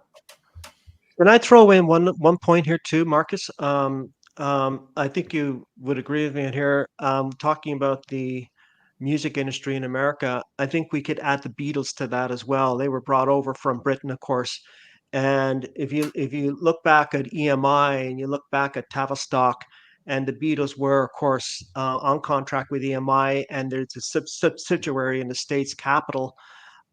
Can I throw in one point here too, Marcus? I think you would agree with me here. Talking about the music industry in America, I think we could add the Beatles to that as well. They were brought over from Britain, of course. And if you look back at EMI and you look back at Tavistock, and the Beatles were, of course, on contract with EMI, and there's a subsidiary in the States, Capitol,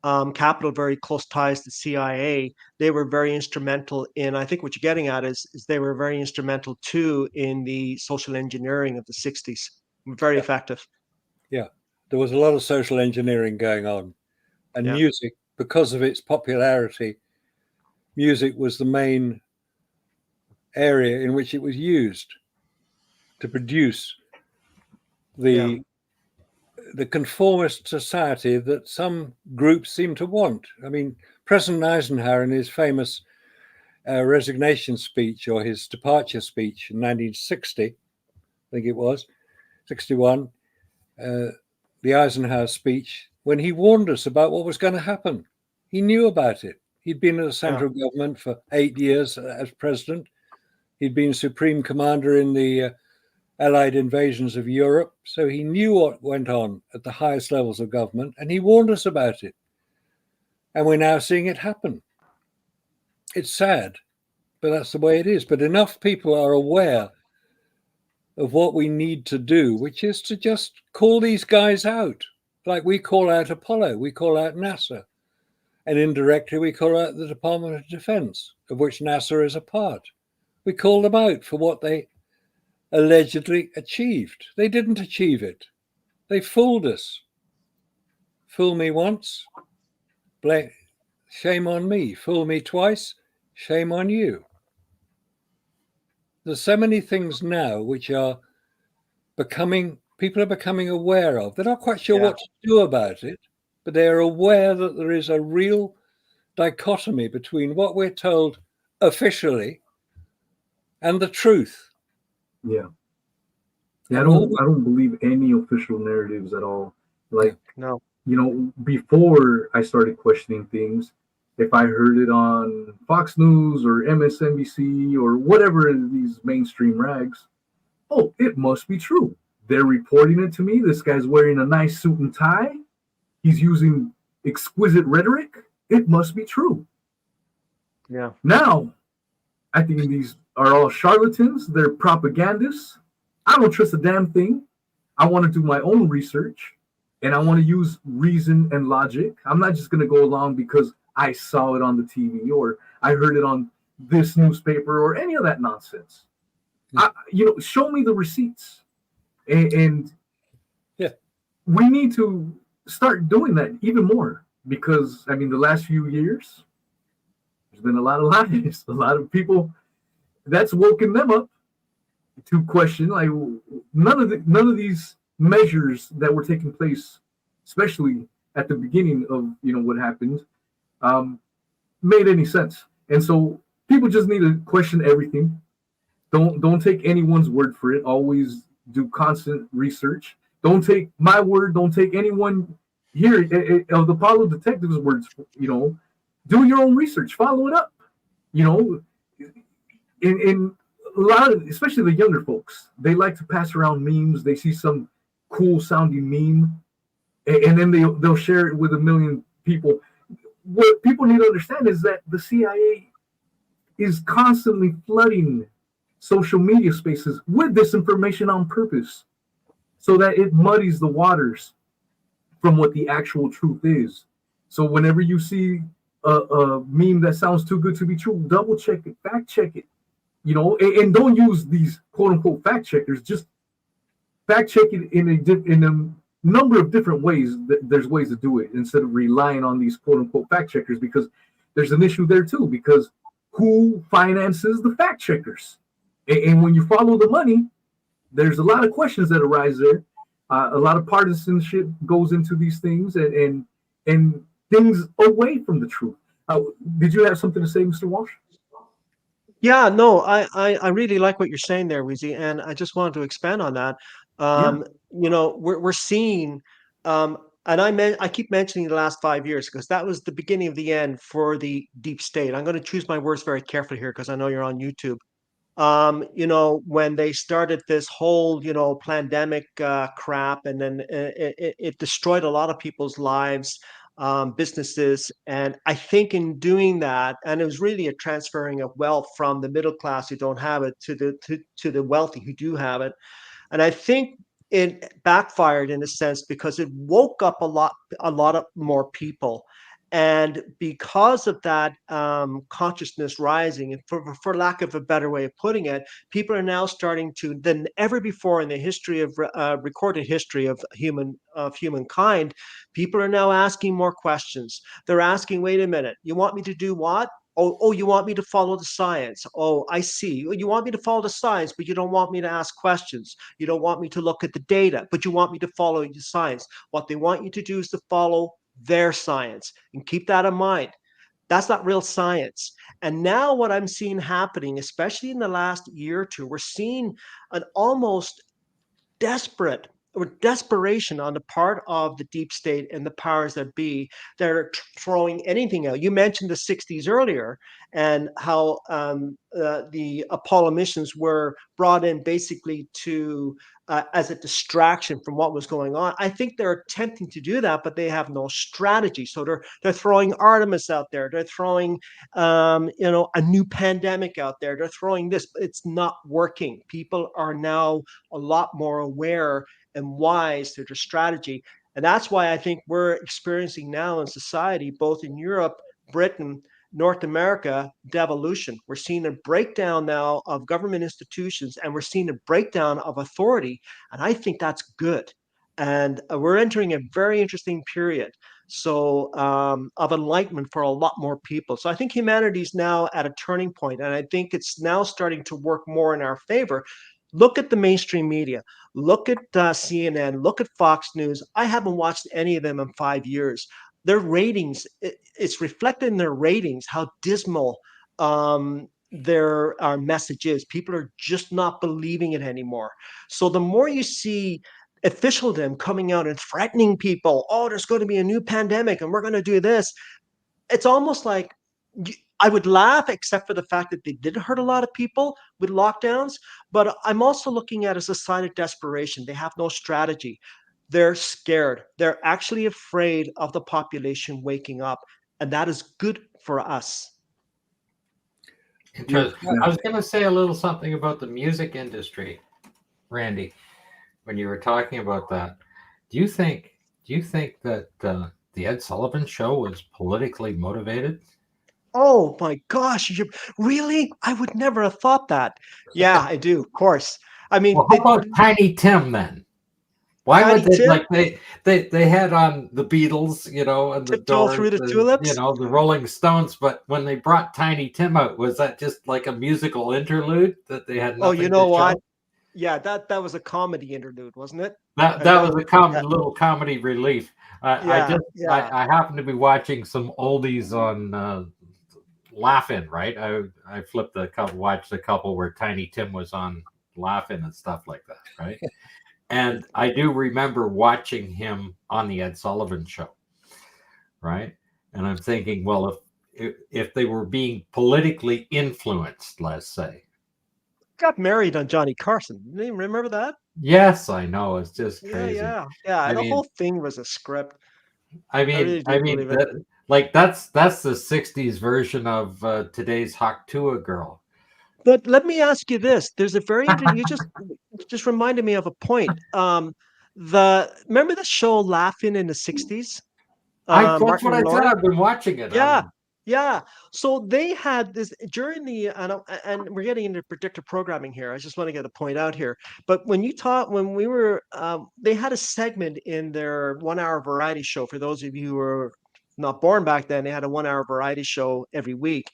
very close ties to CIA. They were very instrumental in, I think what you're getting at is they were very instrumental too in the social engineering of the 60s. Very effective. Yeah, there was a lot of social engineering going on. And music, because of its popularity, music was the main area in which it was used to produce the conformist society that some groups seem to want. I mean, President Eisenhower in his famous resignation speech or his departure speech in 1960, I think it was, 61, the Eisenhower speech, when he warned us about what was going to happen. He knew about it. He'd been in the central government for 8 years as president. He'd been supreme commander in the Allied invasions of Europe. So he knew what went on at the highest levels of government, and he warned us about it. And we're now seeing it happen. It's sad, but that's the way it is. But enough people are aware of what we need to do, which is to just call these guys out. Like we call out Apollo, we call out NASA. And indirectly, we call out the Department of Defense, of which NASA is a part. We call them out for what they allegedly achieved. They didn't achieve it. They fooled us. Fool me once, shame on me. Fool me twice, shame on you. There's so many things now which are people are becoming aware of. They're not quite sure what to do about it, but they are aware that there is a real dichotomy between what we're told officially and the truth. Yeah. I don't believe any official narratives at all. Like, no. Before I started questioning things, if I heard it on Fox News or MSNBC or whatever these mainstream rags, it must be true. They're reporting it to me. This guy's wearing a nice suit and tie. He's using exquisite rhetoric. It must be true. Yeah. Now, I think these are all charlatans. They're propagandists. I don't trust a damn thing. I want to do my own research and I want to use reason and logic. I'm not just going to go along because I saw it on the TV or I heard it on this newspaper or any of that nonsense. Show me the receipts. And Yeah. we need to start doing that even more because, I mean, the last few years, there's been a lot of lies, a lot of people that's woken them up to question like none of these measures that were taking place, especially at the beginning of what happened, made any sense. And so people just need to question everything. Don't take anyone's word for it. Always do constant research. Don't take my word. Don't take anyone here of the Apollo detectives' words. Do your own research. Follow it up. In a lot of, especially the younger folks, they like to pass around memes. They see some cool sounding meme, and then they'll share it with a million people. What people need to understand is that the CIA is constantly flooding social media spaces with disinformation on purpose so that it muddies the waters from what the actual truth is. So whenever you see a meme that sounds too good to be true, double check it, fact check it, and don't use these quote unquote fact checkers. Just fact check it in a number of different ways. There's ways to do it instead of relying on these quote unquote fact checkers, because there's an issue there too, because who finances the fact checkers? And when you follow the money, there's a lot of questions that arise there. A lot of partisanship goes into these things and things away from the truth. Did you have something to say, Mr. Walsh? Yeah, no, I really like what you're saying there, Wheezy, and I just wanted to expand on that. Yeah. We're seeing, and I keep mentioning the last 5 years because that was the beginning of the end for the deep state. I'm going to choose my words very carefully here because I know you're on YouTube. When they started this whole, pandemic crap, and then it destroyed a lot of people's lives, businesses. And I think in doing that, and it was really a transferring of wealth from the middle class who don't have it to the wealthy who do have it. And I think it backfired in a sense because it woke up a lot of more people. And because of that consciousness rising, and for lack of a better way of putting it, people are now starting to, than ever before in the history of recorded history of humankind, people are now asking more questions. They're asking, wait a minute, you want me to do what? Oh, you want me to follow the science? Oh, I see. You want me to follow the science, but you don't want me to ask questions. You don't want me to look at the data, but you want me to follow the science. What they want you to do is to follow their science, and keep that in mind. That's not real science. And now what I'm seeing happening, especially in the last year or two, we're seeing an almost desperate or desperation on the part of the deep state and the powers that be that are throwing anything out. You mentioned the 60s earlier, and how the Apollo missions were brought in basically to as a distraction from what was going on. I think they're attempting to do that, but they have no strategy. So they're throwing Artemis out there. They're throwing a new pandemic out there. They're throwing this. It's not working. People are now a lot more aware and wise to their strategy. And that's why I think we're experiencing now in society, both in Europe, Britain, North America, devolution. We're seeing a breakdown now of government institutions, and we're seeing a breakdown of authority. And I think that's good. And we're entering a very interesting period of enlightenment for a lot more people. So I think humanity's now at a turning point, and I think it's now starting to work more in our favor. Look at the mainstream media. Look at CNN. Look at Fox News. I haven't watched any of them in 5 years. Their ratings, it's reflected in their ratings how dismal their our message is. People are just not believing it anymore. So the more you see officialdom coming out and threatening people, oh, there's going to be a new pandemic and we're going to do this, it's almost like I would laugh, except for the fact that they did hurt a lot of people with lockdowns. But I'm also looking at it as a sign of desperation. They have no strategy. They're scared. They're actually afraid of the population waking up. And that is good for us. Interesting. Yeah. I was going to say a little something about the music industry, Randy, when you were talking about that. Do you think that the Ed Sullivan Show was politically motivated? Oh my gosh, you really? I would never have thought that. Yeah, I do, of course. I mean, Well, how about Tiny Tim then? Why Tiny would they Tim? like they had on the Beatles, and the Tiptoe Doors, Through the Tulips? the Rolling Stones, but when they brought Tiny Tim out, was that just like a musical interlude that they had Oh, you nothing know to what? show? Yeah, that was a comedy interlude, wasn't it? That And was a little comedy relief. yeah, yeah. I happened to be watching some oldies on Laughing, right? I flipped a couple, watched a couple where Tiny Tim was on Laughing and stuff like that, right? And I do remember watching him on the Ed Sullivan Show, right? And I'm thinking, well, if they were being politically influenced, let's say. Got married on Johnny Carson. You remember that? Yes, I know. It's just Yeah, crazy. yeah. I The mean, whole thing was a script. I I really do believe it. that's the '60s version of today's Haktua girl. But let me ask you this: there's a very you just reminded me of a point. Remember the show Laughing in the '60s? That's Martin what and I said. Laura. I've been watching it. Yeah, yeah. So they had this during the and we're getting into predictive programming here. I just want to get a point out here. But when we were, they had a segment in their 1 hour variety show. For those of you who were not born back then, they had a 1 hour variety show every week,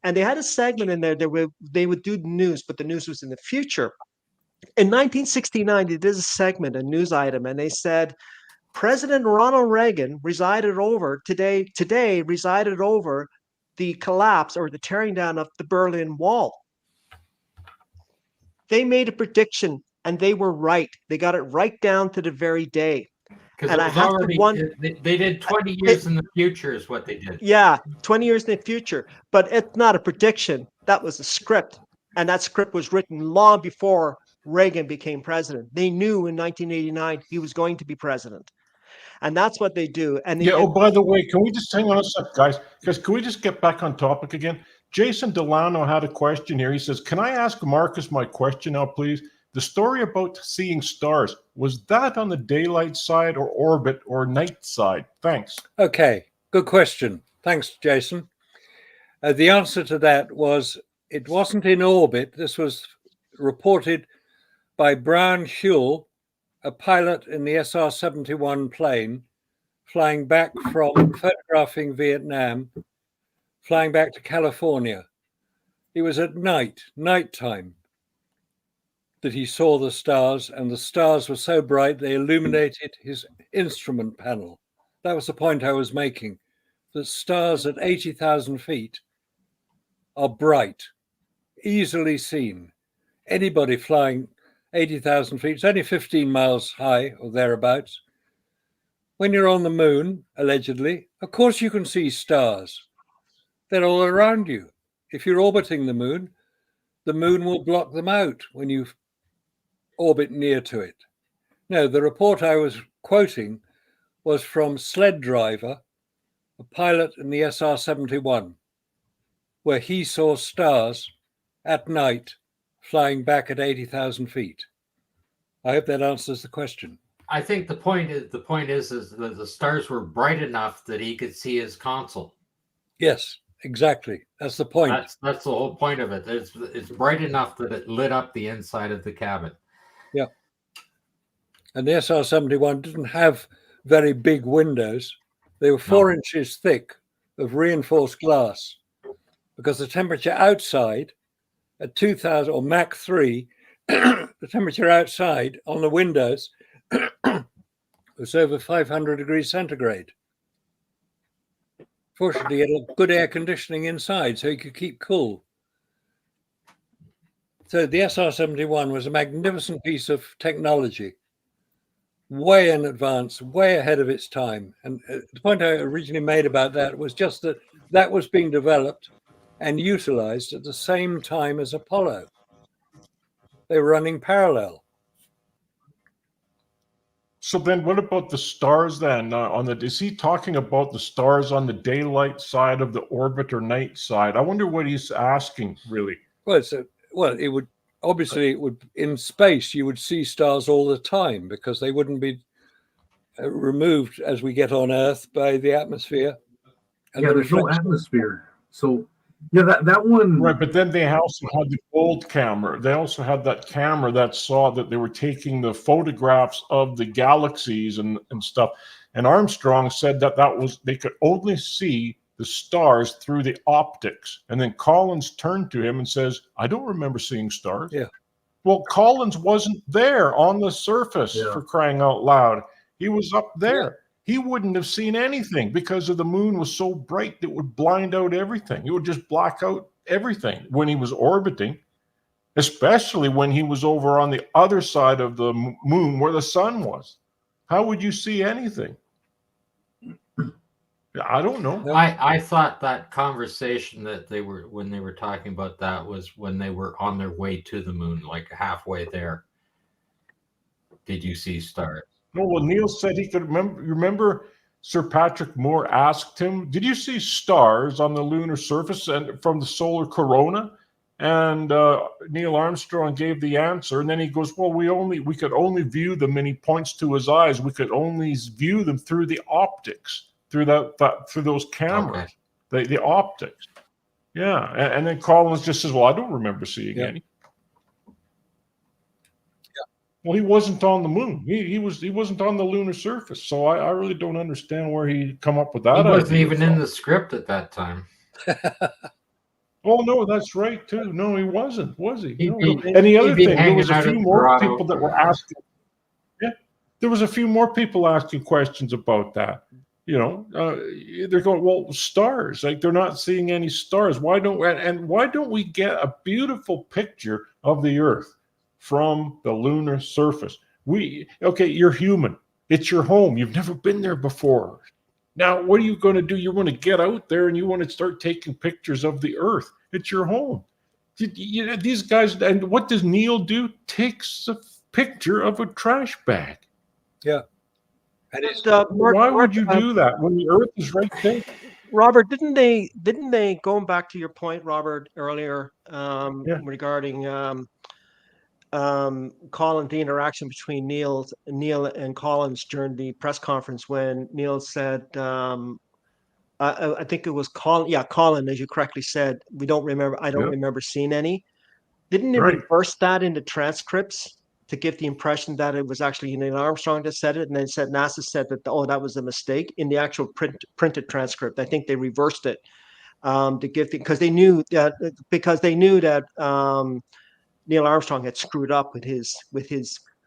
and they had a segment in there that they would do news, but the news was in the future. In 1969, they did a segment, a news item, and they said President Ronald Reagan resided over the collapse or the tearing down of the Berlin Wall. They made a prediction and they were right. They got it right down to the very day. Because And it I was have to already wonder, they did 20 years in the future is what they did. yeah, 20 years in the future, but it's not a prediction. That was a script. And that script was written long before Reagan became president. They knew in 1989 he was going to be president. And that's what they do. And Yeah. Oh, by the way, can we just hang on a sec, guys? Because can we just get back on topic again? Jason Delano had a question here. He says, "Can I ask Marcus my question now, please? The story about seeing stars, was that on the daylight side or orbit or night side? Thanks." Okay, good question. Thanks, Jason. The answer to that was it wasn't in orbit. This was reported by Brian Huell, a pilot in the SR-71 plane, flying back from photographing Vietnam, flying back to California. It was at nighttime, that he saw the stars, and the stars were so bright they illuminated his instrument panel. That was the point I was making, that stars at 80,000 feet are bright, easily seen. Anybody flying 80,000 feet, it's only 15 miles high or thereabouts. When you're on the moon, allegedly, of course you can see stars. They're all around you. If you're orbiting the moon will block them out when you orbit near to it. No, the report I was quoting was from Sled Driver, a pilot in the SR-71, where he saw stars at night flying back at 80,000 feet. I hope that answers the question. I think the point is that the stars were bright enough that he could see his console. Yes, exactly. That's the point. That's the whole point of it. It's bright enough that it lit up the inside of the cabin. Yeah. And the SR-71 didn't have very big windows. They were 4 inches thick of reinforced glass, because the temperature outside at 2000 or Mach 3, the temperature outside on the windows was over 500 degrees centigrade. Fortunately, it had good air conditioning inside, so you could keep cool. So the SR-71 was a magnificent piece of technology, way in advance, way ahead of its time. And the point I originally made about that was just that that was being developed and utilized at the same time as Apollo. They were running parallel. So then what about the stars then? Is he talking about the stars on the daylight side of the orbit or night side? I wonder what he's asking, really. Well, it would obviously in space you would see stars all the time because they wouldn't be removed as we get on Earth by the atmosphere. And there's no atmosphere. So yeah, that one. Right, but then they also had the gold camera. They also had that camera that saw that they were taking the photographs of the galaxies and stuff. And Armstrong said that they could only see the stars through the optics. And then Collins turned to him and says, "I don't remember seeing stars." Yeah. Well, Collins wasn't there on the surface, for crying out loud. He was up there. Yeah. He wouldn't have seen anything because the moon was so bright that it would blind out everything. It would just black out everything when he was orbiting, especially when he was over on the other side of the moon where the sun was. How would you see anything? I don't know. I thought that conversation that when they were talking about that was when they were on their way to the moon, like halfway there. Did you see stars? No, well, Neil said he could remember. Remember, Sir Patrick Moore asked him, "Did you see stars on the lunar surface and from the solar corona?" And Neil Armstrong gave the answer, and then he goes, "Well, we could only view them," and he points to his eyes. "We could only view them through the optics, through through those cameras, the optics." Yeah, and then Collins just says, "Well, I don't remember seeing any." Well, he wasn't on the moon. He wasn't on the lunar surface. So I really don't understand where he come up with that. He wasn't even in the script at that time. Oh no, that's right too. No, he wasn't, was he? No. And the other thing, there was a few more people that were asking. Yeah, there was a few more people asking questions about that. You know, they're going, "Well, stars, like they're not seeing any stars. Why don't we get a beautiful picture of the Earth from the lunar surface?" You're human. It's your home. You've never been there before. Now, what are you going to do? You're going to get out there and you want to start taking pictures of the Earth. It's your home. These guys, and what does Neil do? Takes a picture of a trash bag. Yeah. And why would you do that when the Earth is right there? Robert, didn't they going back to your point, Robert, earlier regarding Collins, the interaction between Neil and Collins during the press conference when Neil said, I think it was Colin, as you correctly said, I don't remember seeing any. Didn't it reverse that into transcripts to give the impression that it was actually Neil Armstrong that said it, and then NASA said that that was a mistake in the actual printed transcript? I think they reversed it to give because they knew that Neil Armstrong had screwed up with his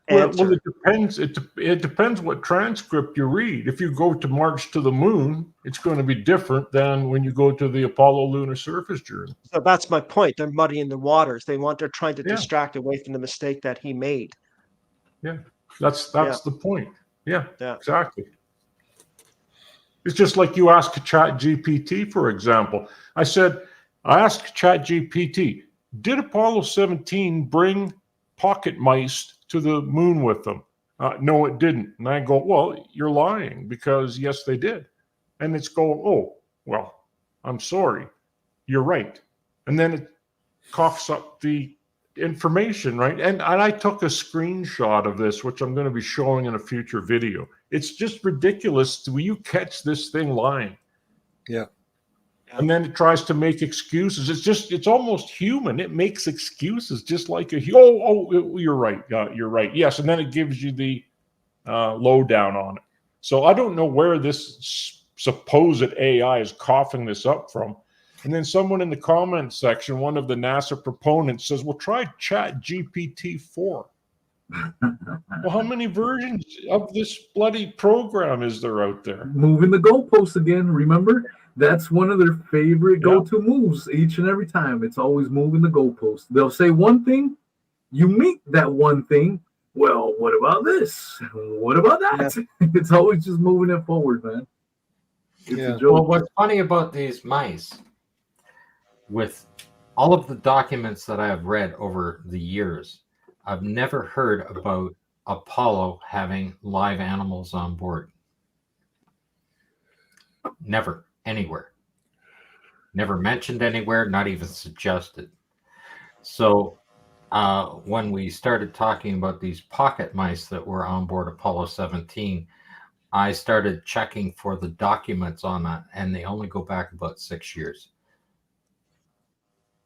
answer. Well, it depends. It depends what transcript you read. If you go to March to the Moon, it's going to be different than when you go to the Apollo lunar surface journey. So that's my point. They're muddying the waters. They're trying to distract away from the mistake that he made. Yeah, that's the point. Yeah, exactly. It's just like you ask ChatGPT, for example. I asked ChatGPT, did Apollo 17 bring pocket mice to the moon with them? No, it didn't. And I go, well, you're lying because yes, they did. And it's going, oh, well, I'm sorry. You're right. And then it coughs up the information, right? And I took a screenshot of this, which I'm going to be showing in a future video. It's just ridiculous. Will you catch this thing lying? Yeah. And then it tries to make excuses. It's almost human. It makes excuses just like you're right. You're right. Yes. And then it gives you the lowdown on it. So I don't know where this supposed AI is coughing this up from. And then someone in the comments section, one of the NASA proponents says, well, try ChatGPT-4. Well, how many versions of this bloody program is there out there? Moving the goalposts again, remember? That's one of their favorite go-to moves each and every time. It's always moving the goalposts. They'll say one thing, you meet that one thing. Well, what about this? What about that? Yeah. It's always just moving it forward, man. It's a joke. Well, what's funny about these mice, with all of the documents that I have read over the years, I've never heard about Apollo having live animals on board. Never, anywhere. Never mentioned anywhere, not even suggested. So when we started talking about these pocket mice that were on board Apollo 17, I started checking for the documents on that, and they only go back about 6 years.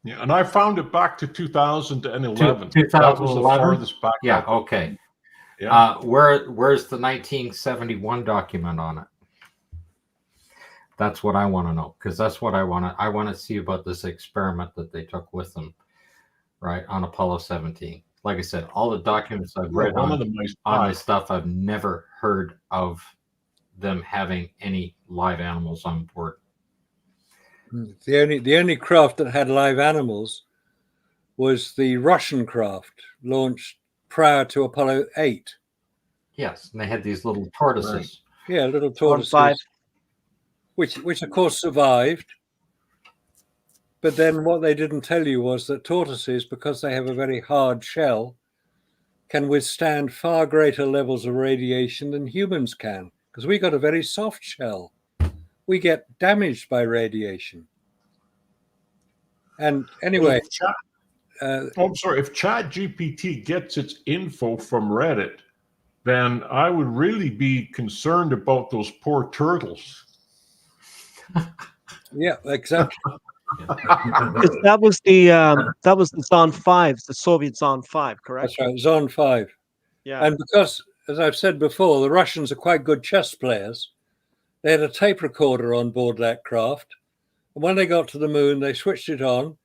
Yeah, and I found it back to 2011. 2011? That was the farthest back. Yeah, okay. Yeah. Where's the 1971 document on it? That's what I want to know, because that's what I want to see about this experiment that they took with them, right, on Apollo 17. Like I said, all the documents I've read on this stuff, I've never heard of them having any live animals on board. The only craft that had live animals was the Russian craft launched prior to Apollo 8. Yes, and they had these little tortoises. Right. Yeah, little tortoises, which of course survived. But then what they didn't tell you was that tortoises, because they have a very hard shell, can withstand far greater levels of radiation than humans can, because we got a very soft shell. We get damaged by radiation. And anyway, I'm sorry, if ChatGPT gets its info from Reddit, then I would really be concerned about those poor turtles. Yeah, exactly. That was the Zond 5, the Soviet Zond 5, correct? That's right, Zond 5. Yeah. And because, as I've said before, the Russians are quite good chess players, they had a tape recorder on board that craft. And when they got to the moon, they switched it on,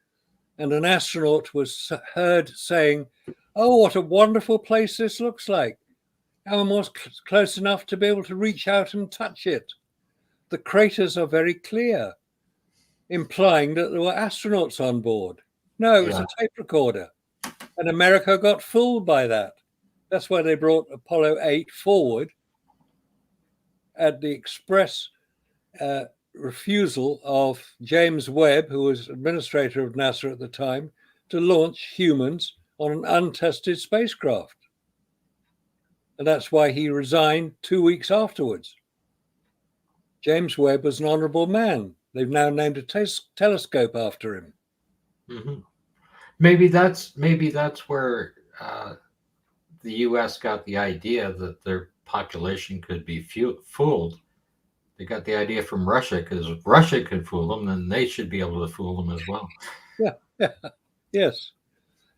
and an astronaut was heard saying, "Oh, what a wonderful place this looks like. I'm almost close enough to be able to reach out and touch it. The craters are very clear," implying that there were astronauts on board. No, it was a tape recorder. And America got fooled by that. That's why they brought Apollo 8 forward at the express refusal of James Webb, who was administrator of NASA at the time, to launch humans on an untested spacecraft. And that's why he resigned 2 weeks afterwards. James Webb was an honorable man. They've now named a telescope after him. Mm-hmm. Maybe that's where the U.S. got the idea that their population could be fooled. They got the idea from Russia, because if Russia could fool them, then they should be able to fool them as well. Yeah. Yes,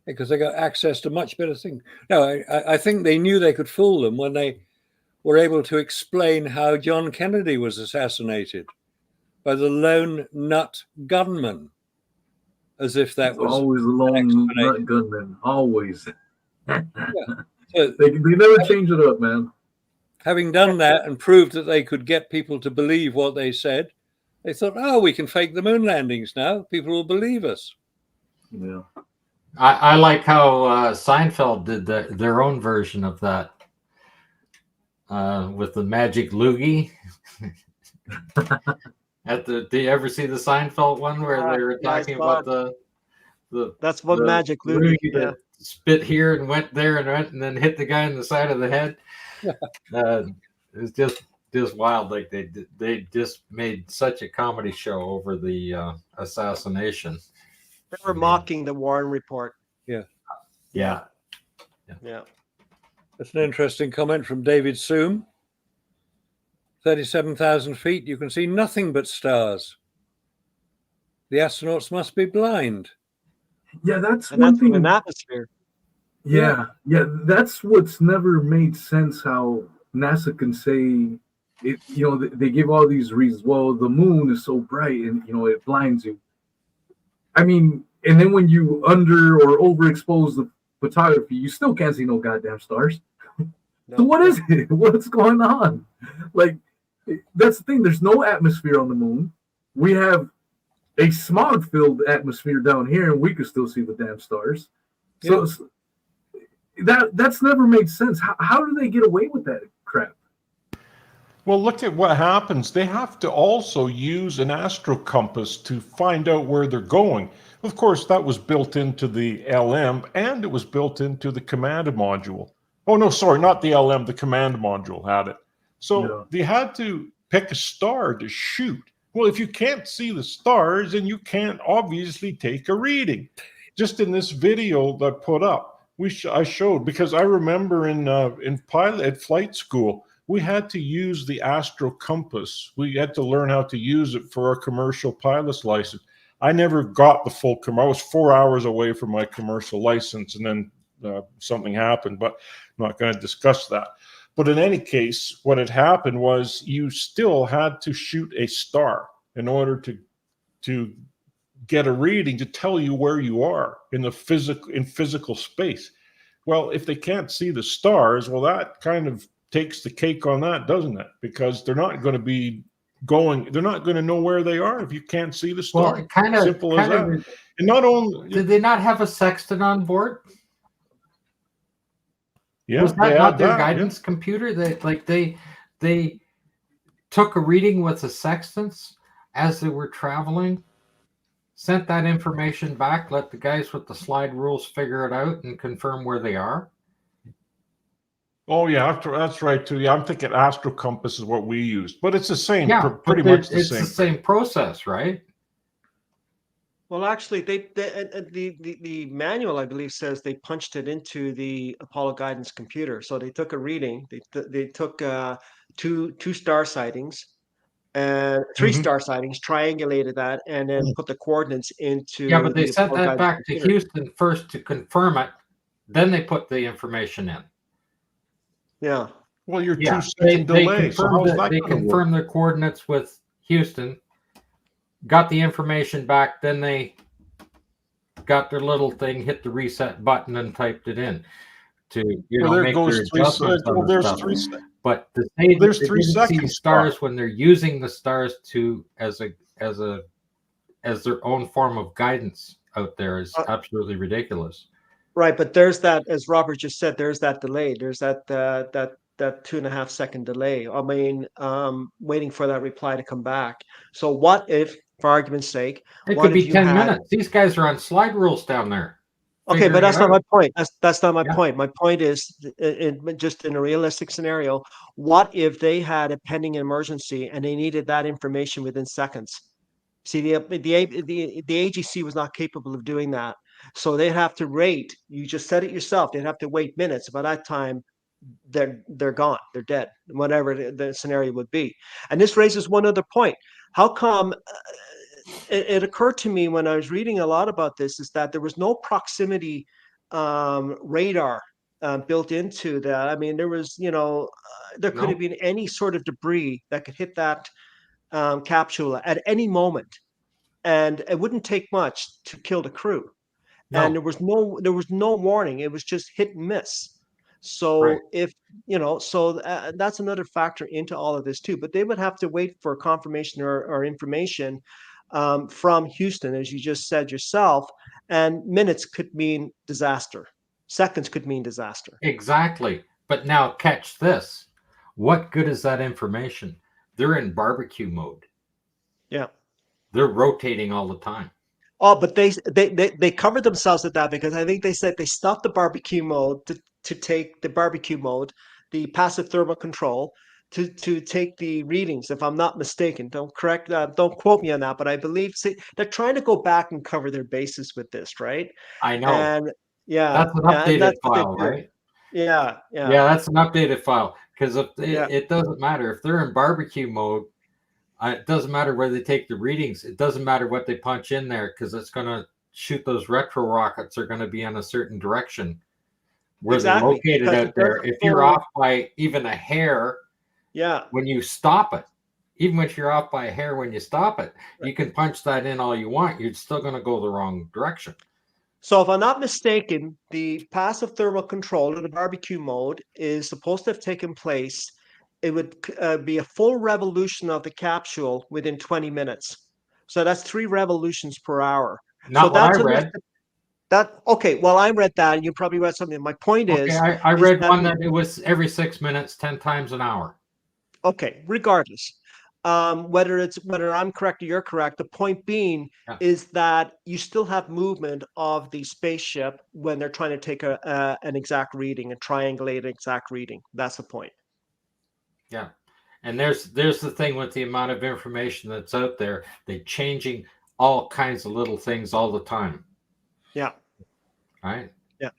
because they got access to much better things. No, I think they knew they could fool them when they were able to explain how John Kennedy was assassinated by the lone nut gunman, as if that was always a lone nut gunman. Always. Yeah. So, they never change it up, man. Having done that and proved that they could get people to believe what they said, they thought, "Oh, we can fake the moon landings now. People will believe us." Yeah. I like how Seinfeld did their own version of that with the magic loogie. Do you ever see the Seinfeld one where they were talking about the that's what magic loogie. Yeah. Spit here and went there and then hit the guy in the side of the head. It's just wild. Like they just made such a comedy show over the assassination. They were mocking the Warren Report. Yeah. That's an interesting comment from David Soom. 37,000 feet, you can see nothing but stars. The astronauts must be blind. Yeah, that's one thing. An atmosphere. Yeah, that's what's never made sense. How NASA can say it. You know, they give all these reasons. Well, the moon is so bright, and it blinds you. I mean, and then when you under or overexpose the photography, you still can't see no goddamn stars. No. So what is it? What's going on? Like, that's the thing. There's no atmosphere on the moon. We have a smog-filled atmosphere down here, and we could still see the damn stars. So that's never made sense. How do they get away with that crap? Well, look at what happens. They have to also use an astro compass to find out where they're going. Of course, that was built into the LM, and it was built into the command module. Oh, no, sorry, not the LM. The command module had it. So Yeah. they had to pick a star to shoot. Well, if you can't see the stars, then you can't obviously take a reading. Just in this video that I put up, I showed, because I remember in flight school, we had to use the astro compass. We had to learn how to use it for our commercial pilot's license. I never got the full I was 4 hours away from my commercial license, and then something happened, but I'm not going to discuss that. But in any case, what had happened was you still had to shoot a star in order to get a reading to tell you where you are in physical space. Well, if they can't see the stars, well, that kind of takes the cake on that, doesn't it? Because they're not going to know where they are if you can't see the star. Well, it kind of simple as that. And not only did they not have a sextant on board? Yeah, was that not their that, guidance computer? They took a reading with the sextants as they were traveling, sent that information back, let the guys with the slide rules figure it out and confirm where they are. Oh yeah, that's right too. Yeah, I'm thinking Astro Compass is what we used, but it's the same. Yeah, pretty much the it's same. the same process, right? Well, actually, the manual, I believe, says they punched it into the Apollo guidance computer. So they took a reading. They took two star sightings and three star sightings, triangulated that, and then put the coordinates into. Yeah, but they the sent Apollo that guidance back computer. to Houston first to confirm it. Then they put the information in. Yeah. Well, you're Yeah, 2 second delay. So how's that they going to work? confirmed their coordinates with Houston, got the information back, then they got their little thing, hit the reset button, and typed it in to make their adjustments on the stuff. But to say that There's they 3 didn't see seconds, stars when they're using the stars as their own form of guidance out there is absolutely ridiculous. Right, but there's that, as Robert just said, there's that delay. There's that 2.5 second delay. I mean, waiting for that reply to come back. So what if, for argument's sake, It what could be if you 10 had... minutes. These guys are on slide rules down there. Okay, but that's not my point. That's not my Yeah. point. My point is, just in a realistic scenario, what if they had a pending emergency and they needed that information within seconds? See, the AGC was not capable of doing that. So they'd have to wait. You just said it yourself. They'd have to wait minutes. By that time, they're gone. They're dead, whatever the scenario would be. And this raises one other point. How come... It occurred to me when I was reading a lot about this is that there was no proximity radar built into that. I mean, there was, there could have been any sort of debris that could hit that capsule at any moment, and it wouldn't take much to kill the crew. No. And there was no warning. It was just hit and miss. So Right. if that's another factor into all of this too. But they would have to wait for confirmation or information from Houston, as you just said yourself, and minutes could mean disaster. Seconds could mean disaster. Exactly. But now catch this. What good is that information? They're in barbecue mode. Yeah. They're rotating all the time. Oh, but they covered themselves with that, because I think they said they stopped the barbecue mode to take the barbecue mode, the passive thermal control, to take the readings, if I'm not mistaken. Don't quote me on that, but I believe they're trying to go back and cover their bases with this, right? I know. And yeah, that's an updated file, what they do. right? Yeah. Yeah, that's an updated file, because it doesn't matter if they're in barbecue mode. It doesn't matter where they take the readings. It doesn't matter what they punch in there, because it's going to shoot those retro rockets are going to be in a certain direction where they're located out there. If you're off by even a hair, when you stop it, even if you're off by a hair when you stop it, you can punch that in all you want. You're still going to go the wrong direction. So if I'm not mistaken, the passive thermal control, or the barbecue mode, is supposed to have taken place. It would be a full revolution of the capsule within 20 minutes. So that's 3 revolutions per hour. Not what I read. Okay, well, I read that, and you probably read something. My point is... I read one that it was every 6 minutes, 10 times an hour. Okay, regardless. whether I'm correct or you're correct, the point being is that you still have movement of the spaceship when they're trying to take an exact reading and triangulate an exact reading. That's the point. Yeah. And there's the thing with the amount of information that's out there. They're changing all kinds of little things all the time. Yeah. Right. Yeah.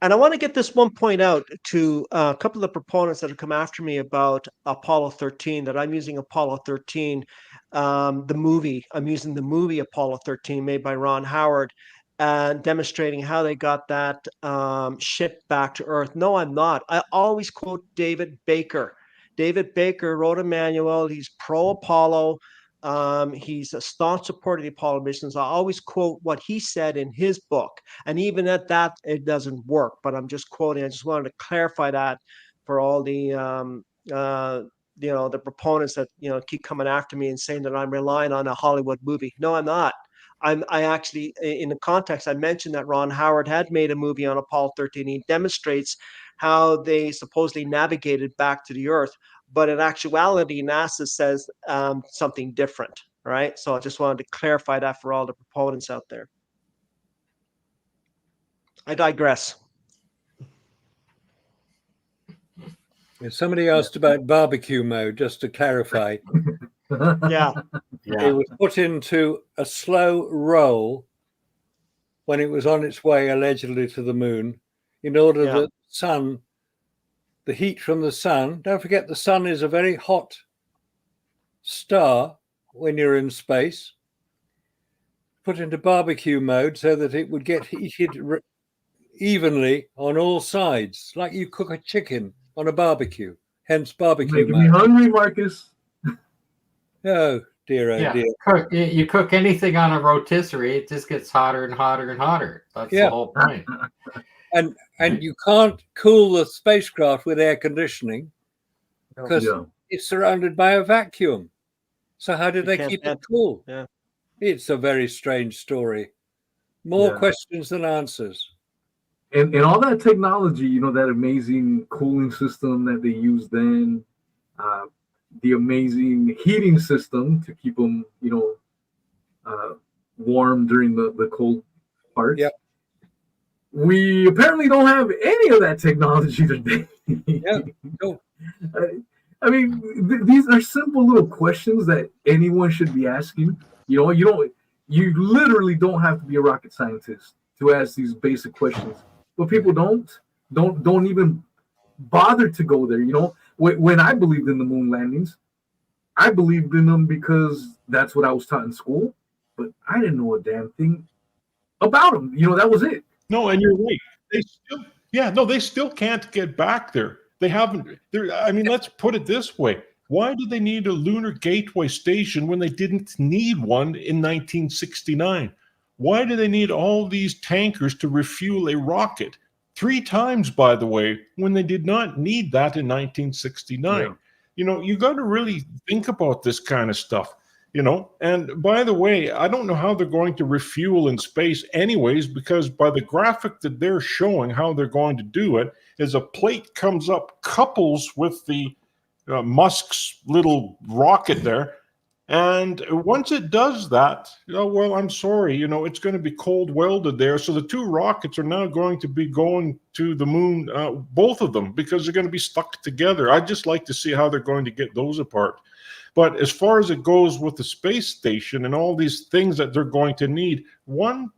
And I want to get this one point out to a couple of proponents that have come after me about Apollo 13, that I'm using Apollo 13, the movie. I'm using the movie Apollo 13 made by Ron Howard, and demonstrating how they got that ship back to Earth. No, I'm not. I always quote David Baker. David Baker wrote a manual. He's pro-Apollo. He's a staunch supporter of the Apollo missions. I always quote what he said in his book. And even at that, it doesn't work. But I'm just quoting. I just wanted to clarify that for all the the proponents that keep coming after me and saying that I'm relying on a Hollywood movie. No, I'm not. I actually, in the context, I mentioned that Ron Howard had made a movie on Apollo 13. He demonstrates how they supposedly navigated back to the Earth, but in actuality, NASA says something different. All right. So I just wanted to clarify that for all the proponents out there. I digress. Somebody asked about barbecue mode, just to clarify. Yeah. It was put into a slow roll when it was on its way allegedly to the moon, in order that the heat from the sun, don't forget the sun is a very hot star when you're in space, put into barbecue mode so that it would get heated evenly on all sides, like you cook a chicken on a barbecue, hence barbecue Making me hungry, Marcus. Oh dear, oh dear. You cook anything on a rotisserie, it just gets hotter and hotter and hotter. That's the whole point. And you can't cool the spacecraft with air conditioning because it's surrounded by a vacuum. So how did they keep it cool? Yeah. It's a very strange story. More questions than answers. And all that technology, that amazing cooling system that they used then, the amazing heating system to keep them, warm during the cold parts. Yeah. We apparently don't have any of that technology today. Yeah. No. I mean, these are simple little questions that anyone should be asking. You literally don't have to be a rocket scientist to ask these basic questions. But people don't even bother to go there. When I believed in the moon landings, I believed in them because that's what I was taught in school. But I didn't know a damn thing about them. That was it. No, and you're right. They still can't get back there. They haven't. I mean, let's put it this way. Why did they need a lunar gateway station when they didn't need one in 1969? Why do they need all these tankers to refuel a rocket? 3 times, by the way, when they did not need that in 1969. Yeah. You got to really think about this kind of stuff. And by the way, I don't know how they're going to refuel in space anyways, because by the graphic that they're showing how they're going to do it is a plate comes up, couples with the Musk's little rocket there. And once it does that, I'm sorry, it's going to be cold welded there. So the 2 rockets are now going to be going to the moon, both of them, because they're going to be stuck together. I'd just like to see how they're going to get those apart. But as far as it goes with the space station and all these things that they're going to need, one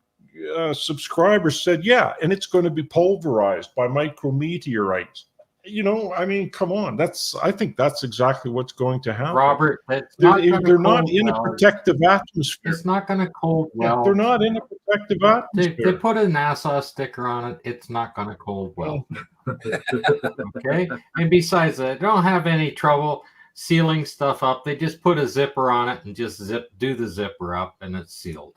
subscriber said, and it's going to be pulverized by micrometeorites. I mean, come on. I think that's exactly what's going to happen. Robert, they're not in a protective atmosphere. It's not going to cold weld. They're not in a protective atmosphere. They put a NASA sticker on it. It's not going to cold weld. Okay. And besides that, they don't have any trouble sealing stuff up. They just put a zipper on it and just do the zipper up, and it's sealed,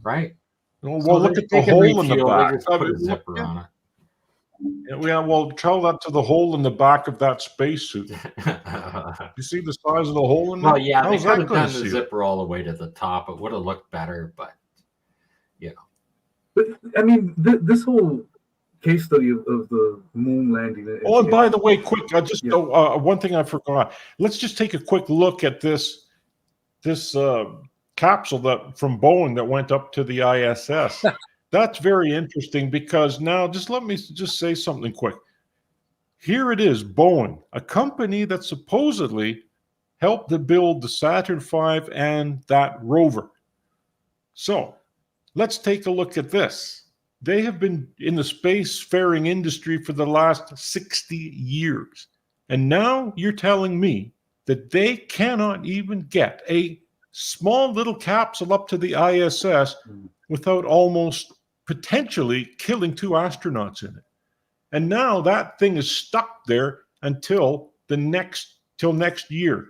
right? Well, look at the hole in the back. Just put a zipper on it. Yeah, well, tell that to the hole in the back of that spacesuit. You see the size of the hole in there? Well, yeah, they could have done the zipper all the way to the top. It would have looked better, but But I mean, this whole case study of the moon landing. Oh, and by the way, quick, just Yeah. one thing I forgot. Let's just take a quick look at this capsule that from Boeing that went up to the ISS. That's very interesting because now let me say something quick. Here it is, Boeing, a company that supposedly helped to build the Saturn V and that rover. So let's take a look at this. They have been in the spacefaring industry for the last 60 years. And now you're telling me that they cannot even get a small little capsule up to the ISS without almost potentially killing 2 astronauts in it. And now that thing is stuck there until next year.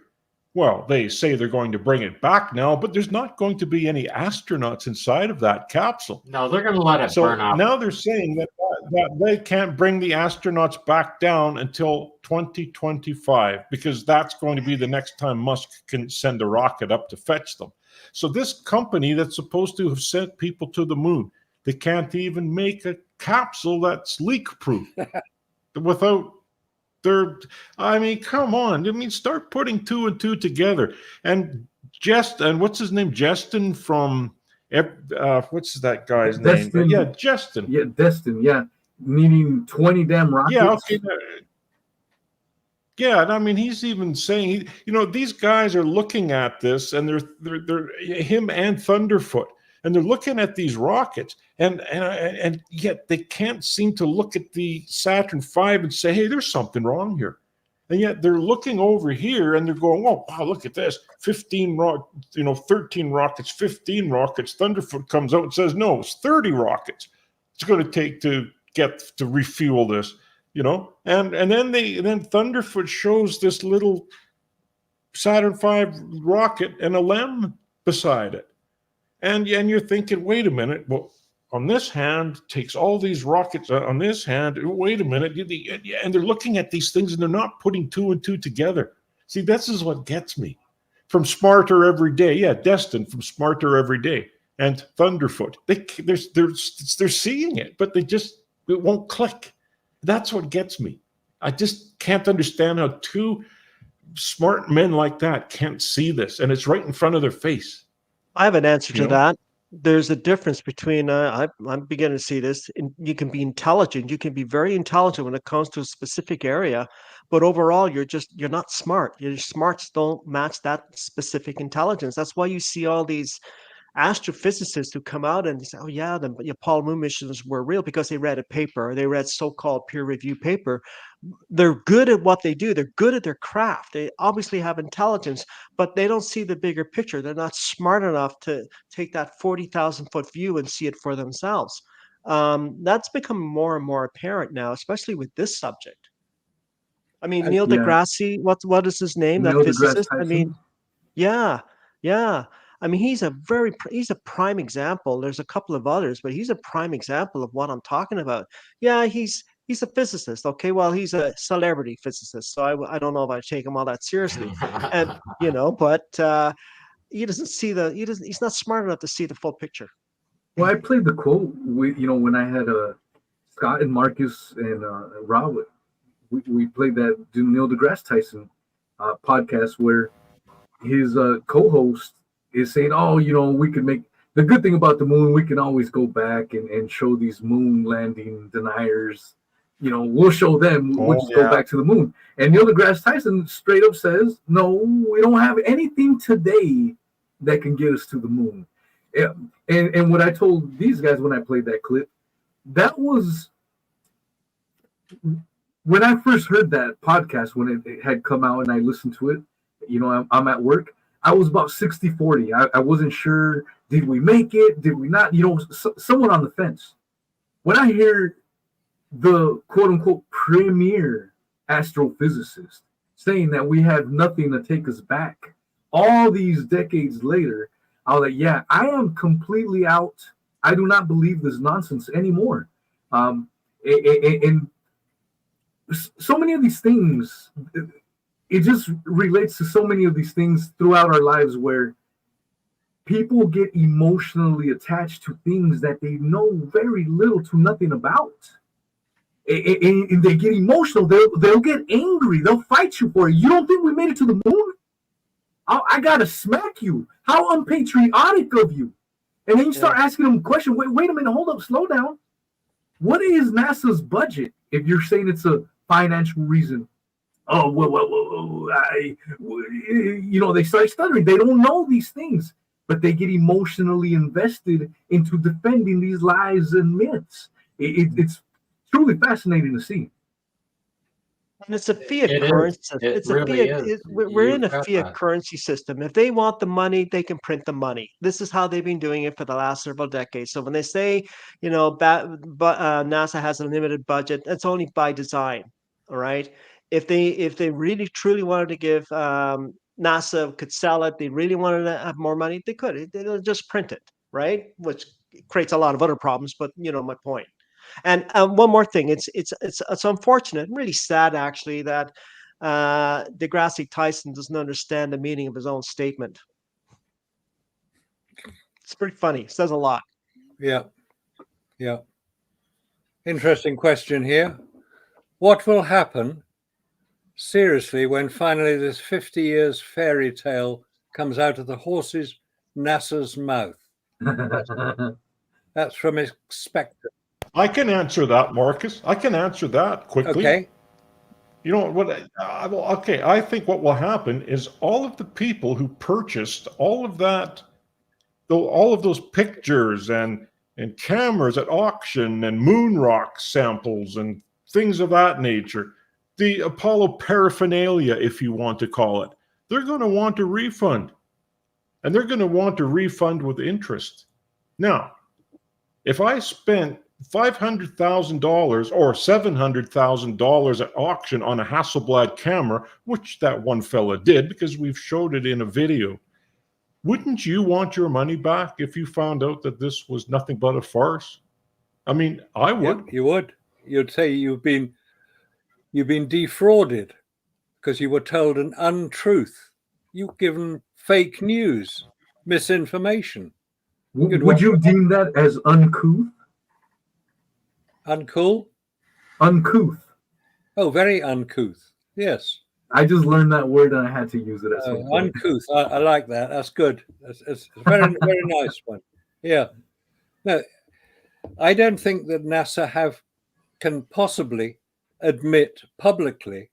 Well, they say they're going to bring it back now, but there's not going to be any astronauts inside of that capsule. No, they're going to let it burn up. Now they're saying that they can't bring the astronauts back down until 2025 because that's going to be the next time Musk can send a rocket up to fetch them. So this company that's supposed to have sent people to the moon, they can't even make a capsule that's leak-proof without come on. Start putting 2 and 2 together. And what's his name? Justin from, what's that guy's name? Yeah, Justin. Yeah, Destin, yeah. Needing 20 damn rockets. Yeah, okay. Yeah, and he's even saying, these guys are looking at this, and they're him and Thunderfoot, and they're looking at these rockets, and yet they can't seem to look at the Saturn V and say, hey, there's something wrong here. And yet they're looking over here and they're going, oh, wow, look at this. 13 rockets, 15 rockets. Thunderfoot comes out and says, no, it's 30 rockets. It's going to take to get to refuel this, and then Thunderfoot shows this little Saturn V rocket and a LEM beside it. And you're thinking, wait a minute, well, on this hand, takes all these rockets, on this hand, wait a minute, and they're looking at these things and they're not putting 2 and 2 together. See, this is what gets me. From Smarter Every Day, yeah, Destin from Smarter Every Day, and Thunderfoot, they're seeing it, but it won't click. That's what gets me. I just can't understand how 2 smart men like that can't see this, and it's right in front of their face. I have an answer to that. There's a difference between, I'm beginning to see this, you can be intelligent, you can be very intelligent when it comes to a specific area, but overall, you're not smart. Your smarts don't match that specific intelligence. That's why you see all these astrophysicists who come out and say, oh yeah, the Apollo moon missions were real because they read a paper, or they read so-called peer-reviewed paper. They're good at what they do. They're good at their craft. They obviously have intelligence, but they don't see the bigger picture. They're not smart enough to take that 40,000-foot view and see it for themselves. That's become more and more apparent now, especially with this subject. Neil deGrasse, what is his name? Neil that physicist. Tyson. Yeah. He's a prime example. There's a couple of others, but he's a prime example of what I'm talking about. Yeah, he's a physicist. Okay, well, he's a celebrity physicist, so I don't know if I take him all that seriously. And but he doesn't see he's not smart enough to see the full picture. Well, I played the quote when I had Scott and Marcus and Rob. We played that Neil deGrasse Tyson podcast where his co-host is saying, oh, we could make the good thing about the moon. We can always go back and show these moon landing deniers. We'll show them. We'll just go back to the moon. And Neil deGrasse Tyson straight up says, no, we don't have anything today that can get us to the moon. Yeah. And what I told these guys when I played that clip, that was when I first heard that podcast, when it had come out and I listened to it. I'm at work. I was about 60-40. I wasn't sure. Did we make it? Did we not? Someone on the fence. When I hear the quote-unquote premier astrophysicist saying that we have nothing to take us back all these decades later, I was like, yeah, I am completely out. I do not believe this nonsense anymore. And so many of these things, it just relates to so many of these things throughout our lives where people get emotionally attached to things that they know very little to nothing about. And they get emotional. They'll get angry. They'll fight you for it. You don't think we made it to the moon? I gotta smack you. How unpatriotic of you. And then you start asking them a question. Wait a minute. Hold up. Slow down. What is NASA's budget if you're saying it's a financial reason? Oh, they start stuttering. They don't know these things, but they get emotionally invested into defending these lies and myths. It's truly fascinating to see. And it's a fiat It is. currency. It It's a really fiat. is. We're in You've a got fiat that. currency system. If they want the money, they can print the money. This is how they've been doing it for the last several decades. So when they say, NASA has a limited budget, that's only by design. All right. If they really truly wanted to give NASA could sell it, they really wanted to have more money, they could. They'll just print it, right? Which creates a lot of other problems. But you know my point. And one more thing, it's unfortunate, and really sad actually, that deGrasse Tyson doesn't understand the meaning of his own statement. It's pretty funny. It says a lot. Yeah. Interesting question here. What will happen, seriously, when finally this 50 years fairy tale comes out of the horse's NASA's mouth? That's from Expected. I can answer that, Marcus. I can answer that quickly. Okay. You know what? Okay, I think what will happen is all of the people who purchased all of those pictures and cameras at auction and moon rock samples and things of that nature, the Apollo paraphernalia, if you want to call it, they're going to want a refund. And they're going to want a refund with interest. Now, if I spent $500,000 or $700,000 at auction on a Hasselblad camera, which that one fella did because we've showed it in a video, wouldn't you want your money back if you found out that this was nothing but a farce? I mean, I would. Yeah, you would. You'd say you've been defrauded because you were told an untruth. You've given fake news, misinformation. Would you deem that as uncouth? Uncool? Uncouth. Oh, very uncouth. Yes. I just learned that word and I had to use it at some point. Uncouth. I like that. That's good. It's a very, very nice one. Yeah. No, I don't think that NASA can possibly admit publicly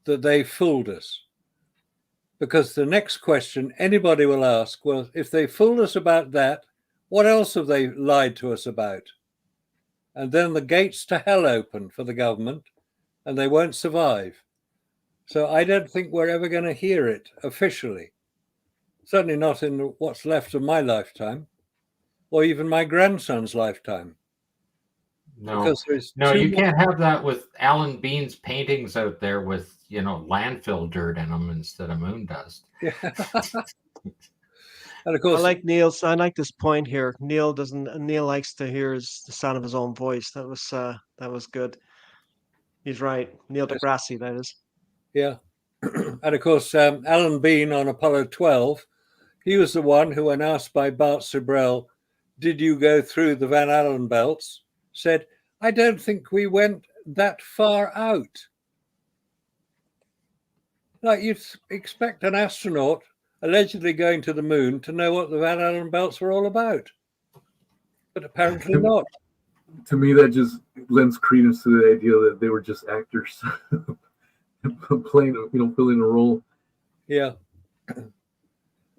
that they fooled us. Because the next question anybody will ask, well, if they fooled us about that, what else have they lied to us about? And then the gates to hell open for the government and they won't survive. So I don't think we're ever going to hear it officially. Certainly not in what's left of my lifetime or even my grandson's lifetime. No, Because there's you can't have that with Alan Bean's paintings out there with, landfill dirt in them instead of moon dust. Yeah. And of course, I like this point here. Neil likes to hear the sound of his own voice. That was good. He's right. Neil deGrasse, that is. Yeah. And of course, Alan Bean on Apollo 12, he was the one who, when asked by Bart Sibrel, did you go through the Van Allen belts, said, I don't think we went that far out. Like, you'd expect an astronaut allegedly going to the moon to know what the Van Allen belts were all about. But apparently not. To me, that just lends credence to the idea that they were just actors playing, filling a role. Yeah.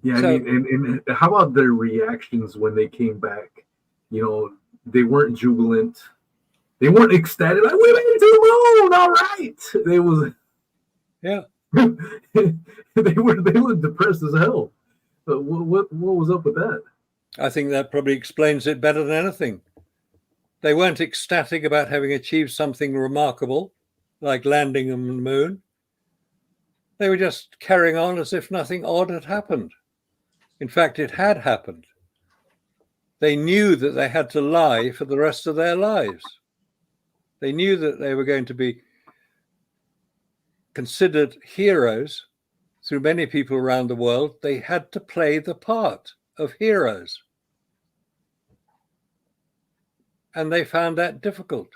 Yeah, So, I mean, and how about their reactions when they came back? They weren't jubilant. They weren't ecstatic, like, we made it to the moon, all right. They was, yeah. they were depressed as hell. But what was up with that? I think that probably explains it better than anything. They weren't ecstatic about having achieved something remarkable, like landing on the moon. They were just carrying on as if nothing odd had happened. In fact, it had happened. They knew that they had to lie for the rest of their lives. They knew that they were going to be considered heroes through many people around the world. They had to play the part of heroes. And they found that difficult.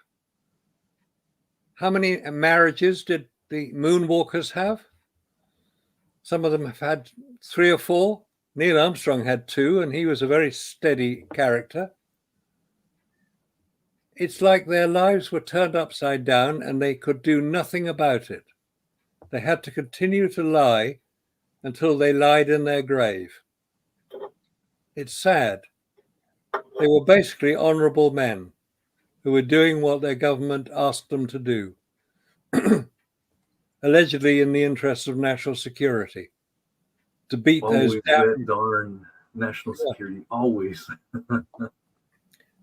How many marriages did the moonwalkers have? Some of them have had 3 or 4. Neil Armstrong had 2, and he was a very steady character. It's like their lives were turned upside down and they could do nothing about it. They had to continue to lie until they lied in their grave. It's sad. They were basically honorable men who were doing what their government asked them to do, allegedly in the interests of national security, to beat Always those that darn national security. Always.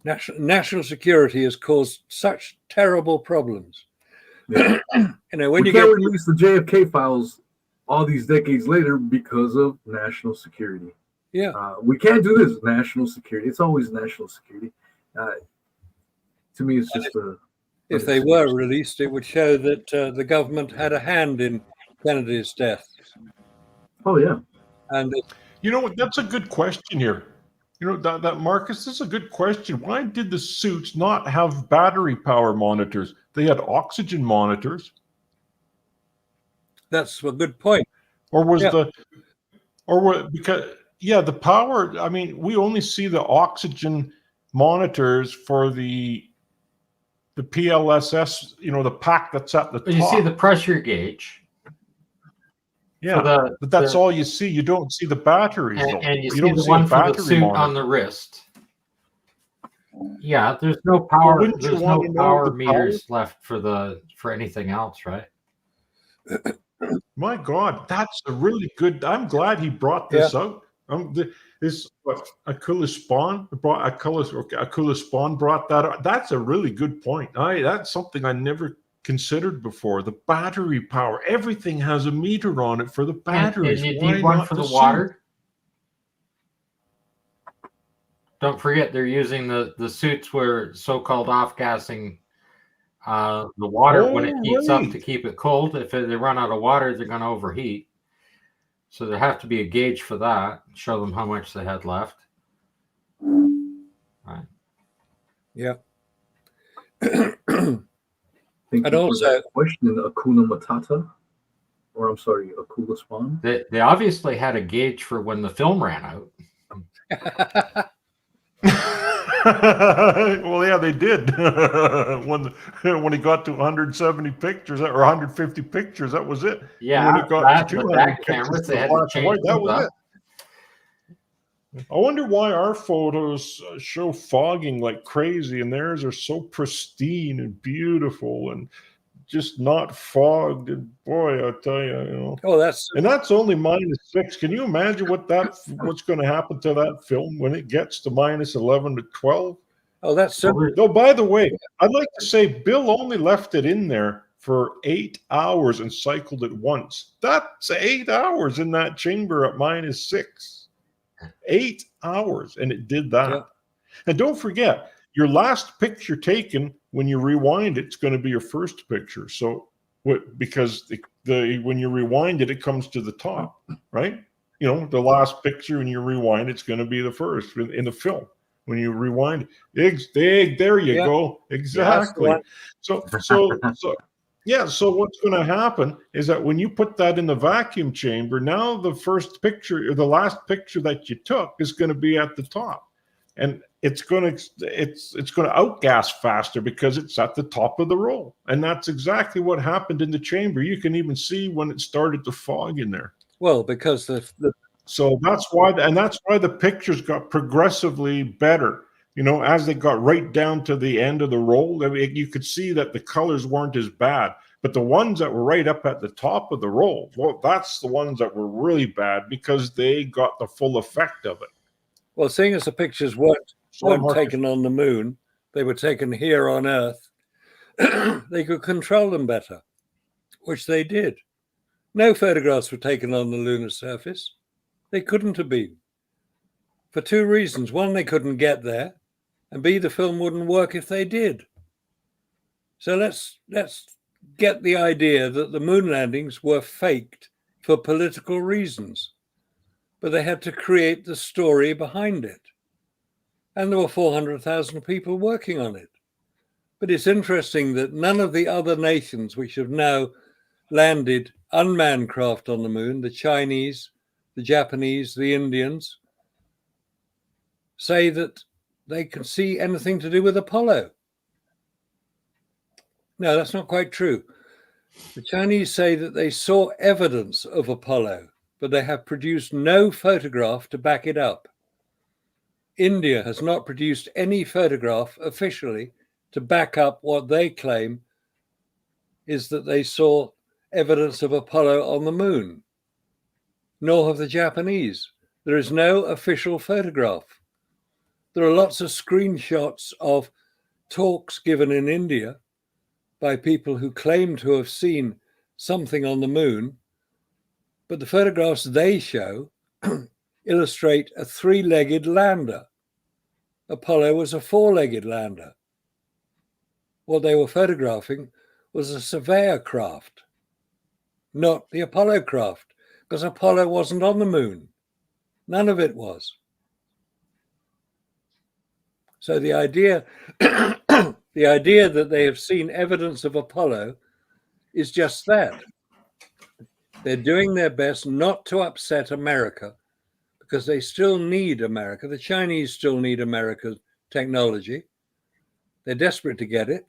National security has caused such terrible problems. Yeah. When we you can't release the JFK files all these decades later because of national security. Yeah. We can't do this. National security. It's always national security. To me, it's just if they were released, it would show that the government had a hand in Kennedy's death. Oh yeah. And you know what? That's a good question here. You know, that Marcus, this is a good question. Why did the suits not have battery power monitors? They had oxygen monitors. That's a good point. Or was because the power, I mean, we only see the oxygen monitors for the PLSS, you know, the pack that's at the top. You see the pressure gauge. Yeah, but that's all you see. You don't see the batteries, though. And you see don't the see one a for the battery suit monitor on the wrist. Yeah, there's no power. Well, there's no power meters left for anything else, right? My God, that's a really good. I'm glad he brought this out. This Akula Spawn brought that up. That's a really good point. That's something I never considered before. The battery power, everything has a meter on it for the batteries. And you Why need one not for the suit? water. Don't forget they're using the suits where so-called off-gassing the water when it heats up to keep it cold. If they run out of water, they're going to overheat. So there have to be a gauge for that. Show them how much they had left. Right. Yeah. Thank And you also, for that question, Akuna Matata, or I'm sorry, Akula Spawn. They obviously had a gauge for when the film ran out. Well, yeah, they did. when he got to 170 pictures or 150 pictures, that was it. Yeah, and when it got to 200 cameras, pictures, they had to change that was up. it. I wonder why our photos show fogging like crazy, and theirs are so pristine and beautiful and just not fogged. And boy, I'll tell you, you know. Oh, that's only -6. Can you imagine what's going to happen to that film when it gets to -11 to 12? Oh, that's so. No, by the way, I'd like to say Bill only left it in there for 8 hours and cycled it once. That's 8 hours in that chamber at -6. 8 hours, and it did that. Yeah. And don't forget, your last picture taken, when you rewind it's going to be your first picture. So because when you rewind it comes to the top, right? You know, the last picture when you rewind it's going to be the first in the film. When you rewind there you go. Exactly. So what's going to happen is that when you put that in the vacuum chamber, now the first picture or the last picture that you took is going to be at the top, and it's going to outgas faster because it's at the top of the roll. And that's exactly what happened in the chamber. You can even see when it started to fog in there. Well, because so that's why the pictures got progressively better. You know, as they got right down to the end of the roll, I mean, you could see that the colors weren't as bad. But the ones that were right up at the top of the roll, well, that's the ones that were really bad because they got the full effect of it. Well, seeing as the pictures weren't taken on the moon, they were taken here on Earth, they could control them better, which they did. No photographs were taken on the lunar surface. They couldn't have been. For 2 reasons. One, they couldn't get there, and B, the film wouldn't work if they did. So let's get the idea that the moon landings were faked for political reasons, but they had to create the story behind it. And there were 400,000 people working on it. But it's interesting that none of the other nations which have now landed unmanned craft on the moon, the Chinese, the Japanese, the Indians, say that they can see anything to do with Apollo. No, that's not quite true. The Chinese say that they saw evidence of Apollo, but they have produced no photograph to back it up. India has not produced any photograph officially to back up what they claim is that they saw evidence of Apollo on the moon, nor have the Japanese. There is no official photograph. There are lots of screenshots of talks given in India by people who claim to have seen something on the moon, but the photographs they show illustrate a three-legged lander. Apollo was a four-legged lander. What they were photographing was a surveyor craft, not the Apollo craft, because Apollo wasn't on the moon. None of it was. So the idea, the idea that they have seen evidence of Apollo is just that. They're doing their best not to upset America, because they still need America. The Chinese still need America's technology. They're desperate to get it.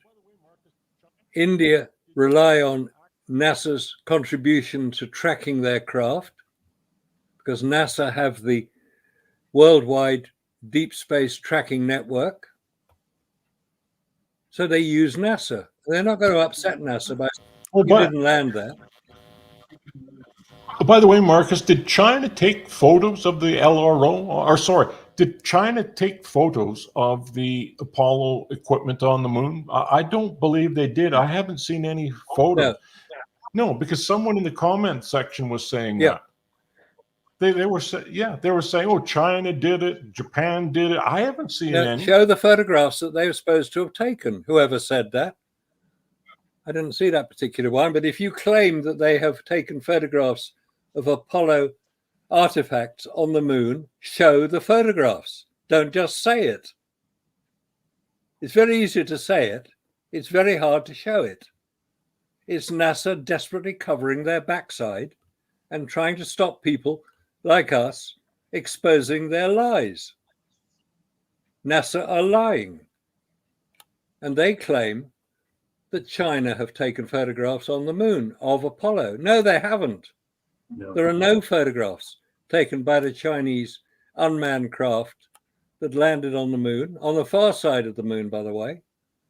India rely on NASA's contribution to tracking their craft, because NASA have the worldwide deep space tracking network. So they use NASA. They're not going to upset NASA by saying you didn't land there. By the way, Marcus, did China take photos of the LRO? Or sorry, did China take photos of the Apollo equipment on the moon? I don't believe they did. I haven't seen any photos. No, because someone in the comment section was saying that. They were saying, oh, China did it, Japan did it. I haven't seen any. Show the photographs that they were supposed to have taken, whoever said that. I didn't see that particular one, but if you claim that they have taken photographs of Apollo artifacts on the moon, show the photographs. Don't just say it. It's very easy to say it. It's very hard to show it. It's NASA desperately covering their backside and trying to stop people like us exposing their lies. NASA are lying. And they claim that China have taken photographs on the moon of Apollo. No, they haven't. No. There are no photographs taken by the Chinese unmanned craft that landed on the moon, on the far side of the moon, by the way,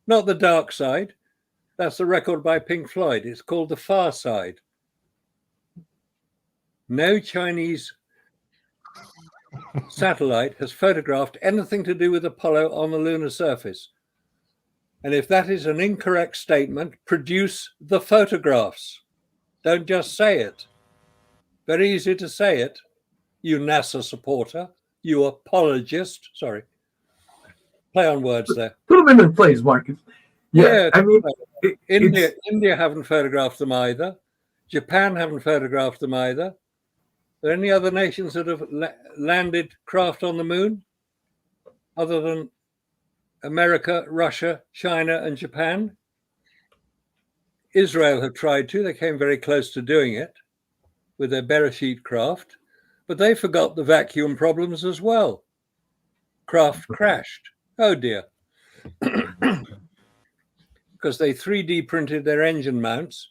not the dark side. That's the record by Pink Floyd. It's called the far side. No Chinese satellite has photographed anything to do with Apollo on the lunar surface. And if that is an incorrect statement, produce the photographs. Don't just say it. Very easy to say it, you NASA supporter, you apologist. Sorry. Play on words there. Put them in their place, Marcus. Yeah, I mean, India haven't photographed them either. Japan haven't photographed them either. Are there any other nations that have landed craft on the moon other than America, Russia, China, and Japan? Israel have tried to. They came very close to doing it with their Bereshit craft, but they forgot the vacuum problems as well. Craft crashed. Oh dear. Because they 3D printed their engine mounts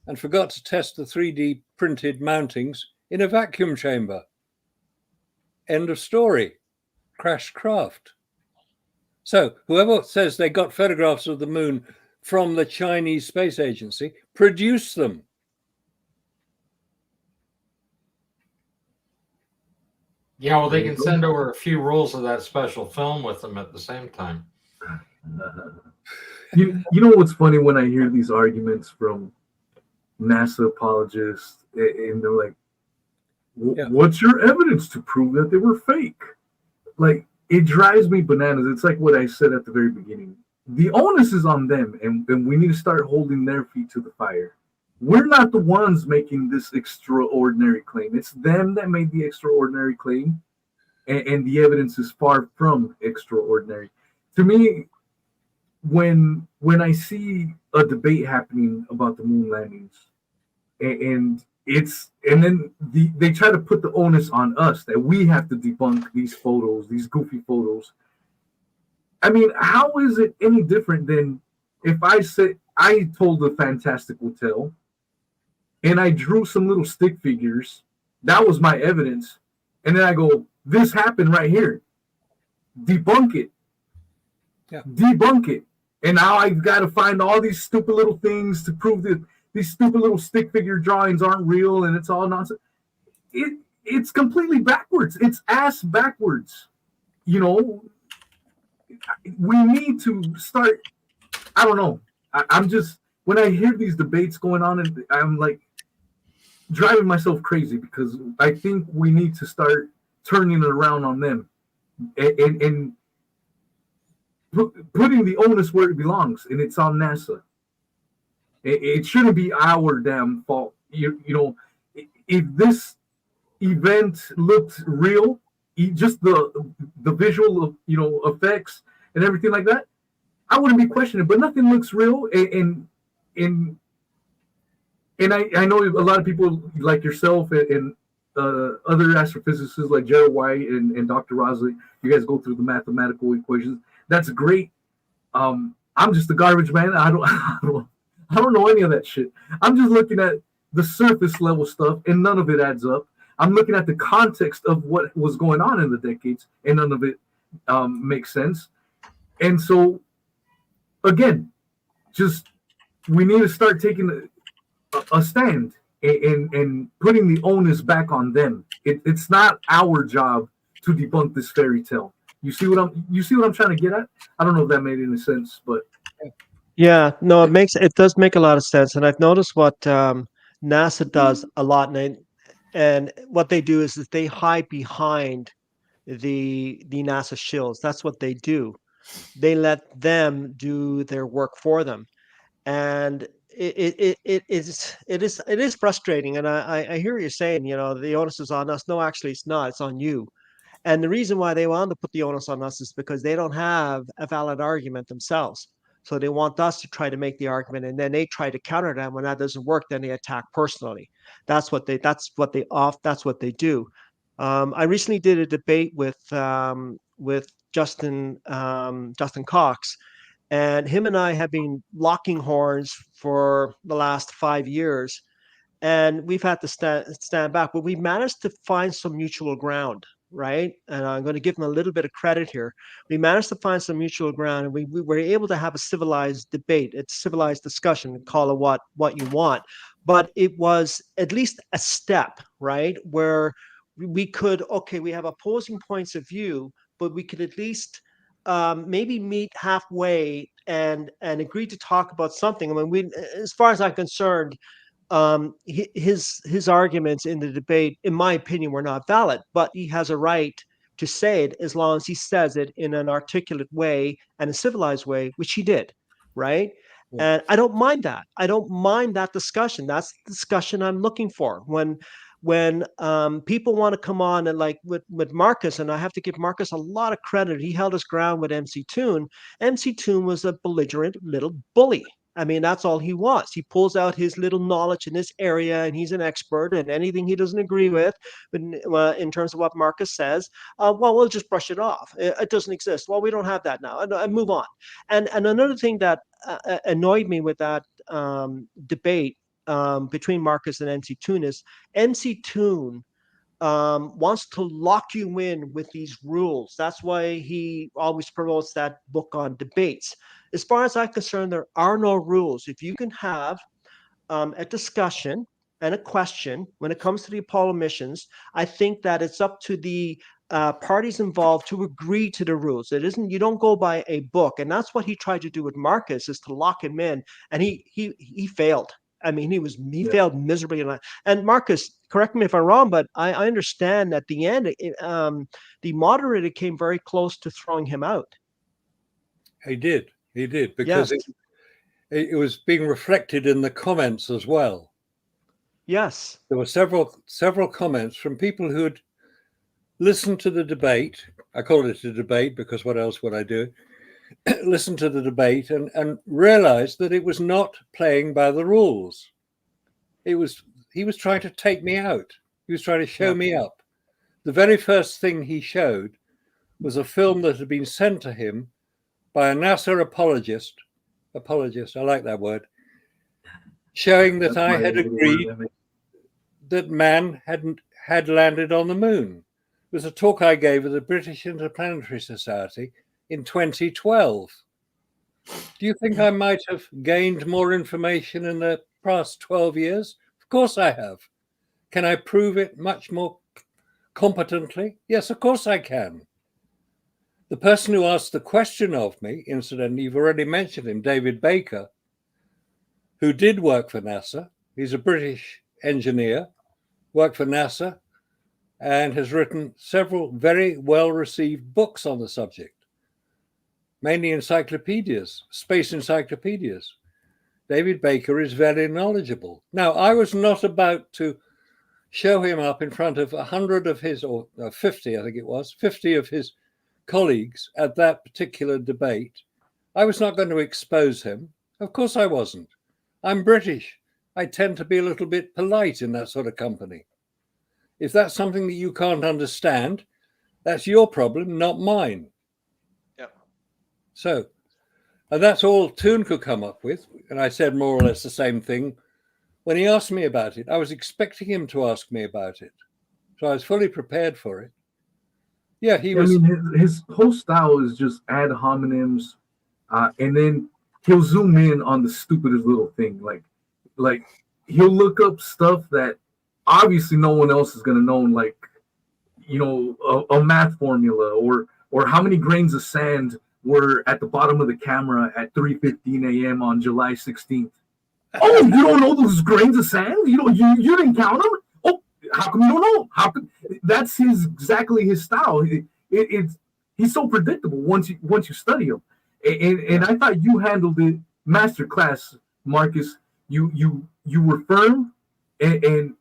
and forgot to test the 3D printed mountings in a vacuum chamber. End of story. Crashed craft. So whoever says they got photographs of the moon from the Chinese Space Agency, produce them. Yeah, well, they can send over a few rolls of that special film with them at the same time. You know what's funny when I hear these arguments from NASA apologists, and they're like, what's your evidence to prove that they were fake? Like, it drives me bananas. It's like what I said at the very beginning. The onus is on them, and we need to start holding their feet to the fire. We're not the ones making this extraordinary claim. It's them that made the extraordinary claim, and the evidence is far from extraordinary. To me, when I see a debate happening about the moon landings, and then they try to put the onus on us that we have to debunk these photos, these goofy photos. I mean, how is it any different than if I said I told a fantastical tale and I drew some little stick figures? That was my evidence. And then I go, this happened right here. Debunk it. Yeah. Debunk it. And now I've got to find all these stupid little things to prove that these stupid little stick figure drawings aren't real and it's all nonsense. It's completely backwards. It's ass backwards. You know, we need to start. I don't know. I'm just, when I hear these debates going on, and I'm like driving myself crazy because I think we need to start turning it around on them and putting the onus where it belongs, and it's on NASA. It shouldn't be our damn fault. You know, if this event looked real, just the visual, effects and everything like that, I wouldn't be questioning. But nothing looks real, and I know a lot of people like yourself and other astrophysicists like Gerald White and Dr. Rosley. You guys go through the mathematical equations. That's great. I'm just a garbage man. I don't know any of that shit. I'm just looking at the surface level stuff, and none of it adds up. I'm looking at the context of what was going on in the decades, and none of it makes sense. And so, again, just we need to start taking a stand and putting the onus back on them. It's not our job to debunk this fairy tale. You see what I'm trying to get at? I don't know if that made any sense, but Yeah, no, it does make a lot of sense, and I've noticed what NASA does a lot, and what they do is that they hide behind the NASA shills. That's what they do. They let them do their work for them, and it is frustrating. And I hear you saying, the onus is on us. No, actually, it's not. It's on you. And the reason why they want to put the onus on us is because they don't have a valid argument themselves. So they want us to try to make the argument, and then they try to counter them. When that doesn't work, then they attack personally. That's what they do. I recently did a debate with Justin Cox, and him and I have been locking horns for the last 5 years, and we've had to stand back, but we managed to find some mutual ground, right? And I'm going to give him a little bit of credit here. We managed to find some mutual ground, and we were able to have a civilized debate, a civilized discussion, call it what you want. But it was at least a step, right? Where we could, okay, we have opposing points of view, but we could at least maybe meet halfway and agree to talk about something. I mean, as far as I'm concerned, his arguments in the debate, in my opinion, were not valid, but he has a right to say it as long as he says it in an articulate way and a civilized way, which he did, right? Yeah. And I don't mind that. I don't mind that discussion. That's the discussion I'm looking for. When people want to come on and like with Marcus, and I have to give Marcus a lot of credit. He held his ground with MC Toon. MC Toon was a belligerent little bully. I mean, that's all he was. He pulls out his little knowledge in this area, and he's an expert. And anything he doesn't agree with, in terms of what Marcus says, well, we'll just brush it off. It doesn't exist. Well, we don't have that now, and move on. And another thing that annoyed me with that debate between Marcus and MC Toon is MC Toon wants to lock you in with these rules. That's why he always promotes that book on debates. As far as I'm concerned, there are no rules. If you can have a discussion and a question when it comes to the Apollo missions, I think that it's up to the parties involved to agree to the rules. It isn't, you don't go by a book, and that's what he tried to do with Marcus, is to lock him in, and he failed. I mean, he failed miserably. And Marcus, correct me if I'm wrong, but I understand at the end, the moderator came very close to throwing him out. He did, because it was being reflected in the comments as well. Yes. There were several comments from people who had listened to the debate. I call it a debate because what else would I do? listened to the debate and realized that it was not playing by the rules. He was trying to take me out. He was trying to show me up. The very first thing he showed was a film that had been sent to him by a NASA apologist, I like that word, showing that I had agreed that man had landed on the moon. It was a talk I gave at the British Interplanetary Society in 2012. Do you think I might have gained more information in the past 12 years? Of course I have. Can I prove it much more competently? Yes, of course I can. The person who asked the question of me, incidentally, you've already mentioned him, David Baker, who did work for NASA. He's a British engineer, worked for NASA, and has written several very well-received books on the subject, mainly encyclopedias, space encyclopedias. David Baker is very knowledgeable. Now, I was not about to show him up in front of 100 of his, or 50, I think it was, 50 of his colleagues at that particular debate. I was not going to expose him. Of course I wasn't. I'm British. I tend to be a little bit polite in that sort of company. If that's something that you can't understand, that's your problem, not mine. Yep. So, and that's all Toon could come up with. And I said more or less the same thing when he asked me about it. I was expecting him to ask me about it. So I was fully prepared for it. Yeah, he was. I mean, his whole style is just ad hominems, and then he'll zoom in on the stupidest little thing. Like he'll look up stuff that obviously no one else is gonna know, like, you know, a math formula or how many grains of sand were at the bottom of the camera at 3:15 a.m. on July 16th. Oh, you don't know those grains of sand? You didn't count them? Oh, how come you don't know? How come? That's exactly his style. He's so predictable once you study him. And I thought you handled it masterclass, Marcus. You were firm and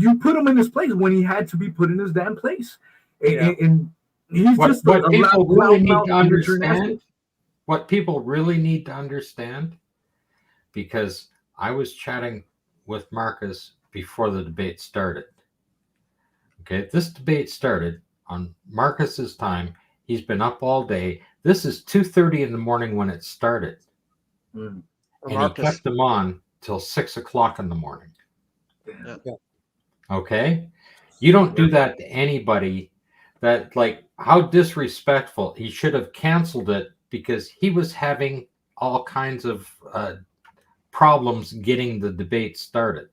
you put him in his place when he had to be put in his damn place. And he's What just a people really need to understand. understand, what people really need to understand, because I was chatting with Marcus before the debate started. Okay, this debate started on Marcus's time. He's been up all day. This is 2:30 in the morning when it started. Mm. And he kept them on till 6 o'clock in the morning. Yeah. Okay? You don't do that to anybody. That, like, how disrespectful. He should have canceled it because he was having all kinds of problems getting the debate started.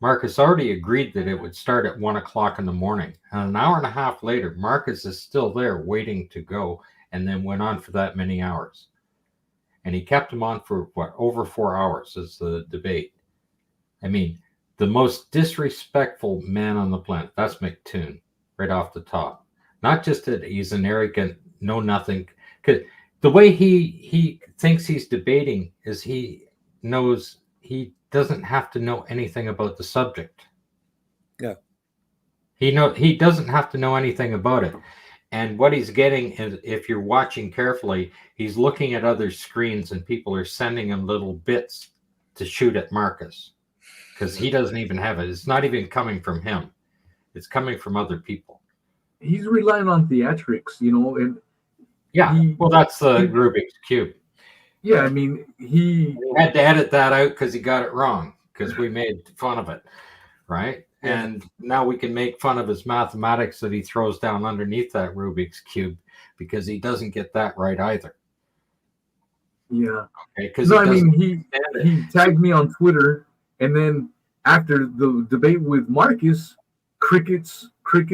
Marcus already agreed that it would start at 1 o'clock in the morning. And an hour and a half later, Marcus is still there waiting to go, and then went on for that many hours. And he kept him on for, over 4 hours as the debate. I mean, the most disrespectful man on the planet. That's McToon, right off the top. Not just that he's an arrogant, know-nothing. Because the way he thinks he's debating is he knows he doesn't have to know anything about the subject. Yeah. He doesn't have to know anything about it. And what he's getting is, if you're watching carefully, he's looking at other screens and people are sending him little bits to shoot at Marcus, because he doesn't even have it. It's not even coming from him. It's coming from other people. He's relying on theatrics, and well, that's the Rubik's Cube. Yeah, I mean, he had to edit that out because he got it wrong, because we made fun of it, right? Yeah. And now we can make fun of his mathematics that he throws down underneath that Rubik's Cube, because he doesn't get that right either. Yeah. Okay, because he tagged me on Twitter, and then after the debate with Marcus, crickets.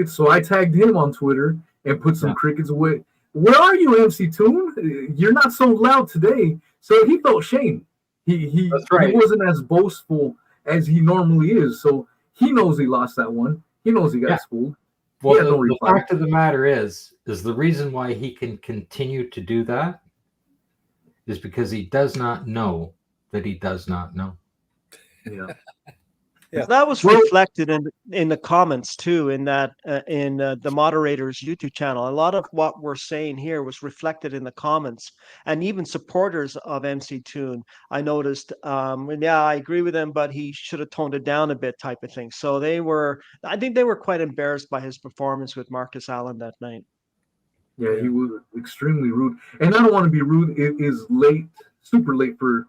So I tagged him on Twitter and put some crickets away. Where are you, MC Toon? You're not so loud today. So he felt shame. He wasn't as boastful as he normally is. So he knows he lost that one. He knows he got schooled. Well, the fact of the matter is the reason why he can continue to do that is because he does not know that he does not know. Yeah. Yeah. That was Well- reflected in the comments too, in that in the moderator's YouTube channel. A lot of what we're saying here was reflected in the comments, and even supporters of MC Toon. I noticed, and yeah, I agree with him, but he should have toned it down a bit, type of thing. So I think they were quite embarrassed by his performance with Marcus Allen that night. Yeah, he was extremely rude. And I don't want to be rude. It is late, super late for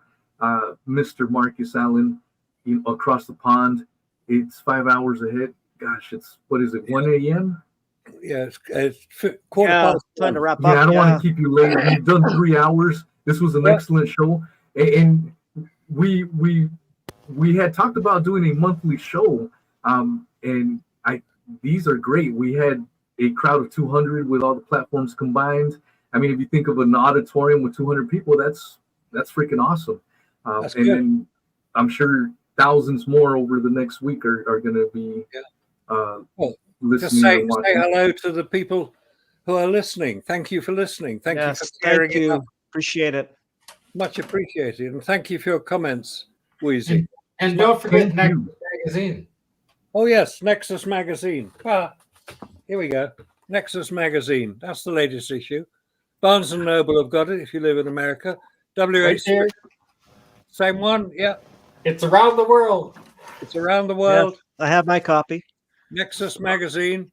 Mr. Marcus Allen across the pond. It's 5 hours ahead. Gosh, what is it, 1 a.m.? Yeah, it's quarter Yeah, past time to one. wrap up. Yeah, I don't yeah. want to keep you late. We've done 3 hours. This was an Yeah. excellent show. And we had talked about doing a monthly show. And these are great. We had a crowd of 200 with all the platforms combined. I mean, if you think of an auditorium with 200 people, that's freaking awesome. That's and good. then I'm sure thousands more over the next week are going to be Well, listening Just say and watching. hello to the people who are listening. Thank you for listening. Thank you for sharing thank it you. up. Appreciate it. Much appreciated. And thank you for your comments, Wheezy. And don't forget Thank Nexus you. Magazine. Oh, yes, Nexus Magazine. Here we go. Nexus Magazine. That's the latest issue. Barnes & Noble have got it if you live in America. Right WH, there. same one. Yeah, It's around the world. it's around the world. I have my copy. Nexus Magazine.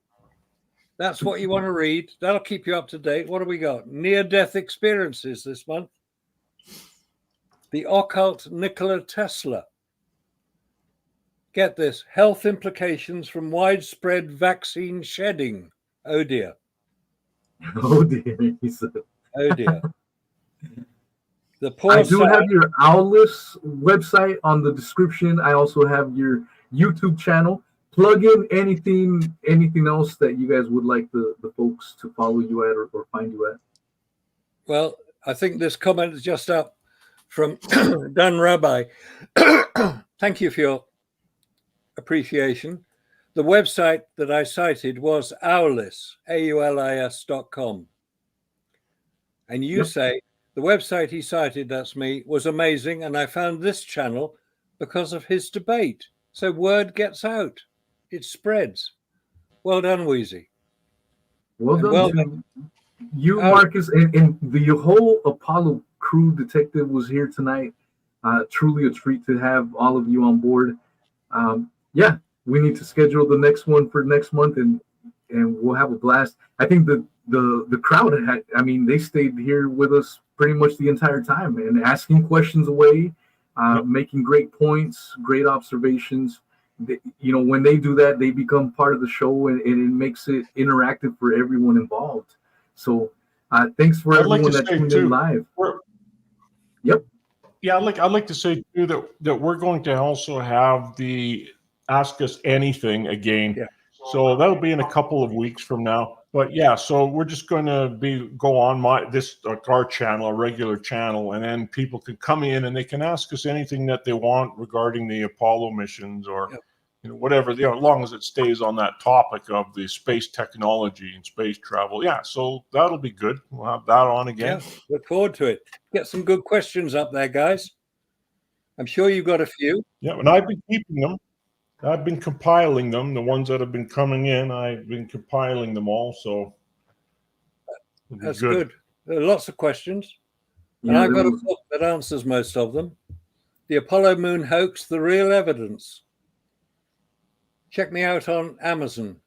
That's what you want to read. That'll keep you up to date. What have we got? Near-death experiences this month. The occult Nikola Tesla. Get this. Health implications from widespread vaccine shedding. Oh, dear. Oh, dear. He said. Oh, dear. The poor I do soul- have your Owless website on the description. I also have your YouTube channel. Plug in anything else that you guys would like the folks to follow you at or find you at. Well, I think this comment is just up from Dan Rabbi. Thank you for your appreciation. The website that I cited was Owlis, AULIS.com. And you Yep. say the website he cited, that's me, was amazing. And I found this channel because of his debate. So word gets out. It spreads. Well done, Wheezy. Well And done well to you, Oh. Marcus, and the whole Apollo crew detective was here tonight. Truly a treat to have all of you on board. Yeah, we need to schedule the next one for next month, and we'll have a blast. I think the crowd they stayed here with us pretty much the entire time and asking questions away, making great points, great observations. When they do that, they become part of the show, and it makes it interactive for everyone involved. So thanks for I'd like everyone to that say, tuned too, in live. Yeah, I'd like to say too that we're going to also have the Ask Us Anything again. Yeah. So that'll be in a couple of weeks from now. But yeah, so we're just going to go on our channel, our regular channel, and then people can come in and they can ask us anything that they want regarding the Apollo missions or whatever, as long as it stays on that topic of the space technology and space travel. Yeah, so that'll be good. We'll have that on again. Yeah, look forward to it. Get some good questions up there, guys. I'm sure you've got a few. Yeah, and I've been keeping them. I've been compiling them. The ones that have been coming in, I've been compiling them all. So it'll be That's good. There are lots of questions. And Yeah, I've got there a was- book that answers most of them. The Apollo Moon Hoax, The Real Evidence. Check me out on Amazon.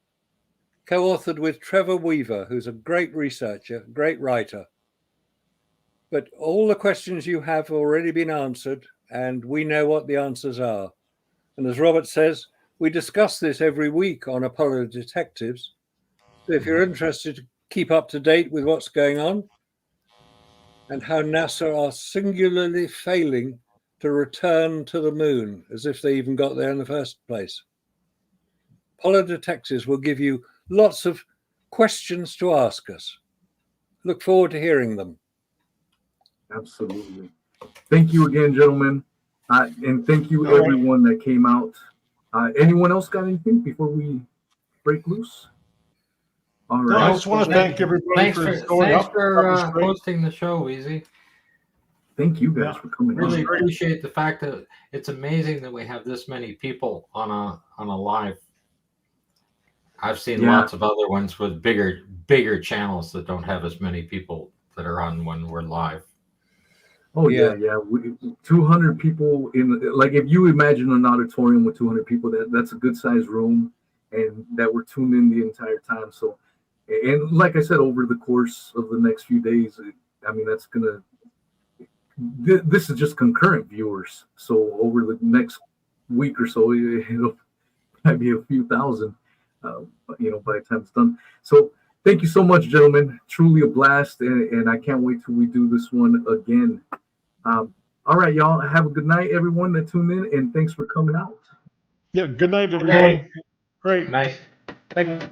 Co-authored with Trevor Weaver, who's a great researcher, great writer. But all the questions you have already been answered, and we know what the answers are. And as Robert says, we discuss this every week on Apollo Detectives. So if you're interested to keep up to date with what's going on and how NASA are singularly failing to return to the moon, as if they even got there in the first place, Apollo Detectives will give you lots of questions to ask us. Look forward to hearing them. Absolutely. Thank you again, gentlemen. And thank you, everyone that came out. Anyone else got anything before we break loose? All No, I right. just want to thank everybody Thanks for for going up. That was great. hosting the show, Easy. thank you guys Yeah, for coming Really on. appreciate the fact that it's amazing that we have this many people on a live. I've seen Yeah. lots of other ones with bigger channels that don't have as many people that are on when we're live. Oh yeah. 200 people in, like, if you imagine an auditorium with 200 people, that's a good sized room, and that were tuned in the entire time. So, and like I said, over the course of the next few days, I mean, that's gonna. This is just concurrent viewers. So over the next week or so, it'll might be a few thousand, you know, by the time it's done. So thank you so much, gentlemen. Truly a blast, and I can't wait till we do this one again. All right, y'all. Have a good night, everyone that tuned in, and thanks for coming out. Yeah. Good night, everyone. Great. Nice. Thank you.